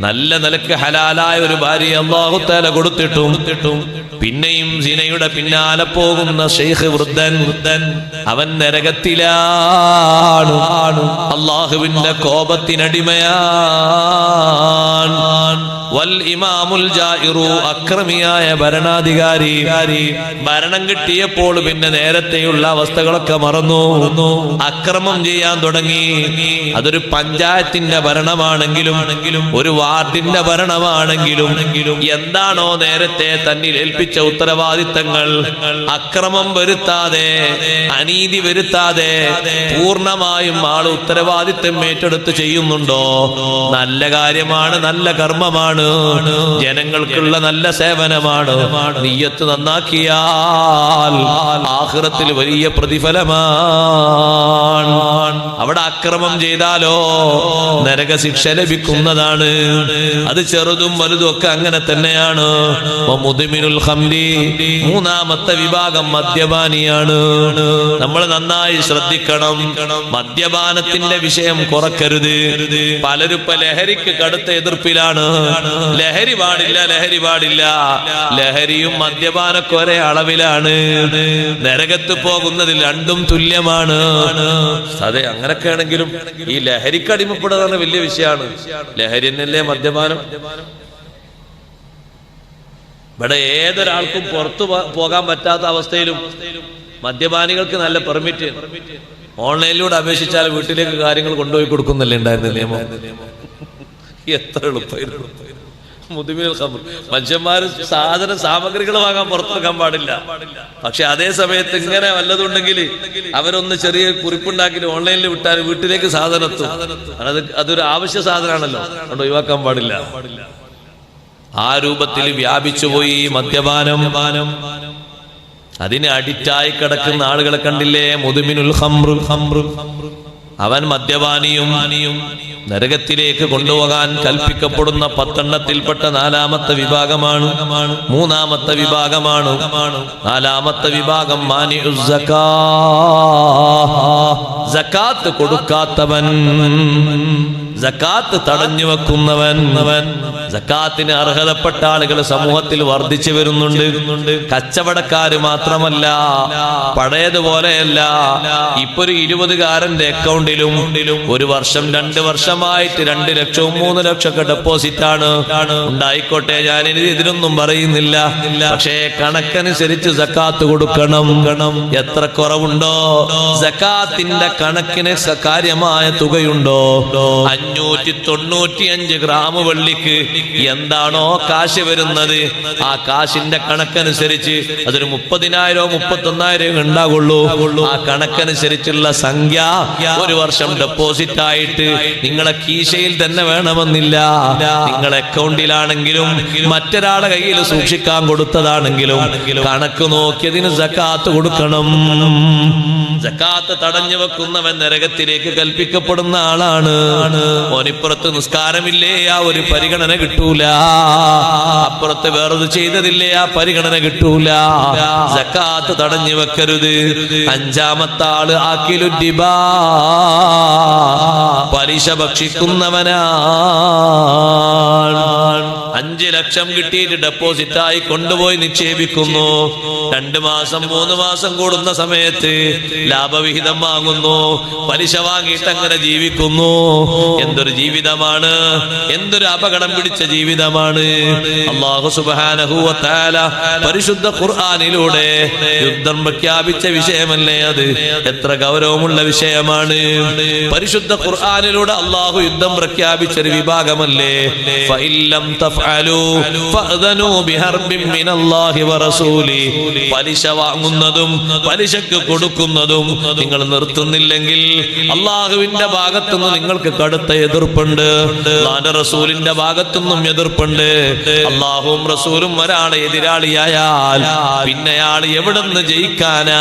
നല്ല നിലക്ക് ഹലാലായ ഒരു ഭാര്യ അല്ലാഹു തആല കൊടുത്തിട്ടും പിന്നെയും സിനയുടെ പിന്നാലെ പോകുന്ന ശൈഖ് വൃദ്ധൻ, അവൻ നരകത്തിലാണ്, അല്ലാഹുവിന്റെ കോപത്തിനടിമയാണ്. വൽ ഇമാമുൽ ജാഇറു, അക്രമിയായ ഭരണാധികാരി, ഭരണം കിട്ടിയപ്പോൾ പിന്നെ നേരത്തെയുള്ള അവസ്ഥകളൊക്കെ മറന്നു, അക്രമം ചെയ്യാൻ തുടങ്ങി. അതൊരു പഞ്ചായത്തിന്റെ ഭരണമാണെങ്കിലും ഒരു വാർഡിന്റെ ഭരണമാണെങ്കിലും എന്താണോ നേരത്തെ തന്നിൽ ഏൽപ്പിച്ച ഉത്തരവാദിത്തങ്ങൾ, അക്രമം വരുത്താതെ, അനീതി വരുത്താതെ പൂർണ്ണമായും ആൾ ഉത്തരവാദിത്തം ഏറ്റെടുത്ത് ചെയ്യുന്നുണ്ടോ, നല്ല കാര്യമാണ്, നല്ല കർമ്മമാണ്, ജനങ്ങൾക്കുള്ള നല്ല സേവനമാണ്. നിയ്യത്ത് നന്നാക്കിയാൽ ആഖിറത്തിൽ വലിയ പ്രതിഫലമാണ്. അവിടെ അക്രമം ചെയ്താലോ നരകശിക്ഷ ലഭിക്കുന്നതാണ്. അത് ചെറുതും വലുതും ഒക്കെ അങ്ങനെ തന്നെയാണ്. മുദ്മിനുൽ ഖംരി, മൂന്നാമത്തെ വിഭാഗം മദ്യപാനിയാണ്. നമ്മൾ നന്നായി ശ്രദ്ധിക്കണം. മദ്യപാനത്തിന്റെ വിഷയം കുറക്കരുത്. പലരും ഇപ്പൊ ലഹരിക്ക് കടുത്ത എതിർപ്പിലാണ്. ലഹരി പാടില്ല, ലഹരി പാടില്ല. ലഹരിയും മദ്യപാനൊക്കെ ഒരേ അളവിലാണ്. നരകത്ത് പോകുന്നതിൽ രണ്ടും തുല്യമാണ്. അതെ, അങ്ങനൊക്കെ ആണെങ്കിലും ഈ ലഹരിക്ക് അടിമപ്പെടുക വലിയ വിഷയമാണ്. ലഹരി തന്നെയല്ലേ മദ്യപാനം. ഇവിടെ ഏതൊരാൾക്കും പുറത്തു പോകാൻ പറ്റാത്ത അവസ്ഥയിലും മദ്യപാനികൾക്ക് നല്ല പെർമിറ്റ്. ഓൺലൈനിലൂടെ അപേക്ഷിച്ചാൽ വീട്ടിലേക്ക് കാര്യങ്ങൾ കൊണ്ടുപോയി കൊടുക്കുന്നില്ലേ ഉണ്ടായിരുന്ന നിയമം? എത്ര എളുപ്പമായിരുന്നു. മുതുമിനുൽ ഖംർ, മനുഷ്യന്മാര് സാമഗ്രികൾ വാങ്ങാൻ പുറത്തിറക്കാൻ പാടില്ല. പക്ഷെ അതേ സമയത്ത് ഇങ്ങനെ വല്ലതുണ്ടെങ്കിൽ അവരൊന്ന് ചെറിയ കുറിപ്പുണ്ടാക്കി ഓൺലൈനിൽ വിട്ടാൽ വീട്ടിലേക്ക് സാധനം എത്തും. അതൊരു ആവശ്യ സാധനമാണല്ലോ, അതുകൊണ്ട് ഒഴിവാക്കാൻ പാടില്ല. ആ രൂപത്തിൽ വ്യാപിച്ചുപോയി മദ്യപാനം. അതിന് അഡിക്റ്റായി കിടക്കുന്ന ആളുകളെ കണ്ടില്ലേ? മുതുമിനുൽ ഖംർ, അവൻ മദ്യപാനിയും നരകത്തിലേക്ക് കൊണ്ടുപോകാൻ കൽപ്പിക്കപ്പെടുന്ന 10 4-ാമത്തെ വിഭാഗമാണ്. 3-ാമത്തെ വിഭാഗമാണ്. 4-ാമത്തെ വിഭാഗം മാനിഉസ് സകാത്ത് കൊടുക്കാത്തവൻ, സകാത്ത് തടഞ്ഞു വെക്കുന്നവൻ. സകാത്തിന് അർഹതപ്പെട്ട ആളുകൾ സമൂഹത്തിൽ വർദ്ധിച്ചു വരുന്നുണ്ട്. കച്ചവടക്കാര് മാത്രമല്ല, പഴയതുപോലെയല്ല. ഇപ്പൊ ഒരു 20-കാരന്റെ അക്കൗണ്ടിലും ഒരു വർഷം 2 വർഷമായിട്ട് 2 ലക്ഷവും 3 ലക്ഷമൊക്കെ ഡെപ്പോസിറ്റ് ആണ്. ഉണ്ടായിക്കോട്ടെ, ഞാൻ ഇതിനൊന്നും പറയുന്നില്ല. പക്ഷേ കണക്കനുസരിച്ച് സകാത്ത് കൊടുക്കണം. എത്ര കുറവുണ്ടോ? സകാത്തിന്റെ കണക്കിന് കാര്യമായ തുകയുണ്ടോ? 595 ഗ്രാം വെള്ളിക്ക് എന്താണോ കാശ് വരുന്നത്, ആ കാശിന്റെ കണക്കനുസരിച്ച് അതൊരു 30,000 31,000 ഉണ്ടാകുള്ളൂ. ആ കണക്കനുസരിച്ചുള്ള സംഖ്യ ഒരു വർഷം ഡെപ്പോസിറ്റ് ആയിട്ട് നിങ്ങളെ കീശയിൽ തന്നെ വേണമെന്നില്ല. നിങ്ങളെ അക്കൗണ്ടിലാണെങ്കിലും മറ്റൊരാളെ കയ്യിൽ സൂക്ഷിക്കാൻ കൊടുത്തതാണെങ്കിലും കണക്ക് നോക്കിയതിന് സകാത്ത് കൊടുക്കണം. സകാത്ത് തടഞ്ഞു വെക്കുന്നവൻ നരകത്തിലേക്ക് കൽപ്പിക്കപ്പെടുന്ന ആളാണ്. ഓനിപ്പുറത്ത് നിസ്കാരമില്ലേ, ആ ഒരു പരിഗണന കിട്ടൂല. അപ്പുറത്ത് വേറൊരു ചെയ്തതില്ലേ, ആ പരിഗണന കിട്ടൂല. സകാത്ത് തടഞ്ഞു വെക്കരുത്. 5-ാമത്തെ ആള് ആക്കിലുദ്ദിബാ, പലിശ ഭക്ഷിക്കുന്നവനാ. 5 ലക്ഷം കിട്ടിയിട്ട് ഡെപ്പോസിറ്റ് ആയി കൊണ്ടുപോയി നിക്ഷേപിക്കുന്നു. 2 മാസം 3 മാസം കൂടുന്ന സമയത്ത് ലാഭവിഹിതം വാങ്ങുന്നു. പലിശ വാങ്ങിയിട്ട് അങ്ങനെ ജീവിക്കുന്നു. എന്തൊരു ജീവിതമാണ്! എന്തൊരു അപകടം പിടിച്ച ജീവിതമാണ്! അല്ലാഹു സുബ്ഹാനഹു വ തആല പരിശുദ്ധ ഖുർആനിലൂടെ യുദ്ധം പ്രഖ്യാപിച്ച വിഷയമല്ലേ അത്? എത്ര ഗൗരവമുള്ള വിഷയമാണ്! പരിശുദ്ധ ഖുർആനിലൂടെ അല്ലാഹു യുദ്ധം പ്രഖ്യാപിച്ച ഒരു വിഭാഗമല്ലേ? ഫഇല്ലം തഫഅലു ഫഅദനു ബിഹർബിൻ മിനല്ലാഹി വറസൂലി. പലിശ വാങ്ങുന്നതും പലിശക്ക് കൊടുക്കുന്നതും നിങ്ങൾ നിർത്തുന്നില്ലെങ്കിൽ അല്ലാഹുവിന്റെ ഭാഗത്തുനിന്ന് നിങ്ങൾക്ക് കടുത്ത എതിർപ്പുണ്ട്. അല്ലാഹുവിന്റെ റസൂലിന്റെ ഭാഗത്തുനിന്നും എതിർപ്പുണ്ട്. അല്ലാഹുവും റസൂലും ഒരാളെ എതിരാളിയായാൽ പിന്നെ അയാൾ എവിടുന്ന് ജയിക്കാനാ?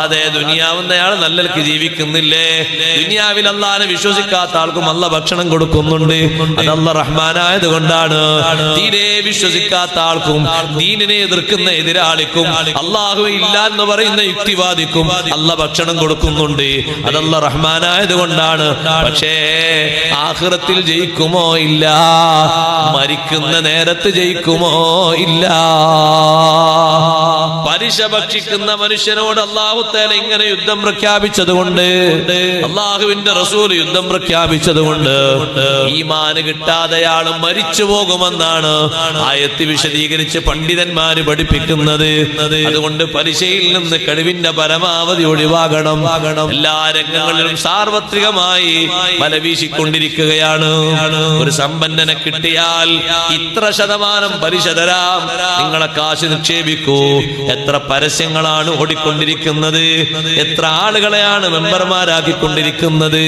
അതേ ദുനിയാവുന്നയാൾ നല്ലക്ക് ജീവിക്കുന്നില്ലേ? ദുനിയാവിൽ അല്ലാഹുവിനെ വിശ്വസിക്കാത്ത ആൾക്കും അല്ലാഹു ഭക്ഷണം കൊടുക്കുന്നുണ്ട്. അത് അല്ലാഹു റഹ്മാനായത് കൊണ്ടാണ്. തീരെ വിശ്വസിക്കാത്ത ആൾക്കും ദീനിനെ എതിർക്കുന്ന എതിരാളിക്കും അല്ലാഹുവേ ഇല്ല എന്ന് പറയുന്ന യുക്തിവാദിക്കും അല്ലാഹു ഭക്ഷണം കൊടുക്കുന്നുണ്ട്. അത് അല്ലാഹു റഹ്മാനായത് കൊണ്ടാണ്. പക്ഷേ ആഖിറത്തിൽ ജയിക്കുമോ? ഇല്ല. മരിക്കുന്ന നേരത്ത് ജയിക്കുമോ? ഇല്ല. പലിശ ഭക്ഷിക്കുന്ന മനുഷ്യനോട് അല്ലാഹു തആല ഇങ്ങനെ യുദ്ധം പ്രഖ്യാപിച്ചത് കൊണ്ട്, അല്ലാഹുവിന്റെ റസൂൽ യുദ്ധം പ്രഖ്യാപിച്ചത് കൊണ്ട് ഈമാന് കിട്ടാതെയാൾ മരിച്ചു പോകുമെന്നാണ് ആയത്ത് വിശദീകരിച്ച് പണ്ഡിതന്മാര് പഠിപ്പിക്കുന്നത്. അതുകൊണ്ട് പലിശയിൽ നിന്ന് കഴിവിന്റെ പരമാവധി ഒഴിവാകണം. എല്ലാ രംഗങ്ങളിലും സാർവത്രികമായി വല വീശിക്കൊണ്ടിരിക്കുകയാണ്. ഒരു സമ്പന്നനെ കിട്ടിയാൽ ഇത്ര ശതമാനം പലിശ തരാം, നിങ്ങളെ കാശ് നിക്ഷേപിക്കൂ. എത്ര പരസ്യങ്ങളാണ് ഓടിക്കൊണ്ടിരിക്കുന്നത്! എത്ര ആളുകളെയാണ് മെമ്പർമാരാക്കിക്കൊണ്ടിരിക്കുന്നത്!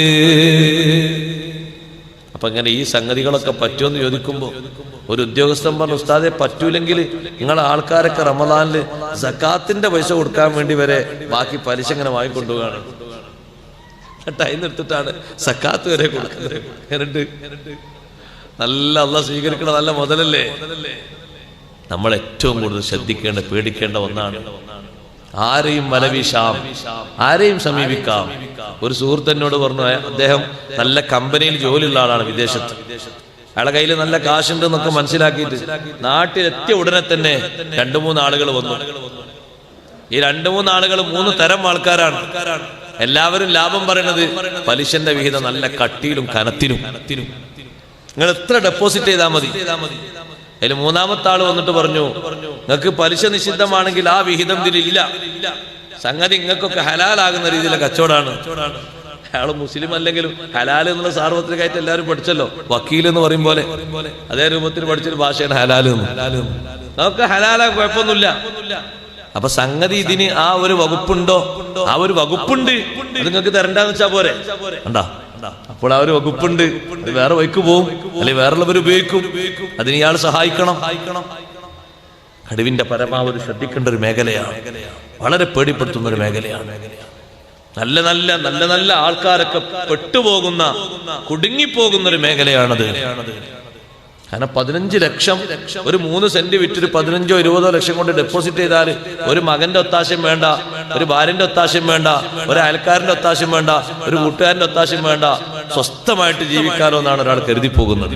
അപ്പൊ ഇങ്ങനെ ഈ സംഗതികളൊക്കെ പറ്റുമെന്ന് ചോദിക്കുമ്പോൾ ഒരു ഉദ്യോഗസ്ഥൻ പറഞ്ഞു, ഉസ്താദെ പറ്റൂലെങ്കിൽ നിങ്ങളെ ആൾക്കാരൊക്കെ റമദാനില് സക്കാത്തിന്റെ പൈസ കൊടുക്കാൻ വേണ്ടി വരെ ബാക്കി പലിശ ഇങ്ങനെ വാങ്ങിക്കൊണ്ടുപോകാണ്. ടൈം എടുത്തിട്ടാണ് സക്കാത്ത് വരെ കൊടുക്കുന്നത്. നല്ല അല്ലാഹ് സ്വീകരിക്കണ നല്ല മുതലല്ലേ? നമ്മൾ ഏറ്റവും കൂടുതൽ ശ്രദ്ധിക്കേണ്ട, പേടിക്കേണ്ട ഒന്നാണ്. ആരെയും വലവീശാം, ആരെയും സമീപിക്കാം. ഒരു സുഹൃത്ത് പറഞ്ഞു, അദ്ദേഹം നല്ല കമ്പനിയിൽ ജോലിയുള്ള ആളാണ്, വിദേശത്ത്. അയാളെ കയ്യിൽ നല്ല കാശുണ്ട് എന്നൊക്കെ മനസ്സിലാക്കിയിട്ട് നാട്ടിലെത്തിയ ഉടനെ തന്നെ 2-3 ആളുകൾ വന്നു. ഈ 2-3 ആളുകൾ 3 തരം ആൾക്കാരാണ്. എല്ലാവരും ലാഭം പറയണത് പലിശന്റെ വിഹിതം നല്ല കട്ടിയിലും കനത്തിനും. നിങ്ങൾ എത്ര ഡെപ്പോസിറ്റ് ചെയ്താൽ മതി. അതിൽ 3-ാമത്തെ ആള് വന്നിട്ട് പറഞ്ഞു, നിങ്ങൾക്ക് പലിശ നിഷിദ്ധമാണെങ്കിൽ ആ വിഹിതം ഇതിലില്ല, സംഗതി ഇങ്ങൾക്കൊക്കെ ഹലാലാകുന്ന രീതിയിലെ കച്ചവടമാണ്. അയാൾ മുസ്ലിം അല്ലെങ്കിലും ഹലാൽ എന്നുള്ള സാർവത്രികമായിട്ട് എല്ലാവരും പഠിച്ചല്ലോ. വക്കീൽ എന്ന് പറയും പോലെ അതേ രൂപത്തിൽ പഠിച്ചൊരു ഭാഷയാണ് ഹലാൽ. നമുക്ക് ഹലാലാ കുഴപ്പമൊന്നുമില്ല. അപ്പൊ സംഗതി ഇതിന് ആ ഒരു വകുപ്പുണ്ടോ? ആ ഒരു വകുപ്പുണ്ട്, അത് നിങ്ങൾക്ക് തരണ്ടെന്ന് വെച്ചാ പോരെ. കണ്ടാ, അപ്പോൾ ആ ഒരു വകുപ്പുണ്ട്, അത് വേറെ വൈക്ക് പോവും, അല്ലെങ്കിൽ വേറുള്ളവർ ഉപയോഗിക്കും. അതിന് ഇയാൾ സഹായിക്കണം. കഴിവിന്റെ പരമാവധി ശ്രദ്ധിക്കേണ്ട ഒരു മേഖലയാണ്, വളരെ പേടിപ്പെടുത്തുന്ന ഒരു മേഖലയാണ്. നല്ല നല്ല നല്ല നല്ല ആൾക്കാരൊക്കെ പെട്ടുപോകുന്ന, കുടുങ്ങിപ്പോകുന്ന ഒരു മേഖലയാണത്. കാരണം 15 ലക്ഷം ഒരു 3 സെന്റ് വിറ്റൊരു 15 or 20 ലക്ഷം കൊണ്ട് ഡെപ്പോസിറ്റ് ചെയ്താൽ ഒരു മകന്റെ ഒത്താശം വേണ്ട, ഒരു ഭാര്യന്റെ ഒത്താശം വേണ്ട, ഒരു അയൽക്കാരന്റെ ഒത്താശം വേണ്ട, ഒരു കൂട്ടുകാരന്റെ ഒത്താശം വേണ്ട, സ്വസ്ഥമായിട്ട് ജീവിക്കാനോ എന്നാണ് ഒരാൾ കരുതി പോകുന്നത്.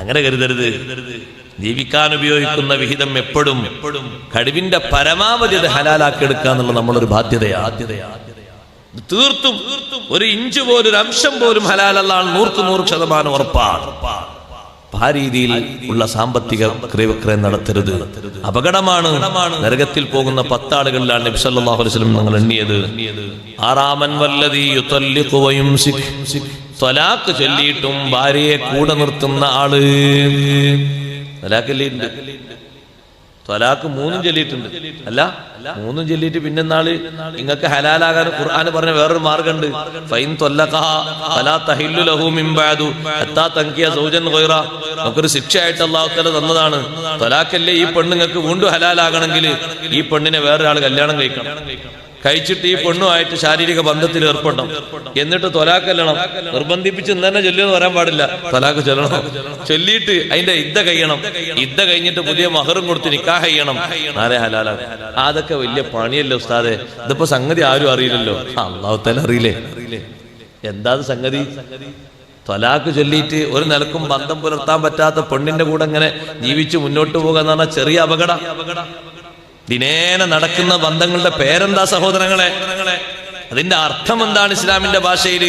അങ്ങനെ കരുതരുത്. ജീവിക്കാൻ ഉപയോഗിക്കുന്ന വിഹിതം എപ്പോഴും കഴിവിന്റെ പരമാവധി അത് ഹലാലാക്കി എടുക്കുക എന്നുള്ള നമ്മളൊരു ബാധ്യതയാണ്. തീർത്തും ഒരു ഇഞ്ച് പോലും, ഒരു അംശം പോലും ഹലാലല്ലാണ് 100% ഉറപ്പാണ്. ആ രീതിയിൽ ഉള്ള സാമ്പത്തിക ക്രയവിക്രയം നടത്തരുത്, അപകടമാണ്. നരകത്തിൽ പോകുന്ന 10 ആളുകളിലാണ് നബി സല്ലല്ലാഹു അലൈഹി വസല്ലം ഞങ്ങൾ എണ്ണിയത്. ആറാമൻ വല്ലദീ യുതല്ലിഖു വയുംസിക്, ത്വലാഖ് ചൊല്ലിയിട്ടും ഭാര്യയെ കൂടെ നിർത്തുന്ന ആള്. ത്വലാഖ് 3 ചൊല്ലിയിട്ടുണ്ട്, അല്ല 3 ചൊല്ലിയിട്ട് പിന്നെ നാള് നിങ്ങൾക്ക് ഹലാലാകാൻ ഖുർആൻ പറഞ്ഞ വേറൊരു മാർഗമുണ്ട്. ഫൈൻ ത്വല്ലഖഹാ ഫലാ തഹില്ലു ലഹു മിൻ ബഅദു ഹത്താ തൻകിയ സൗജൻ ഗൈറ. നമുക്കൊരു ശിക്ഷയായിട്ട് അല്ലാഹു തആല തന്നതാണ്. ത്വലാഖല്ലേ, ഈ പെണ്ണ് നിങ്ങൾക്ക് വീണ്ടും ഹലാലാകണമെങ്കിൽ ഈ പെണ്ണിനെ വേറൊരാൾ കല്യാണം കഴിക്കണം. കഴിച്ചിട്ട് ഈ പെണ്ണുമായിട്ട് ശാരീരിക ബന്ധത്തിൽ ഏർപ്പെടണം. എന്നിട്ട് ത്വലാഖ് ചൊല്ലണം. നിർബന്ധിപ്പിച്ച് ഇന്ന് തന്നെ ചൊല്ലുമെന്ന് പറയാൻ പാടില്ല, ത്വലാഖ് ചൊല്ലണം. ചൊല്ലിയിട്ട് അതിന്റെ ഇദ്ദ കഴിയണം. ഇദ്ദ കഴിഞ്ഞിട്ട് പുതിയ മഹറും കൊടുത്ത് നിക്കാഹ് ചെയ്യണം. നാളെ ഹലാലാകും. അതൊക്കെ വലിയ പണിയല്ലേ ഉസ്താദെ. ഇതിപ്പോ സംഗതി ആരും അറിയില്ലല്ലോ. അല്ലാഹു തആല അറിയില്ലേ എന്താ സംഗതി? ത്വലാഖ് ചൊല്ലിയിട്ട് ഒരു നിലക്കും ബന്ധം പുലർത്താൻ പറ്റാത്ത പെണ്ണിന്റെ കൂടെ ഇങ്ങനെ ജീവിച്ച് മുന്നോട്ട് പോകുക എന്ന് പറഞ്ഞാൽ ചെറിയ അപകടം. ദിനേന നടക്കുന്ന ബന്ധങ്ങളുടെ പേരെന്താ സഹോദരങ്ങളെ? അതിന്റെ അർത്ഥം എന്താണ് ഇസ്ലാമിന്റെ ഭാഷയിൽ?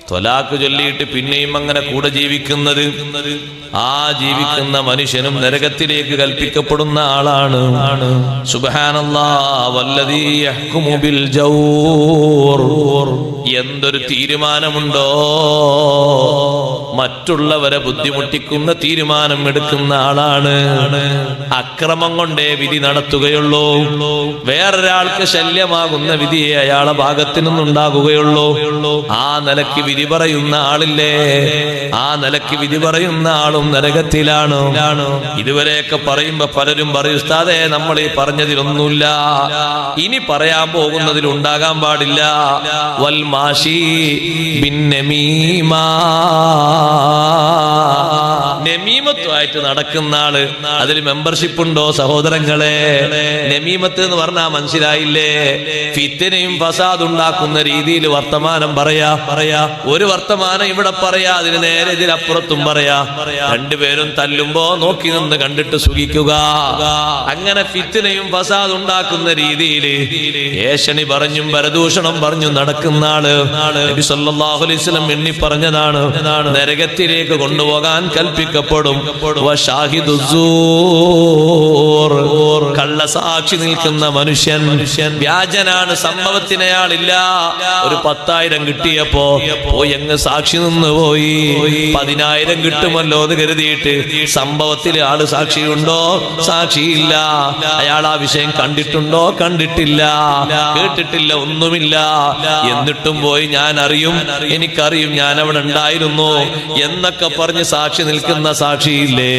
ത്വലാഖ് ചൊല്ലിയിട്ട് പിന്നെയും അങ്ങനെ കൂടെ ജീവിക്കുന്നത്, ആ ജീവിക്കുന്ന മനുഷ്യനും നരകത്തിലേക്ക് കൽപ്പിക്കപ്പെടുന്ന ആളാണ്. സുബ്ഹാനല്ലാഹ് വല്ലദീ യഹ്കുമു ബിൽ ജൗർ. എന്തൊരു തീരുമാനമുണ്ടോ, മറ്റുള്ളവരെ ബുദ്ധിമുട്ടിക്കുന്ന തീരുമാനം എടുക്കുന്ന ആളാണ്. അക്രമം കൊണ്ടേ വിധി നടത്തുകയുള്ളൂ. വേറൊരാൾക്ക് ശല്യമാകുന്ന വിധിയെ അയാളെ ഭാഗത്തു നിന്നുണ്ടാകുകയുള്ളൂ. ആ നിലയ്ക്ക് വിധി പറയുന്ന ആളില്ലേ, ആ നിലയ്ക്ക് വിധി പറയുന്ന ആളും നരകത്തിലാണ്. ഇതുവരെയൊക്കെ പറയുമ്പോ പലരും പറയും, ഉസ്താദേ നമ്മൾ ഈ പറഞ്ഞതിലൊന്നുമില്ല, ഇനി പറയാൻ പോകുന്നതിൽ ഉണ്ടാകാൻ പാടില്ല. വൽ മാഷി ബിൻ നമീമ, നമീമത്തുമായിട്ട് നടക്കുന്ന ആള്, അതിൽ മെമ്പർഷിപ്പ് ഉണ്ടോ സഹോദരങ്ങളെ? നമീമത്ത് എന്ന് പറഞ്ഞാൽ മനസ്സിലായില്ലേ? ഫിത്നയും ഫസാദ് ഉണ്ടാക്കുന്ന രീതിയിൽ വർത്തമാനം പറയാ. ഒരു വർത്തമാനം ഇവിടെ പറയാ, അതിന് നേരെ ഇതിലപ്പുറത്തും പറയാ. രണ്ടുപേരും തല്ലുമ്പോ നോക്കി നിന്ന് കണ്ടിട്ട് സുഖിക്കുക. അങ്ങനെ ഫിത്നയും ഫസാദ് ഉണ്ടാക്കുന്ന രീതിയിൽ ഏഷണി പറഞ്ഞും പരദൂഷണം പറഞ്ഞും നടക്കുന്ന ആള് നബി സല്ലല്ലാഹു അലൈഹി വസല്ലം എണ്ണി പറഞ്ഞതാണ്, നരകത്തിലേക്ക് കൊണ്ടുപോകാൻ കൽപ്പിക്കപ്പെടും. കള്ളസാക്ഷി നിൽക്കുന്ന മനുഷ്യൻ, വ്യാജനാണ്, സംഭവത്തിന് അയാളില്ല. ഒരു 10,000 കിട്ടിയപ്പോ പോയി അങ്ങ് സാക്ഷി നിന്ന് പോയി. 10,000 കിട്ടുമല്ലോ എന്ന് കരുതിയിട്ട് സംഭവത്തിൽ ആള് സാക്ഷിയുണ്ടോ? സാക്ഷിയില്ല. അയാൾ ആ വിഷയം കണ്ടിട്ടുണ്ടോ? കണ്ടിട്ടില്ല. കേട്ടിട്ടില്ല, ഒന്നുമില്ല. എന്നിട്ടും പോയി ഞാൻ അറിയും, എനിക്കറിയും, ഞാൻ അവിടെ ഉണ്ടായിരുന്നു എന്നൊക്കെ പറഞ്ഞ് സാക്ഷി നിൽക്കുന്ന സാക്ഷിയില്ലേ,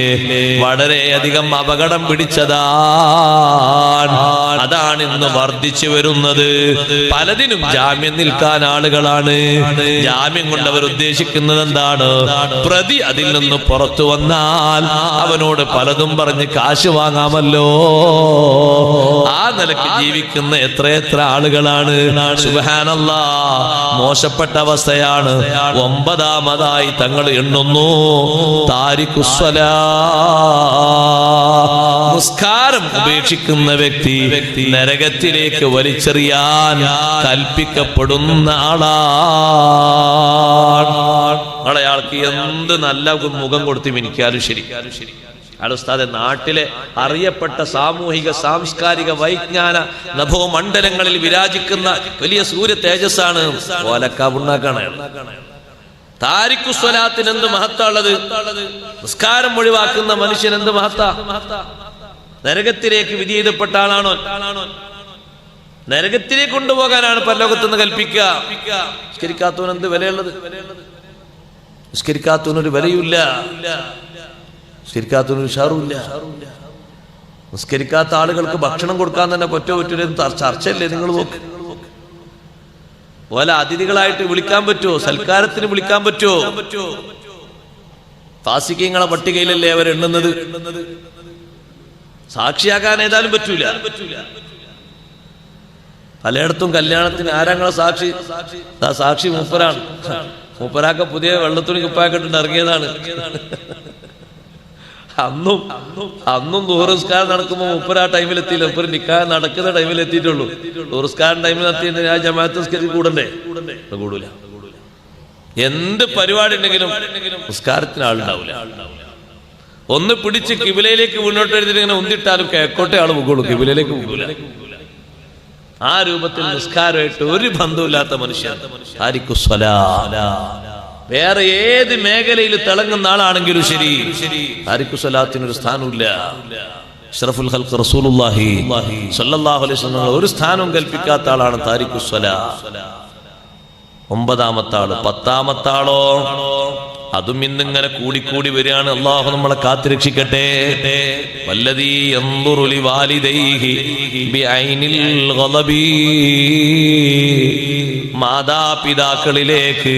വളരെയധികം അപകടം പിടിച്ചതാണ്. അതാണ് ഇന്ന് വർദ്ധിച്ചു വരുന്നത്. പലതിനും ജാമ്യം നിൽക്കാൻ ആളുകളാണ്. ജാമ്യം കൊണ്ട് അവർ ഉദ്ദേശിക്കുന്നത് എന്താണ്? പ്രതി അതിൽ നിന്ന് പുറത്തു വന്നാൽ അവനോട് പലതും പറഞ്ഞ് കാശ് വാങ്ങാമല്ലോ. ആ നിലയ്ക്ക് ജീവിക്കുന്ന എത്രയെത്ര ആളുകളാണ്. സുബ്ഹാനല്ലാഹ്, മോശപ്പെട്ട അവസ്ഥയാണ്. 9ാമതായി തങ്ങൾ എണ്ണുന്നു, താരിഖുസ്സലാ, നിസ്കാരം ഉപേക്ഷിക്കുന്ന വ്യക്തി നരകത്തിലേക്ക് വലിച്ചെറിയാൻ കൽപ്പിക്കപ്പെടുന്ന ആളാണ്. അയാൾക്ക് എന്ത് നല്ല മുഖം കൊടുത്ത് മിനിക്കാലും ശരി, ഉസ്താദെ നാട്ടിലെ അറിയപ്പെട്ട സാമൂഹിക സാംസ്കാരിക വൈജ്ഞാന നഭോമണ്ഡലങ്ങളിൽ വിരാജിക്കുന്ന വലിയ സൂര്യ തേജസ്സാണ്. ഓലക്കാവുണ്ണാക്കാണ്. താരിഖു സ്വലാത്തിന് എന്ത് മഹത്താണുള്ളത്? നിസ്കാരം ഒഴിവാക്കുന്ന മനുഷ്യൻ എന്ത് മഹത്താ? നരകത്തിലേക്ക് വിധി എഴുതപ്പെട്ട ആളാണോ? നരകത്തിലേക്ക് കൊണ്ടുപോകാനാണ് പരലോകത്തുനിന്ന് കൽപ്പിക്കുക. നിസ്കരിക്കാത്തവന് എന്ത് വിലയുള്ളത്? നിസ്കരിക്കാത്തവനൊരു വിലയില്ല, നിസ്കരിക്കാത്തവനൊരു ഷാറുമില്ല. നിസ്കരിക്കാത്ത ആളുകൾക്ക് ഭക്ഷണം കൊടുക്കാൻ തന്നെ പറ്റുമോ ചർച്ചയല്ലേ? നിങ്ങൾ നോക്ക്. ഓല അതിഥികളായിട്ട് വിളിക്കാൻ പറ്റുമോ? സൽക്കാരത്തിന് വിളിക്കാൻ പറ്റുമോ? ഫാസിഖീങ്ങളെ പട്ടികയിലല്ലേ അവർ എണ്ണുന്നത്. സാക്ഷിയാക്കാൻ ഏതായാലും പറ്റൂല. പലയിടത്തും കല്യാണത്തിന് ആരാങ്ങളെ സാക്ഷി? സാക്ഷി മൂപ്പരാണ്. മൂപ്പരാക്ക പുതിയ വെള്ളത്തുണി കുപ്പാക്കിട്ടുണ്ട് ഇറങ്ങിയതാണ്. അന്നും ദൂരസ്കാരം നടക്കുമ്പോൾ മൂപ്പര് ആ ടൈമിൽ എത്തിയില്ല. മൂപ്പര് നിക്കാഹ് നടക്കുന്ന ടൈമിൽ എത്തിയിട്ടുള്ളൂ. ദൂരസ്കാരം ടൈമിൽ എത്തിയിട്ട് ഞാൻ ജമാഅത്ത് നിസ്കരിച്ച് കൂടണ്ടേ? കൂടൂല. എന്ത് പരിപാടി ഉണ്ടെങ്കിലും നിസ്കാരത്തിന് ആളുണ്ടാവില്ല. ഒന്ന് പിടിച്ച് കിബിലയിലേക്ക് മുന്നോട്ട് എഴുതിട്ട് ഇങ്ങനെ ഉന്തിട്ടാലും കേക്കോട്ടെ ആള് പോകുള്ളൂ, കിബിലയിലേക്ക് പോകൂല. ആ രൂപത്തിൽ നിസ്കാരമായിട്ട് ഒരു ബന്ധമില്ലാത്ത മനുഷ്യൻ. വേറെ ഏത് മേഖലയിൽ തിളങ്ങുന്ന ആളാണെങ്കിലും ശരി, താരിഖു സ്വലാത്തിനൊരു സ്ഥാനമില്ല. അഷ്റഫുൽ ഖൽഖ് റസൂലുള്ളാഹി സ്വല്ലല്ലാഹു അലൈഹി വസല്ലം ഒരു സ്ഥാനവും കൽപ്പിക്കാത്ത ആളാണ് താരിഖു സ്വലാ. 9ാമത്തെ ആള്. 10ാമത്തെ ആളോ അതും ഇന്നിങ്ങനെ കൂടിക്കൂടി വരികയാണ്. അള്ളാഹു നമ്മളെ കാത്തുരക്ഷിക്കട്ടെ. വല്ലദീ യൻദുറു ലിവാലിദൈഹി ബിഐനിൽ ഗളബി. മാതാപിതാക്കളിലേക്ക്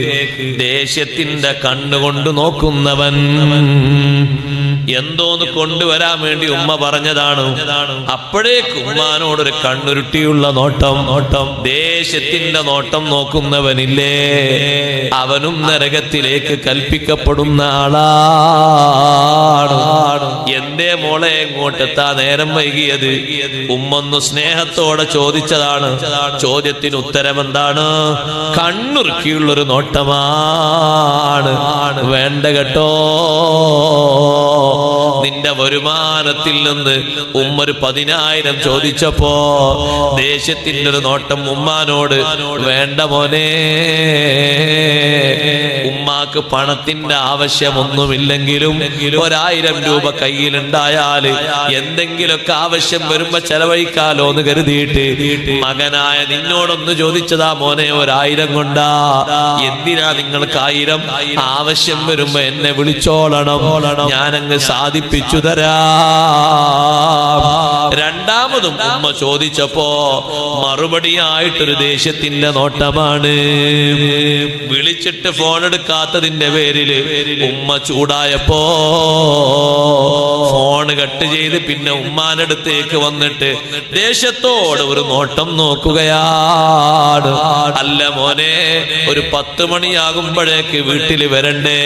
ദേഷ്യത്തിന്റെ കണ്ണുകൊണ്ട് നോക്കുന്നവൻ. എന്തോന്ന് കൊണ്ടുവരാൻ വേണ്ടി ഉമ്മ പറഞ്ഞതാണ്. അപ്പോഴേക്ക് ഉമ്മാനോടൊരു കണ്ണുരുട്ടിയുള്ള നോട്ടം, ദേശത്തിന്റെ നോട്ടം നോക്കുന്നവനില്ലേ, അവനും നരകത്തിലേക്ക് കൽപ്പിക്കപ്പെടുന്ന ആളാണ്. എന്തേ മോളെ എങ്ങോട്ടെത്താ നേരം വൈകിയത്? ഉമ്മൊന്ന് സ്നേഹത്തോടെ ചോദിച്ചതാണ്. ചോദ്യത്തിന് ഉത്തരം എന്താണ്? കണ്ണുറുക്കിയുള്ളൊരു നോട്ടമാണ്. വേണ്ട കേട്ടോ. നിന്റെ വരുമാനത്തിൽ നിന്ന് ഉമ്മൊരു 10,000 ചോദിച്ചപ്പോ ദേശത്തിന്റെ ഒരു നോട്ടം ഉമ്മാനോട്. വേണ്ട മോനെ, ഉമ്മാക്ക് പണത്തിന്റെ ആവശ്യമൊന്നുമില്ലെങ്കിലും 1000 രൂപ കയ്യിലുണ്ടായാല് എന്തെങ്കിലുമൊക്കെ ആവശ്യം വരുമ്പോ ചെലവഴിക്കാലോ എന്ന് കരുതിയിട്ട് മകനായ നിന്നോടൊന്ന് ചോദിച്ചതാ മോനെ 1000 കൊണ്ടാ. എന്തിനാ നിങ്ങൾക്ക് 1000? ആവശ്യം വരുമ്പോ എന്നെ വിളിച്ചോളണം, ഞാനങ്ങ് സാധിപ്പിച്ചു തരാം. രണ്ടാമതും ഉമ്മ ചോദിച്ചപ്പോ മറുപടിയായിട്ടൊരു ദേഷ്യത്തിന്റെ നോട്ടമാണ്. വിളിച്ചിട്ട് ഫോൺ എടുക്കാത്തതിന്റെ പേരില് ഉമ്മ ചൂടായപ്പോ ഫോൺ കട്ട് ചെയ്ത് പിന്നെ ഉമ്മാനടുത്തേക്ക് വന്നിട്ട് ദേഷ്യത്തോടെ ഒരു നോട്ടം നോക്കുകയാണ്. അല്ല മോനെ, ഒരു 10 മണിയാകുമ്പോഴേക്ക് വീട്ടിൽ വരണ്ടേ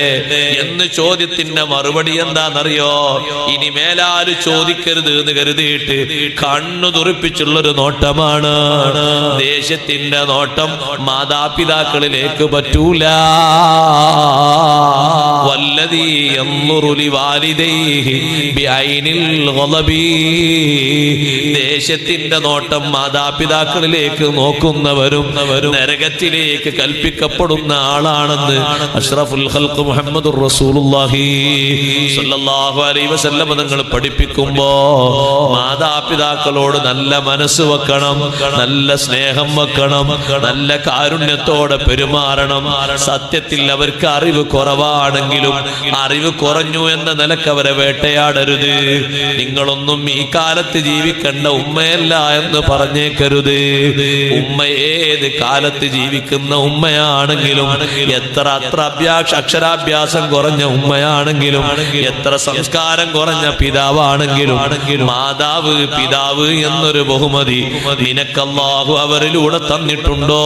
എന്ന് ചോദ്യത്തിന്റെ മറുപടി എന്താണെന്നറിയോ? ഇനി മേലാല് ചോദിക്കരുത് എന്ന് കരുതിയിട്ട് കണ്ണു തുറിപ്പിച്ചുള്ളൊരു നോട്ടമാണ്. ദേശത്തിന്റെ നോട്ടം മാതാപിതാക്കളിലേക്ക് പറ്റൂല. വല്ലദീ യൻദുറു ലിവാലിദൈഹി ബിഐനിൽ ഗളബി. ദേശത്തിന്റെ നോട്ടം മാതാപിതാക്കളിലേക്ക് നോക്കുന്നവരും നരകത്തിലേക്ക് കൽപ്പിക്കപ്പെടുന്ന ആളാണെന്ന് അഷ്റഫുൽ ഖൽഖ് മുഹമ്മദുർ റസൂലുള്ളാഹി സ്വല്ലല്ലാഹു അലൈഹി വസല്ലം തങ്ങൾ പഠിപ്പിക്കുമ്പോ മാതാപിതാക്കളോട് നല്ല മനസ്സ് വെക്കണം, നല്ല സ്നേഹം വെക്കണം, നല്ല കാരുണ്യത്തോടെ പെരുമാറണം. സത്യത്തിൽ അവർക്ക് അറിവ് കുറവാണെങ്കിലും അറിവ് കുറഞ്ഞു എന്ന നിലക്ക് അവരെ വേട്ടയാടരുത്. നിങ്ങളൊന്നും ഈ കാലത്ത് ജീവിക്കേണ്ട ഉമ്മയല്ല എന്ന് പറഞ്ഞേക്കരുത്. ഉമ്മ ഏത് കാലത്ത് ജീവിക്കുന്ന ഉമ്മയാണെങ്കിലും, എത്ര അക്ഷരാഭ്യാസം കുറഞ്ഞ ഉമ്മയാണെങ്കിലും, എത്ര സംസ്കാരം കുറഞ്ഞ പിതാവാണെങ്കിലും, മാതാവ് പിതാവ് എന്നൊരു ബഹുമതി നിനക്ക് അല്ലാഹു അവരിലൂടെ തന്നിട്ടുണ്ടോ?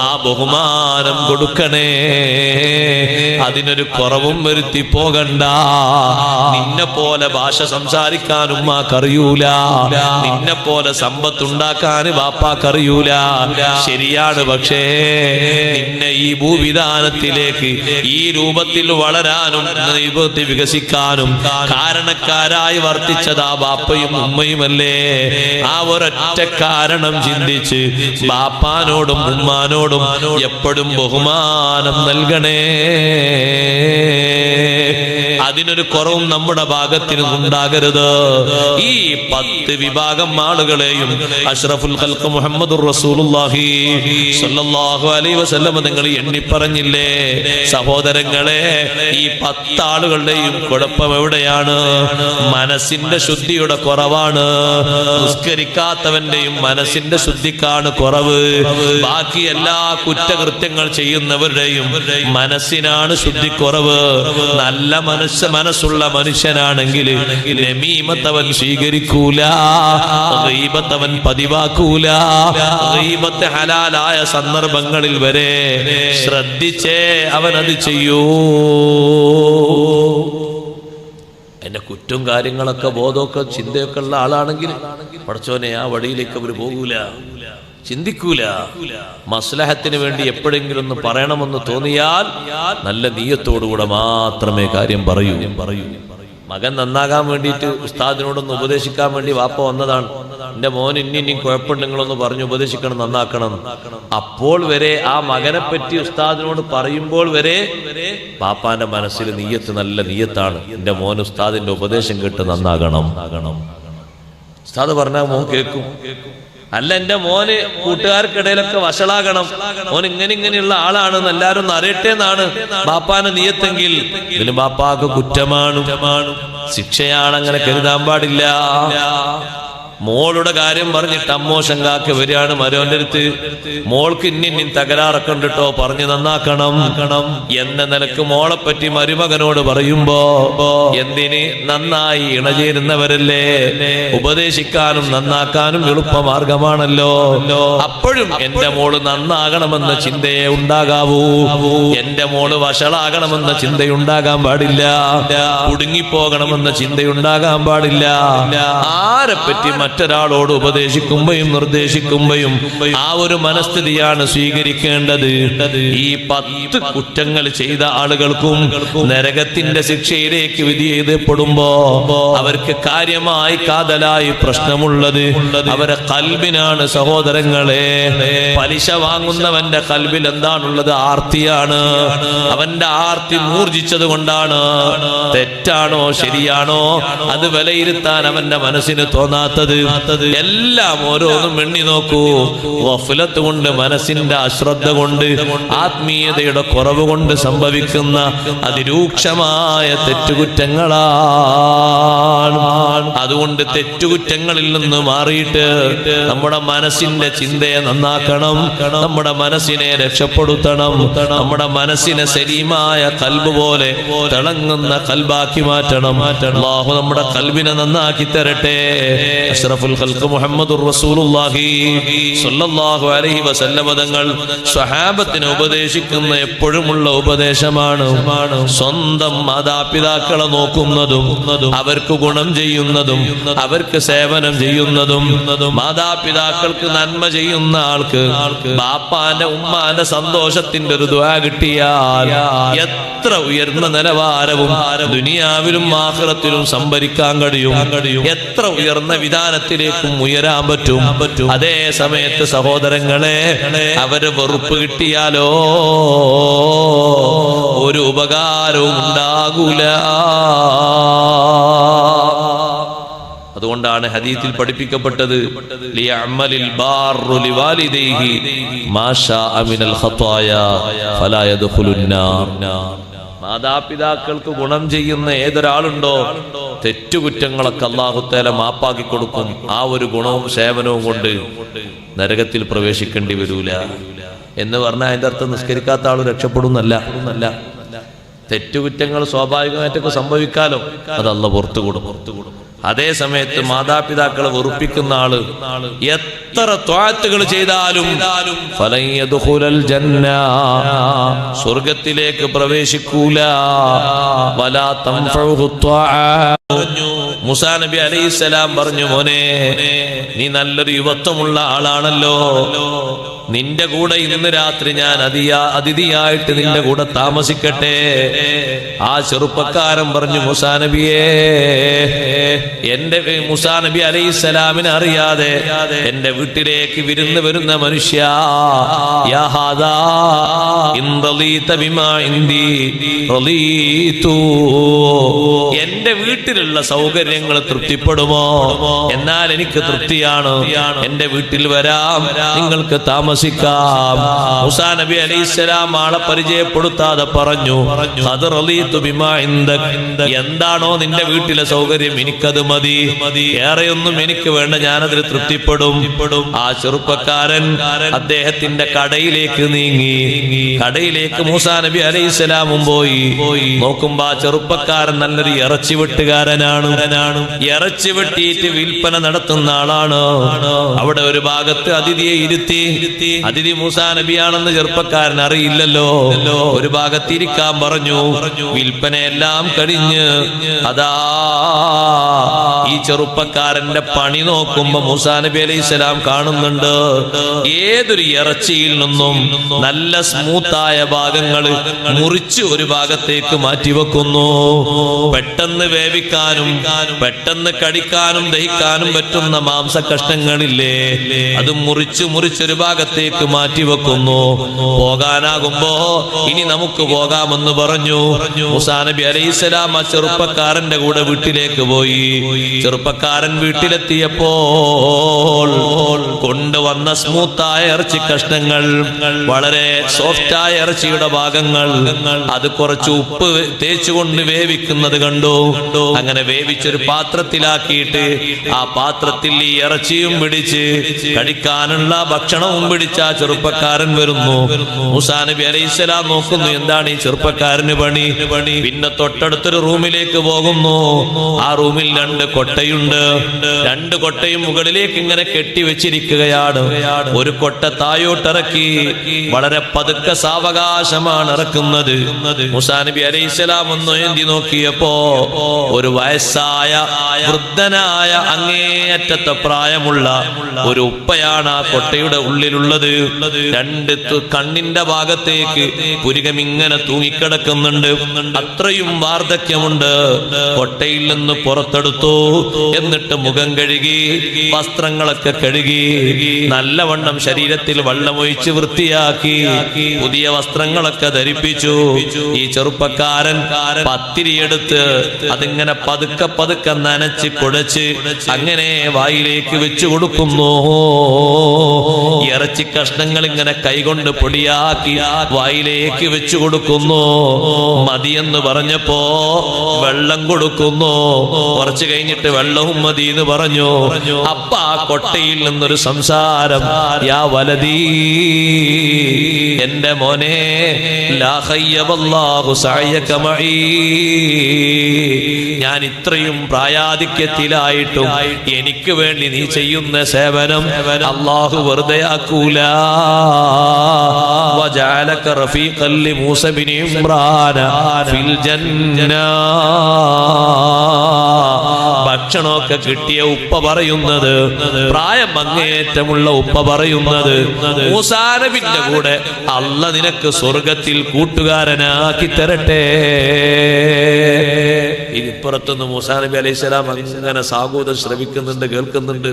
ആ ബഹുമാനം കൊടുക്കണേ. അതിനൊരു കുറവും വരുത്തി പോകണ്ട. നിന്നെ പോലെ ഭാഷ സംസാരിക്കാൻ ഉമ്മാക്കറിയൂല, നിന്നെ പോലെ സമ്പത്തുണ്ടാക്കാൻ ബാപ്പാക്കറിയൂല. ശരിയാണ്. പക്ഷേ നിന്നെ ഈ ഭൂവിധാനത്തിലേക്ക് ഈ രൂപത്തിൽ വളരാനും വികസിക്കാനും വികസിക്കാനും കാരണക്കാരായി വർത്തിച്ചത് ആ ബാപ്പയും ഉമ്മയുമല്ലേ? ആ ഒരൊറ്റ കാരണം ചിന്തിച്ച് ബാപ്പാനോടും ഉമ്മാനോടും എപ്പോഴും ബഹുമാനം നൽകണേ. അതിനൊരു കുറവും നമ്മുടെ ഭാഗത്തിന് ഉണ്ടാകരുത്. ഈ 10 വിഭാഗം ആളുകളെയും അഷ്റഫുൽ ഖൽഖ് മുഹമ്മദുർ റസൂലുള്ളാഹി സ്വല്ലല്ലാഹു അലൈഹി വസല്ലം നിങ്ങൾ എണ്ണി പറഞ്ഞില്ലേ? സഹോദരങ്ങളെ, ഈ 10 ആളുകളുടെയും കുഴപ്പം എവിടെയാണ്? മനസ്സിന്റെ ശുദ്ധിയുടെ കുറവാണ്. നിസ്കരിക്കാത്തവന്റെയും മനസ്സിന്റെ ശുദ്ധിക്കാണ് കുറവ്. ബാക്കി എല്ലാ കുറ്റകൃത്യങ്ങൾ ചെയ്യുന്നവരുടെയും മനസ്സിനാണ് ശുദ്ധിക്കുറവ്. നല്ല മനസ്സുള്ള മനുഷ്യനാണെങ്കിൽ നമീമത്തവൻ സ്വീകരിക്കൂല, ഗീബത്തവൻ പതിവാക്കൂല. ഗീബത്ത് ഹലാലായ സന്ദർഭങ്ങളിൽ വരെ ശ്രദ്ധിച്ചേ അവനത് ചെയ്യൂ. എന്റെ കുറ്റവും കാര്യങ്ങളൊക്കെ ബോധമൊക്കെ ചിന്തയൊക്കെ ഉള്ള ആളാണെങ്കിൽ പടച്ചോനെ ആ വഴിയിലേക്ക് അവർ പോകൂല, ചിന്തിക്കൂല. മസ്ലഹത്തിന് വേണ്ടി എപ്പോഴെങ്കിലും ഒന്ന് പറയണമെന്ന് തോന്നിയാൽ നല്ല നീയത്തോടുകൂടെ മാത്രമേ കാര്യം പറയൂ. മകൻ നന്നാകാൻ വേണ്ടിയിട്ട് ഉസ്താദിനോടൊന്ന് ഉപദേശിക്കാൻ വേണ്ടി വാപ്പ വന്നതാണ്. എന്റെ മോൻ ഇനി കുഴപ്പമുണ്ടെങ്കിലൊന്ന് പറഞ്ഞു ഉപദേശിക്കണം, നന്നാക്കണം. അപ്പോൾ വരെ ആ മകനെ പറ്റി ഉസ്താദിനോട് പറയുമ്പോൾ വരെ പാപ്പാന്റെ മനസ്സിൽ നീയത്ത് നല്ല നീയത്താണ്. എന്റെ മോൻ ഉസ്താദിന്റെ ഉപദേശം കേട്ട് നന്നാകണം. ഉസ്താദ് പറഞ്ഞാൽ മോൻ കേൾക്കും. അല്ല, എന്റെ മോന് കൂട്ടുകാർക്കിടയിലൊക്കെ വഷളാകണം, മോൻ ഇങ്ങനെയുള്ള ആളാണെന്ന് എല്ലാരും ഒന്ന് അറിയട്ടെ എന്നാണ് ബാപ്പാന്റെ നിയത്തെങ്കിൽ ഇതിന് ബാപ്പാക്ക് കുറ്റമാണ്, ശിക്ഷയാണ്. അങ്ങനെ കരുതാൻ പാടില്ല. മോളുടെ കാര്യം പറഞ്ഞിട്ട് അമ്മോ ശങ്കാക്ക് വരികയാണ് മരോന്റെ അടുത്ത്. മോൾക്ക് ഇന്നിൻ തകരാറൊക്കെ ഉണ്ട് കേട്ടോ, പറഞ്ഞു നന്നാക്കണം എന്ന നിലക്ക് മോളെ പറ്റി മരുമകനോട് പറയുമ്പോ എന്തിന്? നന്നായി ഇണചേരുന്നവരല്ലേ, ഉപദേശിക്കാനും നന്നാക്കാനും എളുപ്പമാർഗമാണല്ലോ. അപ്പോഴും എന്റെ മോള് നന്നാകണമെന്ന ചിന്തയെ ഉണ്ടാകാവൂ. എന്റെ മോള് വഷളാകണമെന്ന ചിന്തയുണ്ടാകാൻ പാടില്ല, കുടുങ്ങിപ്പോകണമെന്ന ചിന്തയുണ്ടാകാൻ പാടില്ല. ആരെപ്പറ്റി മറ്റൊരാളോട് ഉപദേശിക്കുമ്പോഴും നിർദ്ദേശിക്കുമ്പോഴും ആ ഒരു മനസ്ഥിതിയാണ് സ്വീകരിക്കേണ്ടത്. ഈ 10 കുറ്റങ്ങൾ ചെയ്ത ആളുകൾക്കും നരകത്തിന്റെ ശിക്ഷയിലേക്ക് വിധി എഴുതപ്പെടുമ്പോ അവർക്ക് കാര്യമായി കാതലായി പ്രശ്നമുള്ളത് അവരെ കൽബിനാണ്. സഹോദരങ്ങളെ, പലിശ വാങ്ങുന്നവന്റെ കൽബിൽ എന്താണുള്ളത്? ആർത്തിയാണ്. അവന്റെ ആർത്തി മൂർജിച്ചത് കൊണ്ടാണ്. തെറ്റാണോ ശരിയാണോ അത് വിലയിരുത്താൻ അവന്റെ മനസ്സിന് തോന്നാത്തത്. എല്ലാം ഓരോന്നും എണ്ണി നോക്കൂ. ഗഫലത്ത് കൊണ്ട്, മനസ്സിന്റെ അശ്രദ്ധ കൊണ്ട്, ആത്മീയതയുടെ കുറവ് കൊണ്ട് സംഭവിക്കുന്ന അതിരൂക്ഷമായ തെറ്റുകുറ്റങ്ങളാണ്. അതുകൊണ്ട് തെറ്റുകുറ്റങ്ങളിൽ നിന്ന് മാറിയിട്ട് നമ്മുടെ മനസ്സിന്റെ ചിന്തയെ നന്നാക്കണം, നമ്മുടെ മനസ്സിനെ രക്ഷപ്പെടുത്തണം, നമ്മുടെ മനസ്സിനെ സലീമായ കൽബ് പോലെ തിളങ്ങുന്ന കൽബാക്കി മാറ്റണം. അല്ലാഹു നമ്മുടെ കൽബിനെ നന്നാക്കി തരട്ടെ. അഷ്റഫുൽ ഖൽഖ് മുഹമ്മദുർ റസൂലുള്ളാഹി സ്വല്ലല്ലാഹു അലൈഹി വസല്ലം തങ്ങൾ സ്വഹാബത്തിനെ ഉപദേശിക്കുന്ന എപ്പോഴുമുള്ള ഉപദേശമാണ് സ്വന്തം മാതാപിതാക്കളെ നോക്കുന്നതും അവർക്ക് ഗുണം ചെയ്യുന്നതും അവർക്ക് സേവനം ചെയ്യുന്നതും. മാതാപിതാക്കൾക്ക് നന്മ ചെയ്യുന്ന ആൾക്ക് ബാപ്പാന്റെ ഉമ്മാന്റെ സന്തോഷത്തിന്റെ ഒരു ദുആ കിട്ടിയാൽ എത്ര ഉയർന്ന നിലവാരവും ദുനിയാവിലും ആഖിറത്തിലും സംഭരിക്കാൻ കഴിയും. എത്ര ഉയർന്ന വിധാനത്തിലേക്കും ഉയരാൻ പറ്റും. അതേ സമയത്ത് സഹോദരങ്ങളെ, അവര് വെറുപ്പ് കിട്ടിയാലോ ഒരു ഉപകാരവും ഉണ്ടാകൂല. അതുകൊണ്ടാണ് ഹദീസിൽ പഠിപ്പിക്കപ്പെട്ടത് ലിയഅമലിൽ ബാറു ലിവാലിദൈഹി മാ ശാഅ മിനൽ ഖതായ ഫലാ യദ്ഖുലുൻ നാർ. മാതാപിതാക്കൾക്ക് ഗുണം ചെയ്യുന്ന ഏതൊരാളുണ്ടോ തെറ്റുകുറ്റങ്ങളൊക്കെ അല്ലാഹു തആല മാപ്പാക്കി കൊടുക്കും. ആ ഒരു ഗുണവും സേവനവും കൊണ്ട് നരകത്തിൽ പ്രവേശിക്കേണ്ടി വരൂല എന്ന് പറഞ്ഞാൽ അതിന്റെ അർത്ഥം നിസ്കരിക്കാത്ത ആൾ രക്ഷപ്പെടുന്നല്ല. തെറ്റുകുറ്റങ്ങൾ സ്വാഭാവികമായിട്ടൊക്കെ സംഭവിക്കാലോ, അത് അല്ലാഹു പുറത്തു കൊടുക്കും. അതേ സമയത്ത് മാതാപിതാക്കളെ വെറുപ്പിക്കുന്ന ആള് എത്ര ത്വാഅത്തുകൾ ചെയ്താലും ഫലൻ യദ്ഖുലൽ ജന്ന, സ്വർഗ്ഗത്തിലേക്ക് പ്രവേശിക്കൂല. വലാ തൻഫഉഹു ത്വാഅ, മൂസാ നബി അലൈഹിസ്സലാം പറഞ്ഞു, മോനെ നീ നല്ലൊരു യുവത്വമുള്ള ആളാണല്ലോ, നിന്റെ കൂടെ ഇന്ന് രാത്രി ഞാൻ അതിഥിയായിട്ട് നിന്റെ കൂടെ താമസിക്കട്ടെ. ആ ചെറുപ്പക്കാരൻ പറഞ്ഞു, മൂസാ നബിയേ, എന്റെ മൂസാ നബി അലൈഹിസ്സലാമിനെ അറിയാതെ എന്റെ വീട്ടിലേക്ക് വിരുന്ന് വരുന്ന മനുഷ്യ, യാ ഹാദാ ഇൻ റളീത ബിമാ ഇൻദി റളീതു, എന്റെ വീട്ടിലുള്ള സൗകര്യങ്ങൾ തൃപ്തിപ്പെടുമോ? എന്നാൽ എനിക്ക് തൃപ്തിയാണ്, എന്റെ വീട്ടിൽ വരാം, നിങ്ങൾക്ക് താമസിക്കാം. മൂസാ നബി അലൈഹിസ്സലാം ആളെ പരിചയപ്പെടുത്താതെ പറഞ്ഞു, ഖദ് റളീതു ബിമാ ഇൻദക്, എന്താണോ നിന്റെ വീട്ടിലെ സൗകര്യം എനിക്കത് മതി, ഏറെയൊന്നും എനിക്ക് വേണ്ട, ഞാനതിൽ തൃപ്തിപ്പെടും. ആ ചെറുപ്പക്കാരൻ അദ്ദേഹത്തിന്റെ കടയിലേക്ക് നീങ്ങി. കടയിലേക്ക് മൂസാ നബി അലൈഹിസ്സലാമും പോയി. നോക്കുമ്പോ ആ ചെറുപ്പക്കാരൻ നല്ലൊരു ഇറച്ചി വെട്ടുകാരനാണ്. ഇറച്ചി വെട്ടിയിട്ട് വിൽപ്പന നടത്തുന്ന ആളാണ്. അവിടെ ഒരു ഭാഗത്ത് അതിഥിയെ ഇരുത്തി. അതിഥി മൂസാ നബിയാണെന്ന് ചെറുപ്പക്കാരൻ അറിയില്ലല്ലോ. ഒരു ഭാഗത്ത് ഇരിക്കാൻ പറഞ്ഞു. വിൽപ്പനയെല്ലാം കഴിഞ്ഞ് അതാ ഈ ചെറുപ്പക്കാരന്റെ പണി നോക്കുമ്പോ മൂസാ നബി അലൈഹിസ്സലാം കാണുന്നുണ്ട്. ഏതൊരു ഇറച്ചിയിൽ നിന്നും നല്ല സ്മൂത്തായ ഭാഗങ്ങൾ മുറിച്ച് ഒരു ഭാഗത്തേക്ക് മാറ്റിവെക്കുന്നു. പെട്ടെന്ന് വേവിക്കാനും പെട്ടെന്ന് കടിക്കാനും ദഹിക്കാനും പറ്റുന്ന മാംസ കഷ്ണങ്ങളില്ലേ, അത് മുറിച്ചൊരു ഭാഗത്തേക്ക് മാറ്റിവെക്കുന്നു. പോകാനാകുമ്പോ ഇനി നമുക്ക് പോകാമെന്ന് പറഞ്ഞു. മൂസാ നബി അലൈഹിസ്സലാം ആ ചെറുപ്പക്കാരന്റെ കൂടെ വീട്ടിലേക്ക് പോയി. ചെറുപ്പക്കാരൻ വീട്ടിലെത്തിയപ്പോൾ കൊണ്ടുവന്ന സ്മൂത്തായ ഇറച്ചി കഷ്ണങ്ങൾ, വളരെ സോഫ്റ്റായ ഇറച്ചിയുടെ ഭാഗങ്ങൾ, അത് കുറച്ച് ഉപ്പ് തേച്ചുകൊണ്ട് വേവിക്കുന്നത് കണ്ടു. അങ്ങനെ വേവിച്ചൊരു പാത്രത്തിലാക്കിയിട്ട് ആ പാത്രത്തിൽ ഈ ഇറച്ചിയും പിടിച്ച് കഴിക്കാനുള്ള ഭക്ഷണവും പിടിച്ച ആ ചെറുപ്പക്കാരൻ വരുന്നു. മൂസാ നബി അലൈഹിസ്സലാം നോക്കുന്നു, എന്താണ് ഈ ചെറുപ്പക്കാരന് പണി? പിന്നെ തൊട്ടടുത്തൊരു റൂമിലേക്ക് പോകുന്നു. ആ റൂമിൽ 2 കൊട്ടയുണ്ട്. 2 കൊട്ടയും മുകളിലേക്ക് ഇങ്ങനെ കെട്ടിവെച്ചിരിക്കുകയാണ്. ഒരു കൊട്ട തായോട്ടിറക്കി, വളരെ പതുക്കെ സാവകാശമാണ് ഇറക്കുന്നത്. മൂസാ നബി അലൈഹിസ്സലാം ഒന്ന് ഏന്തി നോക്കിയപ്പോ ഒരു വയസ്സായ വൃദ്ധനായ അങ്ങേയറ്റത്തെ പ്രായമുള്ള ഒരു ഉപ്പയാണ് ആ കൊട്ടയുടെ ഉള്ളിലുള്ളത്. 2 കണ്ണിന്റെ ഭാഗത്തേക്ക് പുരികം ഇങ്ങനെ തൂങ്ങിക്കിടക്കുന്നുണ്ട്. അത്രയും വാർദ്ധക്യമുണ്ട്. കൊട്ടയിൽ നിന്ന് പുറത്തെടുത്തു. എന്നിട്ട് മുഖം കഴുകി, വസ്ത്രങ്ങളൊക്കെ കഴുകി, നല്ലവണ്ണം ശരീരത്തിൽ വെള്ളമൊഴിച്ച് വൃത്തിയാക്കി, പുതിയ വസ്ത്രങ്ങളൊക്കെ ധരിപ്പിച്ചു. ഈ ചെറുപ്പക്കാരൻ പത്തിരിയെടുത്ത് അതിങ്ങനെ പതുക്കെ പതുക്കെ നനച്ച് കുഴച്ച് അങ്ങനെ വായിലേക്ക് വെച്ചു കൊടുക്കുന്നു. ഇറച്ചി കഷ്ണങ്ങൾ ഇങ്ങനെ കൈകൊണ്ട് പൊടിയാക്കി വായിലേക്ക് വെച്ചു കൊടുക്കുന്നു. മതിയെന്ന് പറഞ്ഞപ്പോ വെള്ളം കൊടുക്കുന്നു. കുറച്ച് കഴിഞ്ഞിട്ട് വെള്ളവും മതി എന്ന് പറഞ്ഞു. അപ്പ ആ കൊട്ടയിൽ നിന്നൊരു സംസാരം, യാ വലദീ, എന്റെ മോനെ, ലാ ഖയ്യബല്ലാഹു സഅയക മഈ, ഞാൻ ഇത്രയും പ്രായാധിക്യത്തിലായിട്ടും എനിക്ക് വേണ്ടി നീ ചെയ്യുന്ന സേവനം അല്ലാഹു വെറുതെയാക്കൂല. വജഅലക റഫീഖൻ ലിമൂസ ബിൻ ഇമ്രാന ഫിൽ ജന്ന. ഭക്ഷണമൊക്കെ കിട്ടിയ ഉപ്പ പറയുന്നത്, പ്രായം അങ്ങേയറ്റമുള്ള ഉപ്പ പറയുന്നത്, മൂസാ നബിയുടെ കൂടെ അല്ലാഹ് നിനക്ക് സ്വർഗത്തിൽ കൂട്ടുകാരനാക്കി തരട്ടെ. ഇതിപ്പുറത്തുനിന്ന് മൂസാ നബി അലൈഹിസ്സലാം അങ്ങനെ സാഗൂതം ശ്രവിക്കുന്നുണ്ട്, കേൾക്കുന്നുണ്ട്.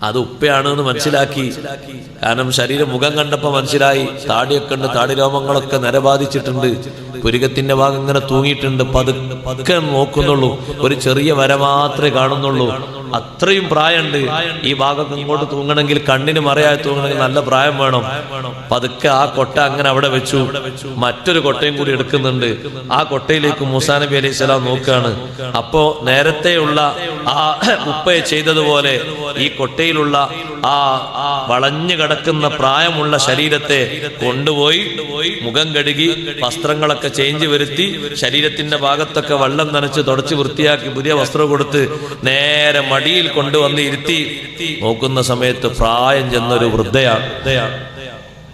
അത് ഉപ്പയാണെന്ന് മനസ്സിലാക്കി. കാരണം ശരീരം മുഖം കണ്ടപ്പോ മനസ്സിലായി. താടിയൊക്കെ ഉണ്ട്, താടി രോമങ്ങളൊക്കെ നരബാധിച്ചിട്ടുണ്ട്, പുരികത്തിന്റെ ഭാഗം ഇങ്ങനെ തൂങ്ങിയിട്ടുണ്ട്. പതുക്കെ നോക്കുന്നുള്ളൂ, ഒരു ചെറിയ വര മാത്രമേ കാണുന്നുള്ളൂ. അത്രയും പ്രായമുണ്ട്. ഈ ഭാഗമൊക്കെ ഇങ്ങോട്ട് തൂങ്ങണമെങ്കിൽ, കണ്ണിന് മറയായി തൂങ്ങണമെങ്കിൽ നല്ല പ്രായം വേണം. പതുക്കെ ആ കൊട്ട അങ്ങനെ അവിടെ വെച്ചു. മറ്റൊരു കൊട്ടയും കൂടി എടുക്കുന്നുണ്ട്. ആ കൊട്ടയിലേക്ക് മൂസാ നബി അലൈഹിസ്സലാം നോക്കുകയാണ്. അപ്പോ നേരത്തെയുള്ള ആ ഉപ്പയെ ചെയ്തതുപോലെ ഈ കൊട്ടയിലുള്ള ആ വളഞ്ഞു കിടക്കുന്ന പ്രായമുള്ള ശരീരത്തെ കൊണ്ടുപോയി മുഖം കഴുകി വസ്ത്രങ്ങളൊക്കെ ചേഞ്ച് വരുത്തി ശരീരത്തിന്റെ ഭാഗത്തൊക്കെ വെള്ളം നനച്ച് തുടച്ച് വൃത്തിയാക്കി പുതിയ വസ്ത്രം കൊടുത്ത് നേരെ മടിയിൽ കൊണ്ടുവന്ന് ഇരുത്തി നോക്കുന്ന സമയത്ത് പ്രായം ചെന്നൊരു വൃദ്ധയാണ്.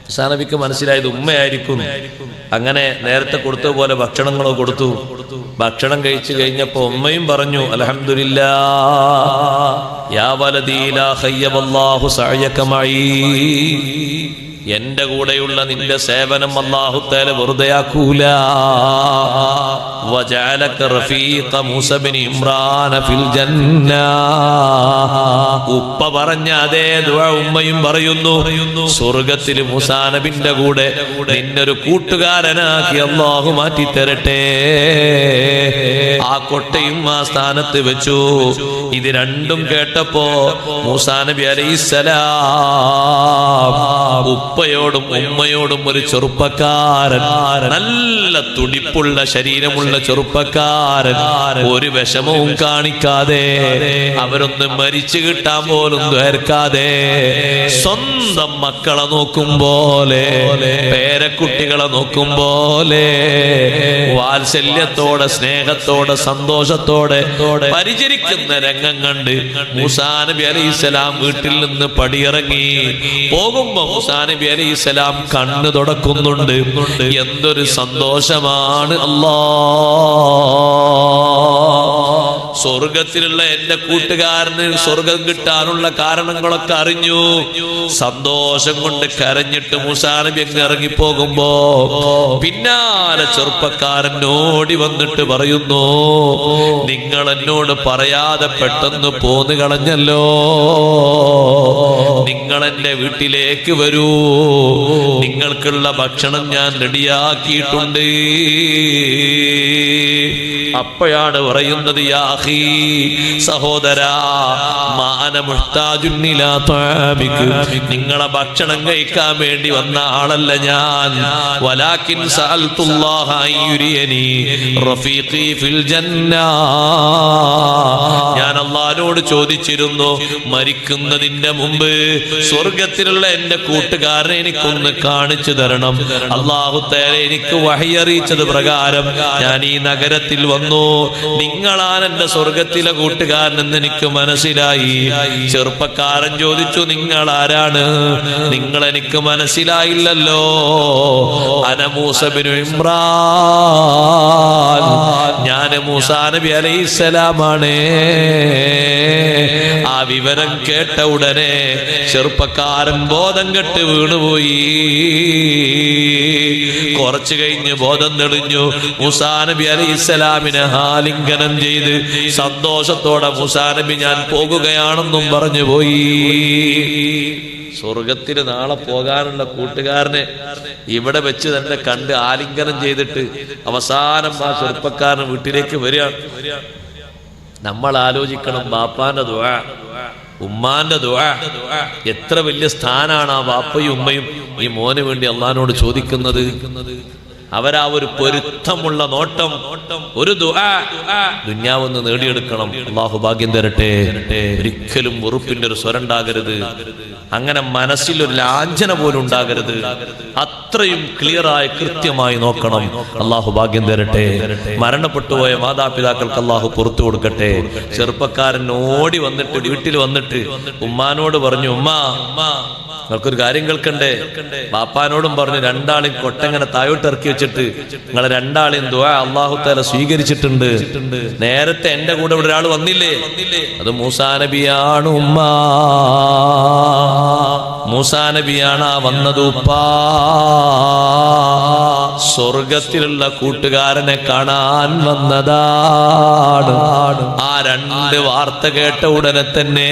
മൂസാ നബിക്ക് മനസ്സിലായത് ഉമ്മയായിരിക്കും. അങ്ങനെ നേരത്തെ കൊടുത്തതുപോലെ ഭക്ഷണങ്ങളോ കൊടുത്തു. ഭക്ഷണം കഴിച്ചു കഴിഞ്ഞപ്പോ ഉമ്മയും പറഞ്ഞു, അൽഹംദുലില്ലാഹ് യാ വലദീ ലാ ഖയ്യബല്ലാഹു സഅയക മഈ, എന്റെ കൂടെയുള്ള നിന്റെ സേവനം അല്ലാഹു തആല വെറുതെയാക്കൂല. വജഅലക റഫീഖ മൂസ ഇബ്നു ഇമ്രാൻ ഫിൽ ജന്ന. ഉപ്പ പറഞ്ഞ അതേ ദുആ ഉമ്മയും പറയുന്നു. സ്വർഗ്ഗത്തിൽ മൂസാ നബിന്റെ കൂടെ നിന്നൊരു കൂട്ടുകാരനാക്കി അല്ലാഹു മാറ്റി തരട്ടെ. ആ കൊട്ടയും ആ സ്ഥാനത്ത് വെച്ചു. ഇത് രണ്ടും കേട്ടപ്പോ മൂസാ നബി അലൈഹിസ്സലാം ഉപ്പയോടും ഉമ്മയോടും ഒരു ചെറുപ്പക്കാരൻ, നല്ല തുടിപ്പുള്ള ശരീരമുള്ള ചെറുപ്പക്കാരൻ, ഒരു വിഷമവും കാണിക്കാതെ, അവരൊന്നും മരിച്ചു കിട്ടാൻ പോലും ദ്വേർക്കാതെ, സ്വന്തം മക്കളെ നോക്കും പോലെ, പേരക്കുട്ടികളെ നോക്കും പോലെ, വാത്സല്യത്തോടെ സ്നേഹത്തോടെ സന്തോഷത്തോടെ പരിചരിക്കുന്ന രംഗം കണ്ട് മൂസാ നബി അലൈഹിസ്സലാം വീട്ടിൽ നിന്ന് പടിയിറങ്ങി പോകുമ്പോ മൂസാ നബി അലൈഹിസ്സലാം കണ്ണ് തുടക്കുന്നുണ്ട്. എന്തൊരു സന്തോഷമാണ്! സ്വർഗത്തിലുള്ള എന്റെ കൂട്ടുകാരന് സ്വർഗം കിട്ടാനുള്ള കാരണങ്ങളൊക്കെ അറിഞ്ഞു. സന്തോഷം കൊണ്ട് കരഞ്ഞിട്ട് മൂസാ നബി അങ്ങ് ഇറങ്ങിപ്പോകുമ്പോ പിന്നാലെ ചെറുപ്പക്കാരൻ ഓടി വന്നിട്ട് പറയുന്നു, നിങ്ങൾ എന്നോട് പറയാതെ പെട്ടെന്ന് പോന്നു കളഞ്ഞല്ലോ, നിങ്ങൾ എന്റെ വീട്ടിലേക്ക് വരൂ, നിങ്ങൾക്കുള്ള ഭക്ഷണം ഞാൻ റെഡിയാക്കിയിട്ടുണ്ട്. അപ്പോഴാണ് പറയുന്നത്, യാ അഖീ, സഹോദരാ, മാന മുഹ്താജുൻ ഇലാ തആമിക, നിങ്ങളെ ഭക്ഷണം കഴിക്കാൻ വേണ്ടി വന്ന ആളല്ല ഞാൻ. വലാകിൻ സഅൽതുല്ലാഹ അയ്യുരിയനി റഫീഖി ഫിൽ ജന്ന, ഞാൻ അല്ലാഹുവോട് ചോദിച്ചിരുന്നു, മരിക്കുന്നതിന്റെ മുമ്പ് സ്വർഗത്തിലുള്ള എന്റെ കൂട്ടുകാരനെ എനിക്കൊന്ന് കാണിച്ചു തരണം. അല്ലാഹു തആല എനിക്ക് വഹി അറിയിച്ചത് പ്രകാരം ഞാൻ ഈ നഗരത്തിൽ വന്നു. നിങ്ങളാണ് എന്റെ സ്വർഗത്തിലെ കൂട്ടുകാരനെന്ന് എനിക്ക് മനസ്സിലായി. ചെറുപ്പക്കാരൻ ചോദിച്ചു, നിങ്ങൾ ആരാണ്? നിങ്ങൾ എനിക്ക് മനസ്സിലായില്ലല്ലോ. അന മൂസ ഇബ്നു ഇമ്രാൻ, ഞാൻ മൂസാ നബി അലൈഹിസ്സലാമാണ്. ആ വിവരം കേട്ട ഉടനെ ചെറുപ്പക്കാരൻ ബോധം കെട്ട് വീണുപോയി. കുറച്ചു കഴിഞ്ഞ് ബോധം തെളിഞ്ഞു. മൂസാ നബി അലൈഹിസ്സലാമിനെ ആലിംഗനം ചെയ്ത് സന്തോഷത്തോടെ മൂസാ നബി ഞാൻ പോകുകയാണെന്നും പറഞ്ഞു പോയി. സ്വർഗത്തിന് നാളെ പോകാനുള്ള കൂട്ടുകാരനെ ഇവിടെ വെച്ച് തന്നെ കണ്ട് ആലിംഗനം ചെയ്തിട്ട് അവസാനം ആ ചെറുപ്പക്കാരൻ വീട്ടിലേക്ക് വരികയാണ്. നമ്മൾ ആലോചിക്കണം, ബാപ്പാന്റെ ദുആ, ഉമ്മാന്റെ ദുആ, എത്ര വലിയ സ്ഥാനാണ് ആ ബാപ്പയും ഉമ്മയും ഈ മോന് വേണ്ടി അള്ളാഹിനോട് ചോദിക്കുന്നത്. അവരാ ഒരു പൊരുത്തമുള്ള നോട്ടം, ഒരു ദുആ, ദുനിയാവെന്ന് നേടിയെടുക്കണം. അള്ളാഹു ഭാഗ്യം തരട്ടെ. ഒരിക്കലും വെറുപ്പിന്റെ ഒരു സ്വരം ഉണ്ടാകരുത്, അങ്ങനെ മനസ്സിലൊരു ലാഞ്ചന പോലും ഉണ്ടാകരുത്. അത്രയും ക്ലിയറായി കൃത്യമായി നോക്കണം. അള്ളാഹു ഭാഗ്യം തരട്ടെ. മരണപ്പെട്ടുപോയ മാതാപിതാക്കൾക്ക് അള്ളാഹു പുറത്തു കൊടുക്കട്ടെ. ചെറുപ്പക്കാരൻ ഓടി വന്നിട്ട് വീട്ടിൽ വന്നിട്ട് ഉമ്മാനോട് പറഞ്ഞു, ഉമ്മ, നിങ്ങൾക്കൊരു കാര്യം കേൾക്കണ്ടേ? ബാപ്പാനോടും പറഞ്ഞു, രണ്ടാളെയും കൊട്ടങ്ങനെ താഴോട്ട് ഇറക്കി വെച്ചിട്ട് നിങ്ങളെ രണ്ടാളെയും ദുആ അല്ലാഹു തആല സ്വീകരിച്ചിട്ടുണ്ട്. നേരത്തെ എന്റെ കൂടെ ഇവിടെ ഒരാൾ വന്നില്ലേ, അത് മൂസാ നബിയാണ്. ഉമ്മ, മൂസാ നബിയാണ് ആ വന്നത്. ഉപ്പാ, സ്വർഗത്തിലുള്ള കൂട്ടുകാരനെ കാണാൻ വന്നതാണ്. ആ രണ്ട് വാർത്ത കേട്ട ഉടനെ തന്നെ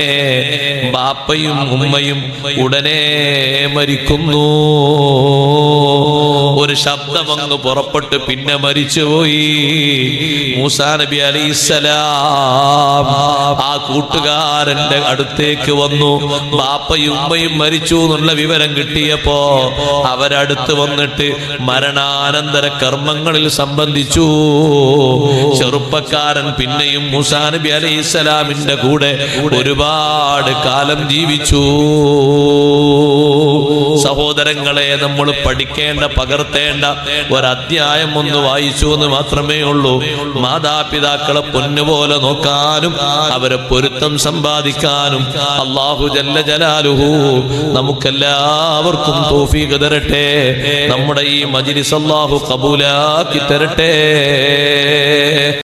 ബാപ്പയും ഉമ്മയും ഉടനെ മരിക്കുന്നു. ഒരു ശബ്ദമങ്ങ് പുറപ്പെട്ട് പിന്നെ മരിച്ചുപോയി. മൂസാ നബി അലൈഹിസ്സലാം ആ കൂട്ടുകാരന്റെ അടുത്തേക്ക് വന്നു. ബാപ്പയും ഉമ്മയും മരിച്ചു എന്നുള്ള വിവരം കിട്ടിയപ്പോ അവരടുത്ത് വന്നിട്ട് മരണാനന്തര കർമ്മങ്ങളിൽ സംബന്ധിച്ചു. ചെറുപ്പക്കാരൻ പിന്നെയും മൂസാ നബി അലൈഹിസ്സലാമിന്റെ കൂടെ ഒരുപാട് കാലം ജീവിച്ചു. സഹോദരങ്ങളെ, നമ്മൾ പഠിക്കേണ്ട പകർത്തേണ്ട ഒരധ്യായം ഒന്ന് വായിച്ചു എന്ന് മാത്രമേ ഉള്ളൂ. മാതാപിതാക്കളെ പൊന്നുപോലെ നോക്കാനും അവരെ പൊരുത്തം സമ്പാദിക്കാനും അല്ലാഹു ജല്ല ജലാലുഹു നമുക്കെല്ലാവർക്കും തൗഫീഖ് തരട്ടെ. നമ്മുടെ ഈ മജ്ലിസ് അല്ലാഹു ഖബൂലാക്കി തരട്ടെ.